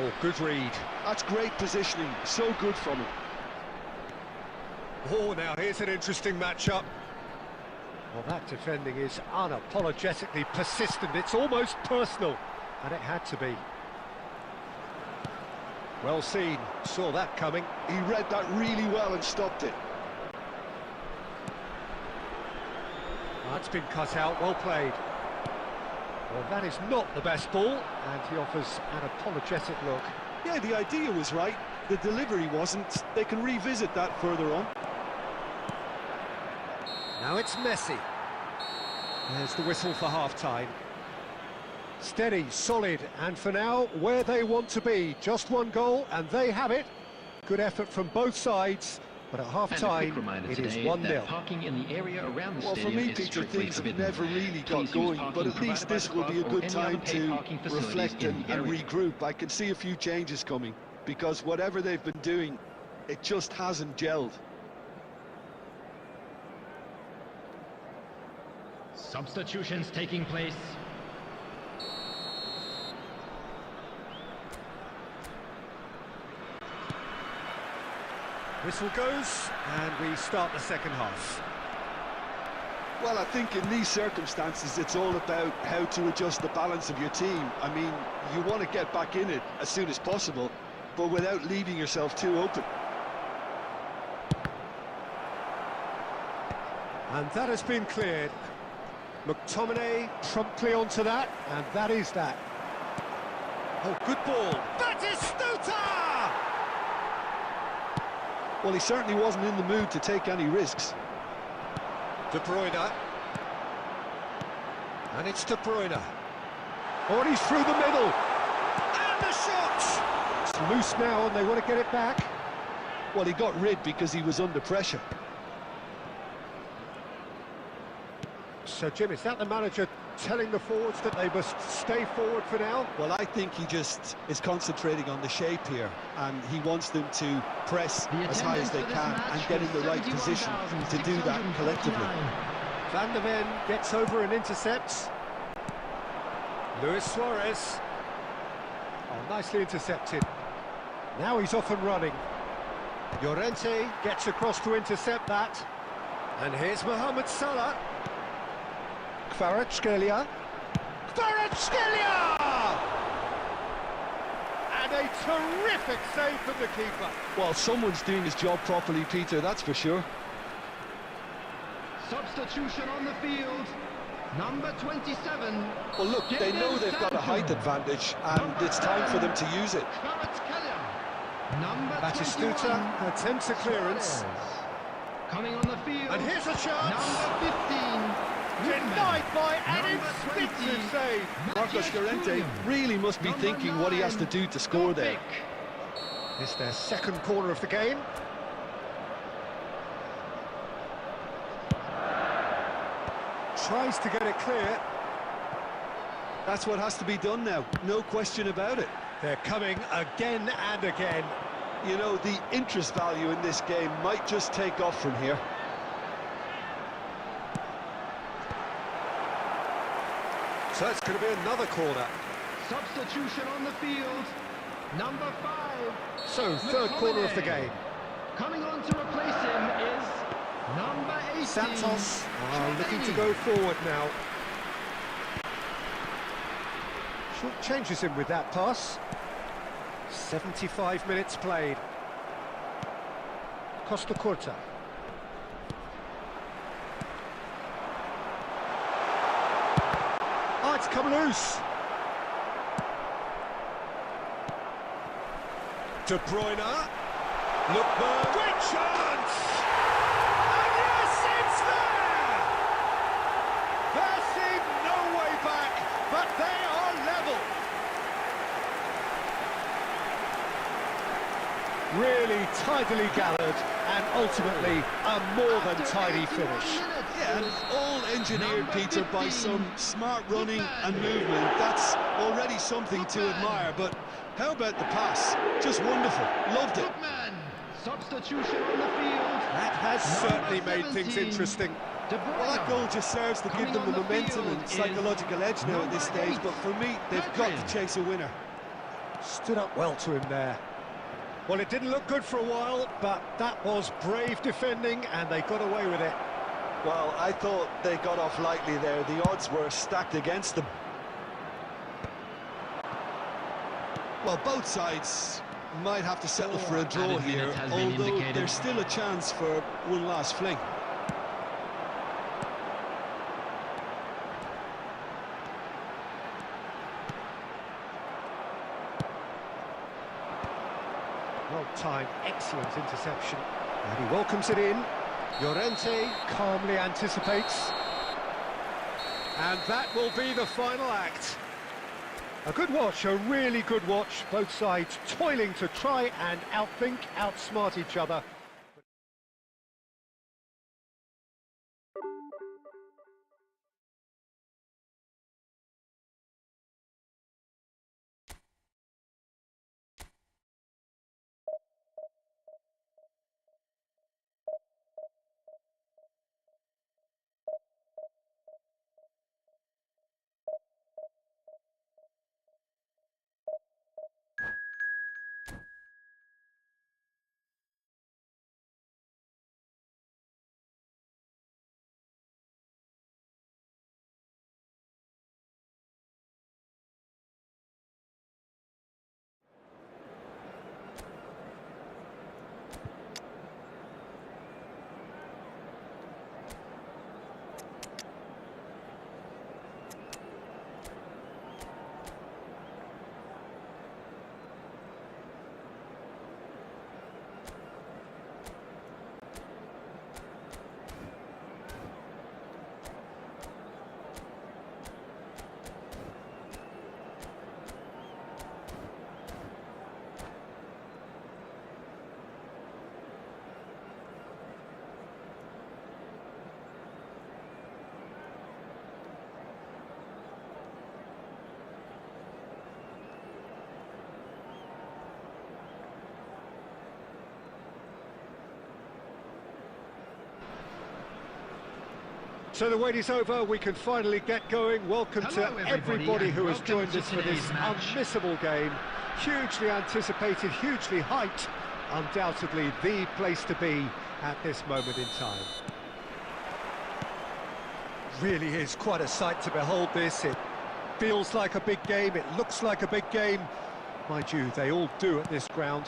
Oh, good read. That's great positioning, so good from him. Oh, now here's an interesting matchup. Well, that defending is unapologetically persistent. It's almost personal, and it had to be. Well seen, saw that coming. He read that really well and stopped it. That's been cut out, well played. Well, that is not the best ball, and he offers an apologetic look. Yeah, the idea was right, the delivery wasn't. They can revisit that further on. Now it's Messi. There's the whistle for half-time. Steady, solid, and for now, where they want to be. Just one goal, and they have it. Good effort from both sides, but at half-time, it is 1-0. Parking in the area around the Well, for me, Peter, things have never really got going, but at least this will be a good time to reflect and regroup. I can see a few changes coming, because whatever they've been doing, it just hasn't gelled. Substitutions taking place. Whistle goes, and we start the second half. Well, I think in these circumstances, it's all about how to adjust the balance of your team. I mean, you want to get back in it as soon as possible, but without leaving yourself too open. And that has been cleared. McTominay promptly onto that, and that is that. Oh, good ball. Batistuta! Well, he certainly wasn't in the mood to take any risks. De Bruyne. And it's De Bruyne. Oh, and he's through the middle. And the shot! It's loose now, and they want to get it back. Well, he got rid because he was under pressure. So, Jim, is that the manager telling the forwards that they must stay forward for now? Well, I think he just is concentrating on the shape here, and he wants them to press as high as they can and get in the right position to do that collectively. Van der Ven gets over and intercepts. Luis Suarez. Oh, nicely intercepted. Now he's off and running. Llorente gets across to intercept that. And here's Mohamed Salah. Kvaratskhelia. Kvaratskhelia! And a terrific save from the keeper. Well, someone's doing his job properly, Peter, that's for sure. Substitution on the field. Number 27. Well, look, they know they've got a height advantage, and it's time for them to use it. Number Batistuta attempts a clearance. Coming on the field. And here's a chance. Number 15. Denied by an Number instinctive 20. save. Marcos Llorente really must be thinking what he has to do to score there. It's their second corner of the game. Tries to get it clear. That's what has to be done now, no question about it. They're coming again and again. You know, the interest value in this game might just take off from here. So it's going to be another corner. Substitution on the field. Number 5. So, third corner of the game. Coming on to replace him is number 18. Santos are looking to go forward now. Short changes him with that pass. 75 minutes played. Costa Curta. Oh, it's come loose. De Bruyne. Lookman. Great chance! And yes, it's there! There seemed no way back, but they are level. Really tidily gathered, and ultimately a more than tidy finish. Yeah, and all engineered, Peter, by some smart running and movement. That's already something to admire, but how about the pass? Just wonderful, loved it. Substitution on the field. That has certainly made things interesting. Well, that goal just serves to give them the momentum and psychological edge now at this stage, but for me, they've got to chase a winner. Stood up well to him there. Well, it didn't look good for a while, but that was brave defending, and they got away with it. Well, I thought they got off lightly there. The odds were stacked against them. Well, both sides might have to settle for a draw here, although there's still a chance for one last fling. Well-timed, excellent interception. And he welcomes it in. Llorente calmly anticipates. And that will be the final act. A good watch, a really good watch. Both sides toiling to try and outthink, outsmart each other. So the wait is over, we can finally get going. Welcome Hello, to everybody, everybody and who has welcome joined to us for this today's match. unmissable game. Hugely anticipated, hugely hyped. Undoubtedly the place to be at this moment in time. Really is quite a sight to behold this. It feels like a big game, it looks like a big game. Mind you, they all do at this ground.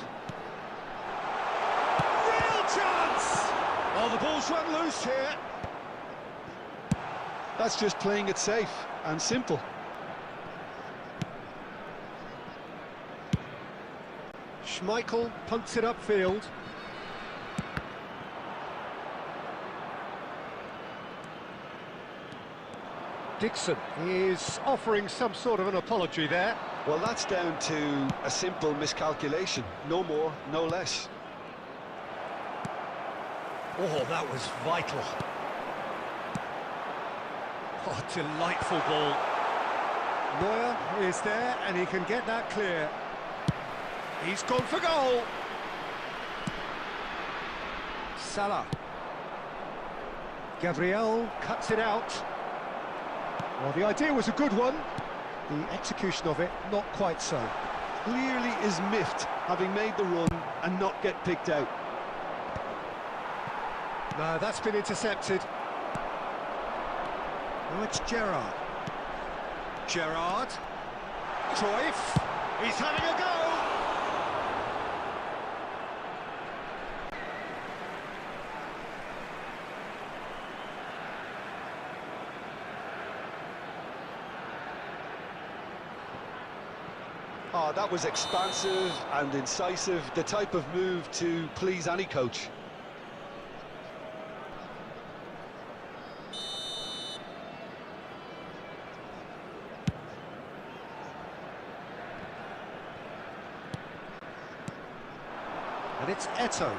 Real chance! Oh, the ball's run loose here. That's just playing it safe and simple. Schmeichel punts it upfield. Dixon is offering some sort of an apology there. Well, that's down to a simple miscalculation. No more, no less. Oh, that was vital. Oh, delightful ball. Neuer is there and he can get that clear. He's gone for goal. Salah. Gabriel cuts it out. Well, the idea was a good one. The execution of it, not quite so. Clearly is miffed, having made the run and not get picked out. No, that's been intercepted. Now it's Gerrard. Gerrard. Cruyff. He's having a go. Oh, that was expansive and incisive, the type of move to please any coach. And it's Eto'o.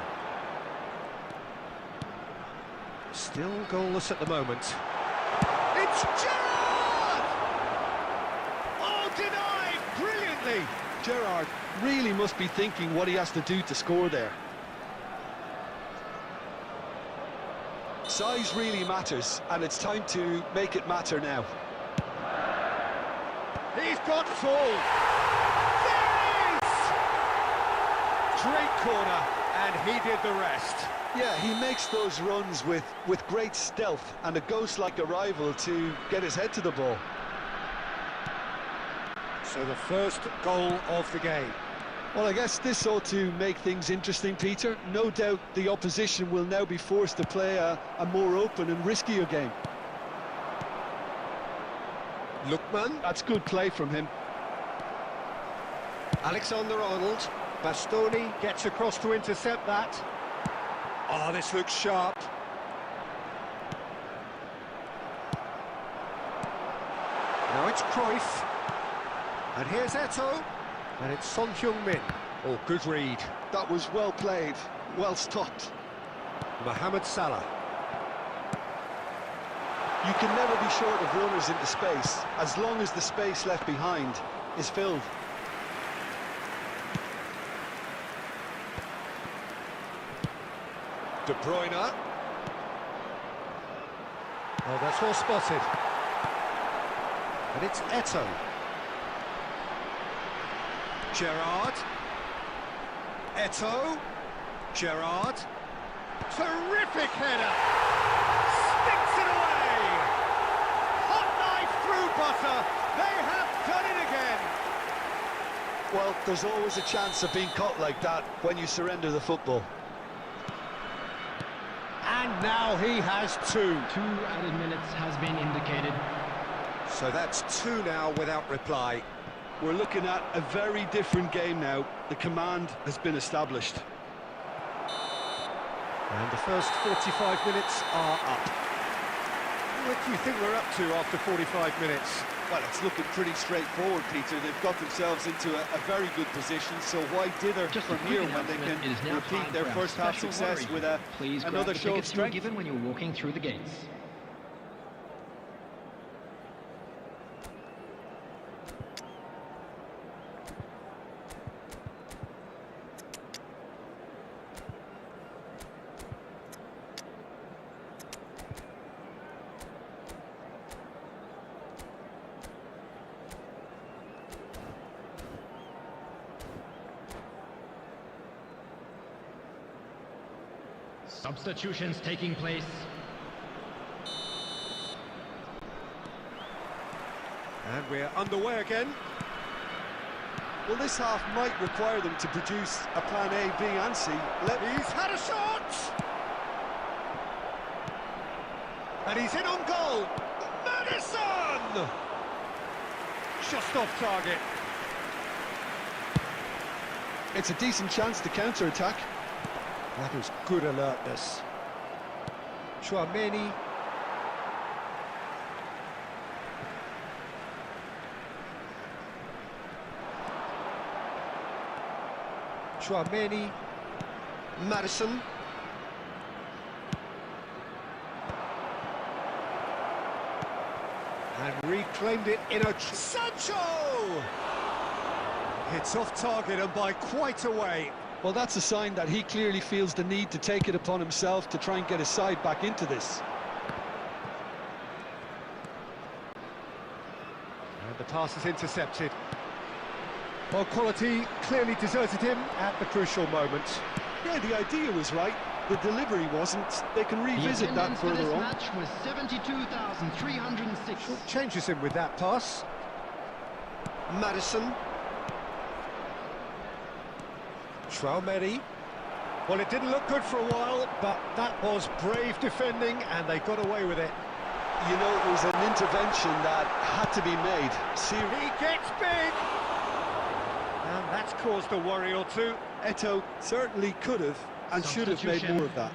Still goalless at the moment. It's Gerrard! Oh, denied brilliantly! Gerrard really must be thinking what he has to do to score there. Size really matters, and it's time to make it matter now. He's got full! There it is! Great corner, and he did the rest. Yeah, he makes those runs with great stealth and a ghost-like arrival to get his head to the ball. So the first goal of the game. Well, I guess this ought to make things interesting, Peter. No doubt the opposition will now be forced to play a more open and riskier game. Lookman. That's good play from him. Alexander-Arnold. Bastoni gets across to intercept that. Oh, this looks sharp. Now it's Cruyff. And here's Eto'o. And it's Son Heung-min. Oh, good read. That was well played, well stopped. Mohamed Salah. You can never be short of runners into space, as long as the space left behind is filled. De Bruyne. Oh, that's well spotted. And it's Eto'o. Gerrard. Eto'o. Gerrard. Terrific header. Sticks it away. Hot knife through butter. They have done it again. Well, there's always a chance of being caught like that when you surrender the football. And now he has two. 2 added minutes has been indicated. So that's two now without reply. We're looking at a very different game now. The command has been established. And the first 45 minutes are up. What do you think we're up to after 45 minutes? Well, it's looking pretty straightforward, Peter. They've got themselves into a very good position, so why dither Just from a quick here when they announcement, can it is now repeat time their for our first half special success lottery. with Please grab another the show of tickets you were strength? given when you were walking through the gates. Substitutions taking place. And we're underway again. Well, this half might require them to produce a plan A, B and C. He's had a shot! And he's in on goal. Madison! Just off target. It's a decent chance to counter-attack. That was good alertness. Chouameni. Chouameni. Madison. And reclaimed it in a... Sancho! It's off target and by quite a way. Well, that's a sign that he clearly feels the need to take it upon himself to try and get his side back into this. And the pass is intercepted. Well, quality clearly deserted him at the crucial moment. Yeah, the idea was right. The delivery wasn't. They can revisit that further on. The match was 72,306. Changes him with that pass. Madison. Chouameni. Well, it didn't look good for a while, but that was brave defending, and they got away with it. You know, it was an intervention that had to be made. He gets big! And that's caused a worry or two. Eto'o certainly could have and should have made more of that.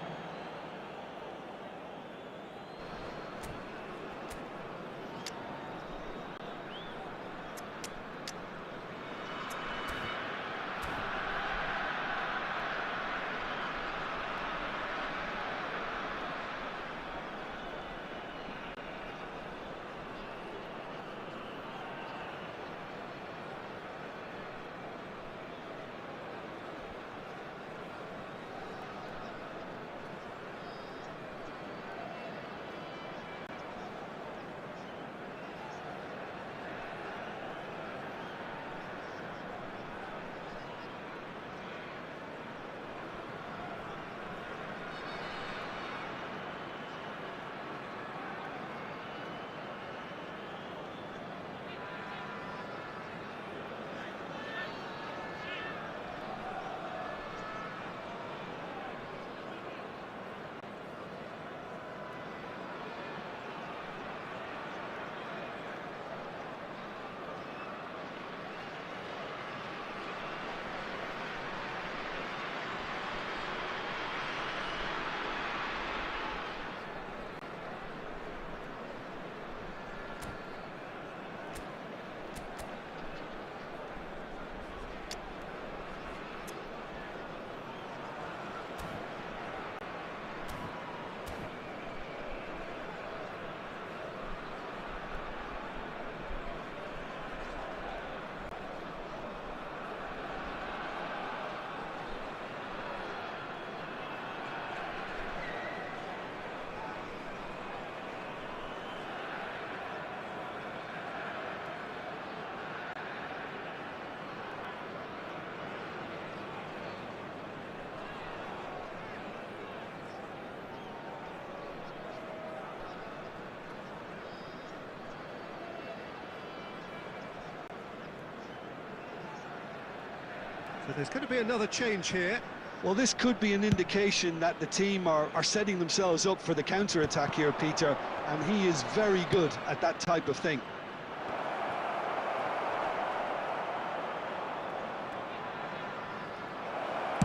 So there's going to be another change here. Well, this could be an indication that the team are setting themselves up for the counter-attack here, Peter, and he is very good at that type of thing.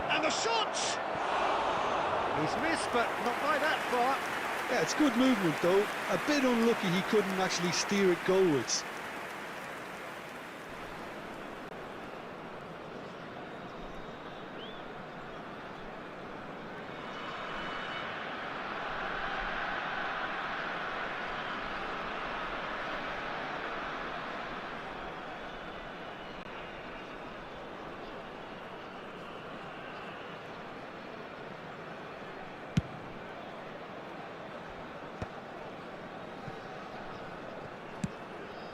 And the shot! He's missed, but not by that far. Yeah, it's good movement, though. A bit unlucky he couldn't actually steer it goalwards.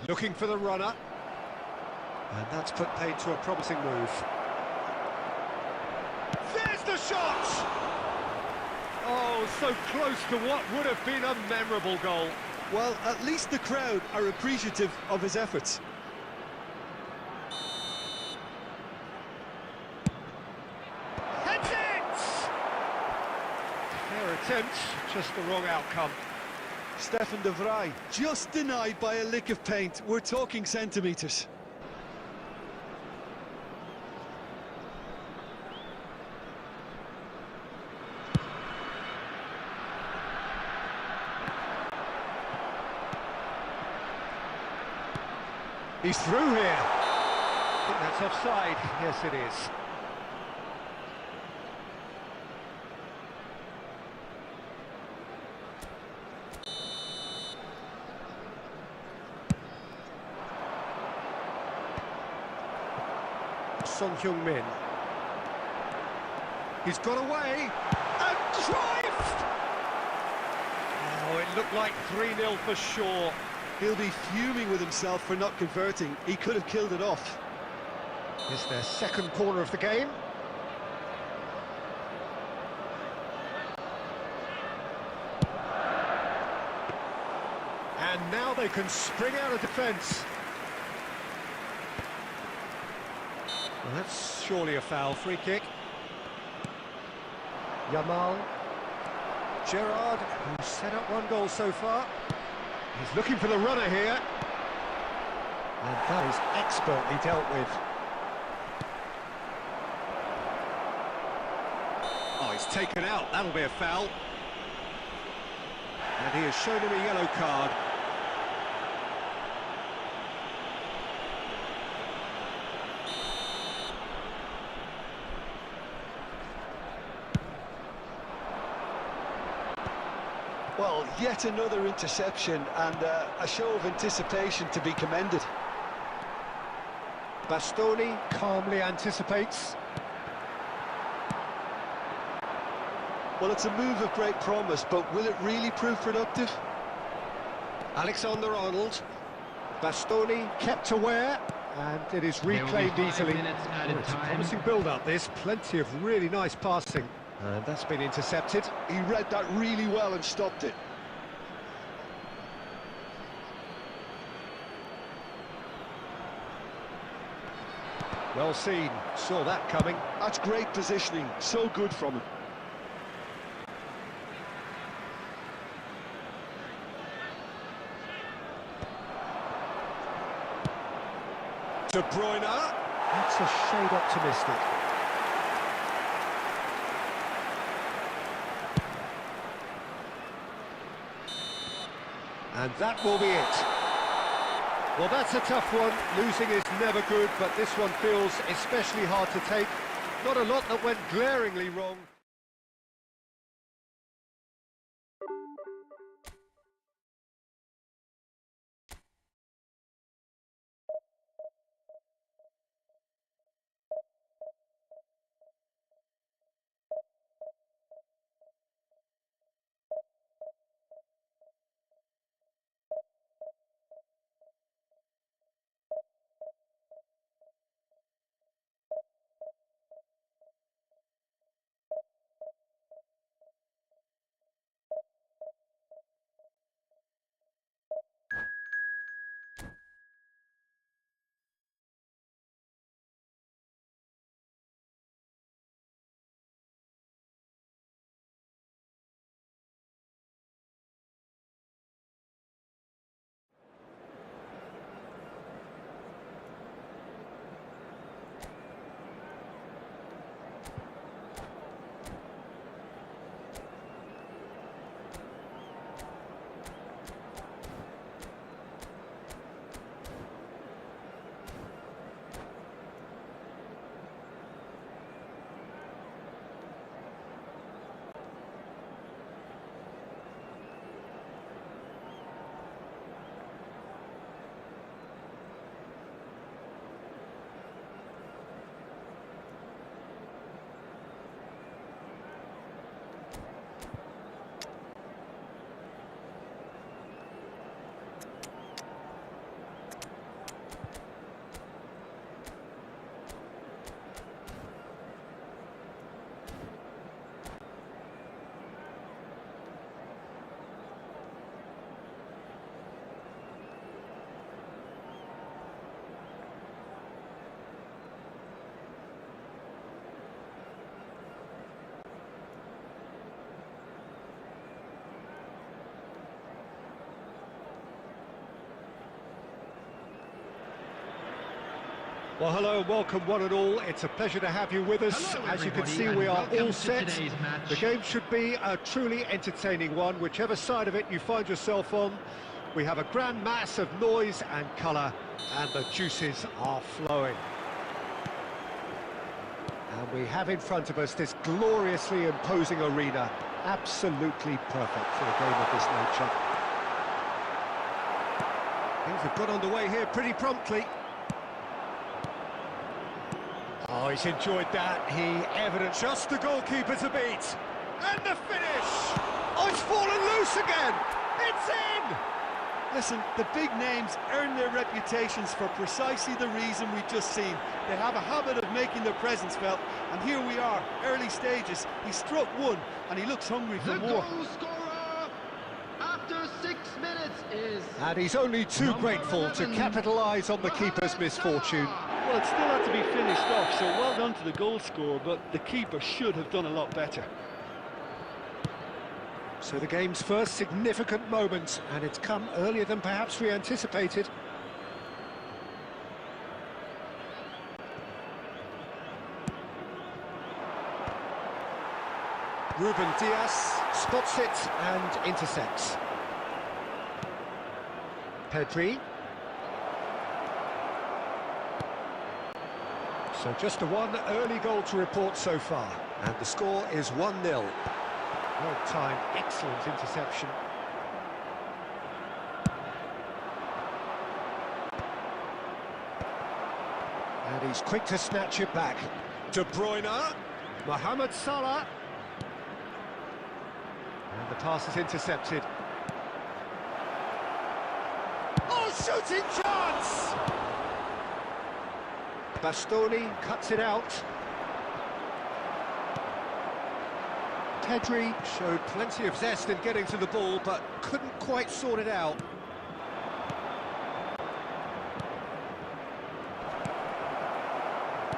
Looking for the runner. And that's put paid to a promising move. There's the shot! Oh, so close to what would have been a memorable goal. Well, at least the crowd are appreciative of his efforts. Heads it! Their attempt, just the wrong outcome. Stefan de Vrij. Just denied by a lick of paint. We're talking centimetres. He's through here. I think that's offside. Yes, it is. Son Heung-min. He's got away and drives! Oh, it looked like 3-0 for sure. He'll be fuming with himself for not converting. He could have killed it off. It's their second corner of the game. And now they can spring out of defence. Well, that's surely a foul. Free kick. Yamal. Gerrard, who's set up one goal so far. He's looking for the runner here. And that is expertly dealt with. Oh, he's taken out. That'll be a foul. And he has shown him a yellow card. Well, yet another interception and a show of anticipation to be commended. Bastoni calmly anticipates. Well, it's a move of great promise, but will it really prove productive? Alexander-Arnold. Bastoni kept aware, and it is reclaimed easily. Oh, it's a promising build-up, this. Plenty of really nice passing. And that's been intercepted. He read that really well and stopped it. Well seen. Saw that coming. That's great positioning. So good from him. De Bruyne. That's a shade optimistic. And that will be it. Well, that's a tough one. Losing is never good, but this one feels especially hard to take. Not a lot that went glaringly wrong. Well, hello and welcome one and all. It's a pleasure to have you with us. Hello, As you can everybody, see, and we are welcome all to set. today's match. The game should be a truly entertaining one, whichever side of it you find yourself on. We have a grand mass of noise and colour, and the juices are flowing. And we have in front of us this gloriously imposing arena, absolutely perfect for a game of this nature. Things have got underway here pretty promptly. Oh, he's enjoyed that. He evidently just the goalkeeper to beat. And the finish! Oh, it's fallen loose again! It's in! Listen, the big names earn their reputations for precisely the reason we've just seen. They have a habit of making their presence felt, and here we are, early stages. He struck one, and he looks hungry for The more. goal scorer after 6 minutes is... And he's only too Number grateful to 11, capitalise on the keeper's misfortune. Well, it still had to be finished off, so well done to the goal scorer, but the keeper should have done a lot better. So the game's first significant moment, and it's come earlier than perhaps we anticipated. Ruben Dias spots it and intercepts. Potw. So just the one early goal to report so far, and the score is 1-0. Well timed, excellent interception. And he's quick to snatch it back. De Bruyne, Mohamed Salah. And the pass is intercepted. Oh, shooting chance! Bastoni cuts it out. Potw showed plenty of zest in getting to the ball, but couldn't quite sort it out.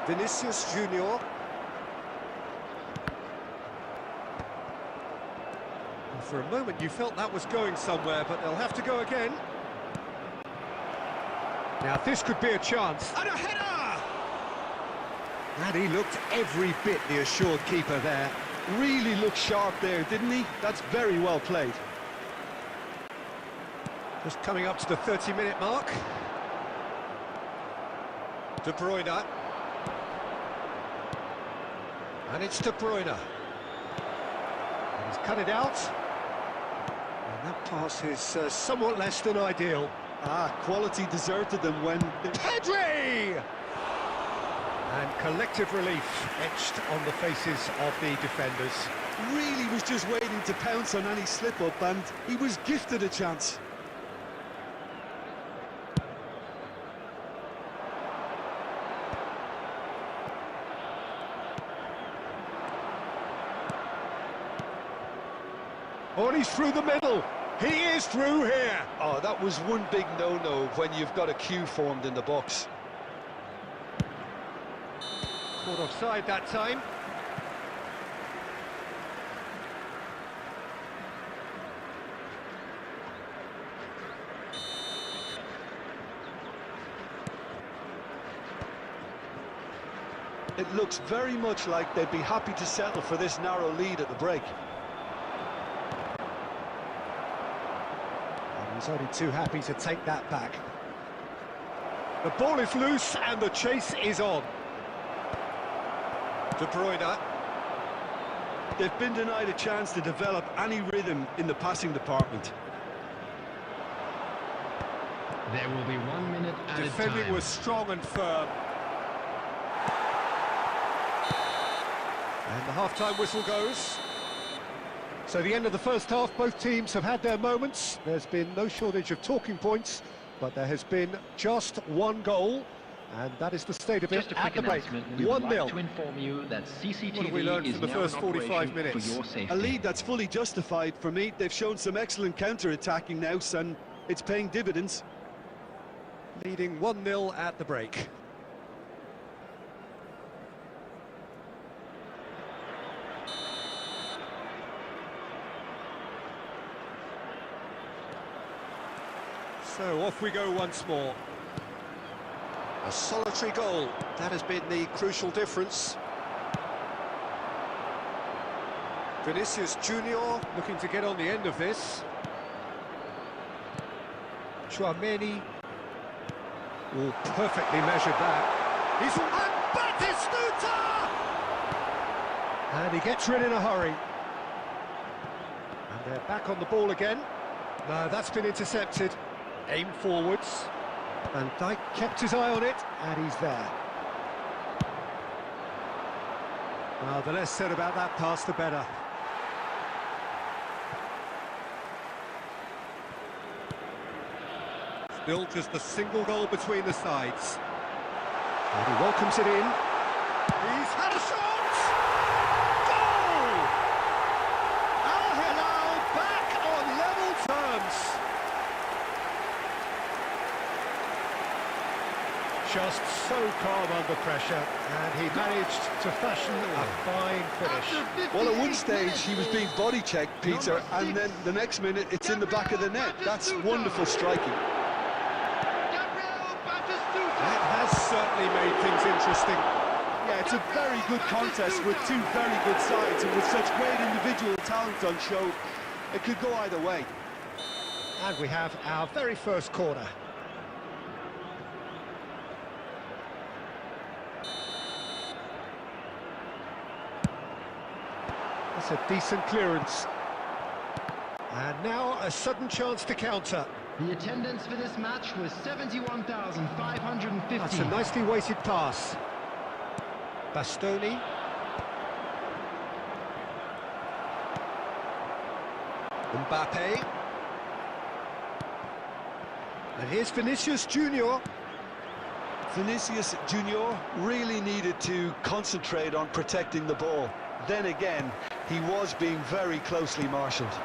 Vinicius Junior. And for a moment you felt that was going somewhere, but they'll have to go again. Now this could be a chance. And a header! And he looked every bit the assured keeper there. Really looked sharp there, didn't he? That's very well played. Just coming up to the 30-minute mark. De Bruyne. And it's De Bruyne. And he's cut it out. And that pass is somewhat less than ideal. Quality deserted them when... Potw! And collective relief etched on the faces of the defenders. Really was just waiting to pounce on any slip-up, and he was gifted a chance. Oh, and he's through the middle. He is through here. Oh, that was one big no-no when you've got a queue formed in the box. Caught offside that time. It looks very much like they'd be happy to settle for this narrow lead at the break. And he's only too happy to take that back. The ball is loose and the chase is on. De Bruyne. They've been denied a chance to develop any rhythm in the passing department. There will be 1 minute added Defending time. was strong and firm. And the half-time whistle goes. So the end of the first half, both teams have had their moments. There's been no shortage of talking points, but there has been just one goal, and that is the state of Just it a at quick the break. announcement. We would like 1-0. to inform you that CCTV What have we learned is from the now first in 45 operation minutes? for your safety. A lead that's fully justified for me. They've shown some excellent counter-attacking now, and it's paying dividends. Leading 1-0 at the break. So off we go once more. A solitary goal, that has been the crucial difference. Vinicius Junior looking to get on the end of this. Chouameni. Oh, perfectly measured that. He's and Batistuta! And he gets rid in a hurry. And they're back on the ball again. No, that's been intercepted. Aim forwards. Van Dijk kept his eye on it, and he's there. Well, the less said about that pass, the better. Still just a single goal between the sides. And he welcomes it in. He's had a shot! Goal! Al Hilal back on level terms. Just so calm under pressure, and he managed to fashion a fine finish. Well, at one stage he was being body checked, Peter, and then the next minute it's in the back of the net. That's wonderful striking. That has certainly made things interesting. Yeah, it's a very good contest with two very good sides, and with such great individual talent on show, it could go either way. And we have our very first corner. That's a decent clearance. And now a sudden chance to counter. The attendance for this match was 71,550. That's a nicely weighted pass. Bastoni. Mbappe. And here's Vinicius Junior. Vinicius Junior really needed to concentrate on protecting the ball. Then again, he was being very closely marshalled.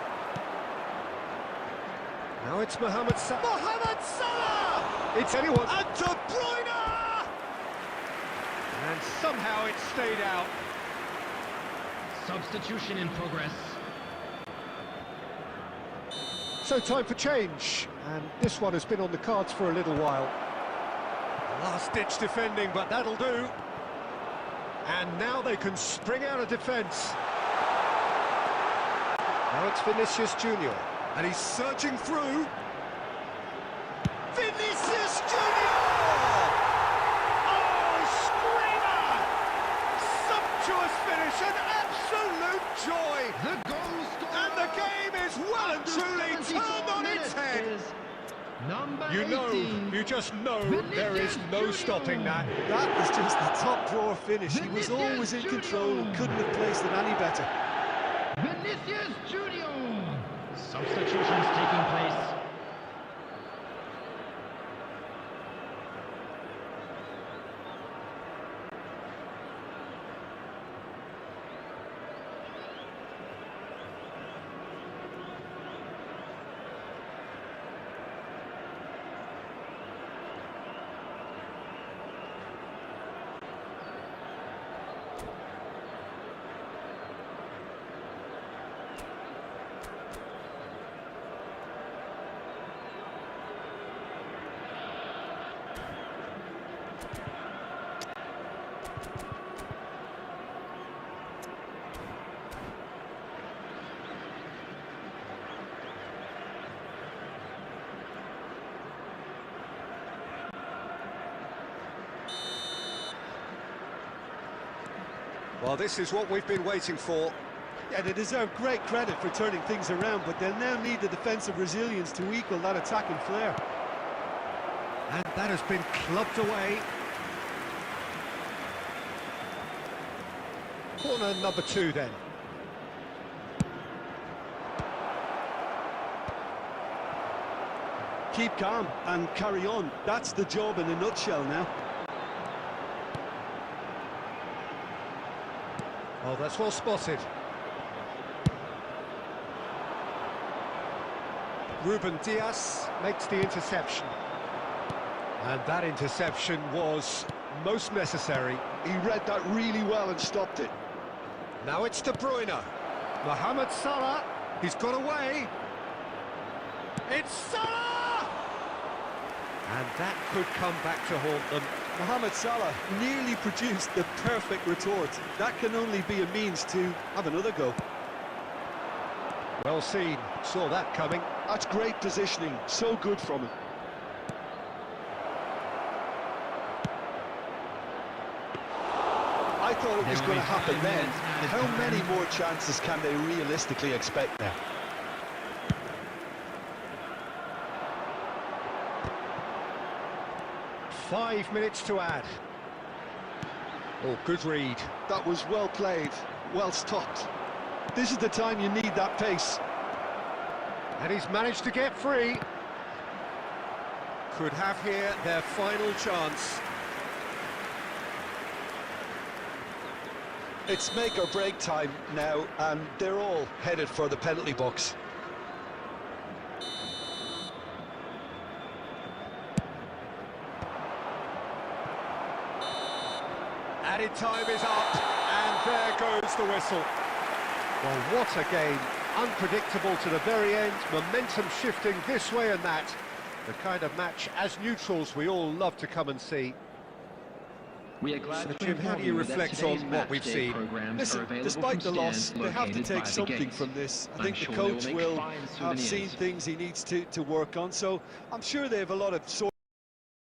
Now it's Mohamed Salah. Mohamed Salah! It's anyone. And De Bruyne! And somehow it stayed out. Substitution in progress. So time for change. And this one has been on the cards for a little while. Last-ditch defending, but that'll do. And now they can spring out of defence. Now it's Vinicius Junior. And he's surging through. Vinicius Junior! Oh, screamer! Sumptuous finish, an absolute joy! The goal scorer! And the game is well and truly turned on its head! Number You know, 18. you just know there is no stopping that. That was just the top drawer finish. He was always in control and couldn't have placed it any better. Vinicius Junior! Substitutions taking place. Well, this is what we've been waiting for. Yeah, they deserve great credit for turning things around, but they'll now need the defensive resilience to equal that attacking flair. And that has been clubbed away. Corner number 2 then. Keep calm and carry on. That's the job in a nutshell now. Oh, that's well spotted. Ruben Dias makes the interception. And that interception was most necessary. He read that really well and stopped it. Now it's De Bruyne. Mohamed Salah, he's got away. It's Salah! And that could come back to haunt them. Mohamed Salah nearly produced the perfect retort. That can only be a means to have another go. Well seen, saw that coming. That's great positioning, so good from him. I thought it was going to happen then. How many more chances can they realistically expect now? Five minutes to add. Oh, good read. That was well played, well stopped. This is the time you need that pace. And he's managed to get free. Could have here their final chance. It's make or break time now, and they're all headed for the penalty box. Added time is up, and there goes the whistle. Well, what a game. Unpredictable to the very end, momentum shifting this way and that. The kind of match, as neutrals, we all love to come and see. We are glad So, to Jim, how inform do you that reflect today's on what we've match day seen? programs are Listen, available despite from the loss, stands they have to located take by the something gate. from this. I I'm think sure the they will coach make will fine have seen souvenirs. things he needs to work on, so I'm sure they have a lot of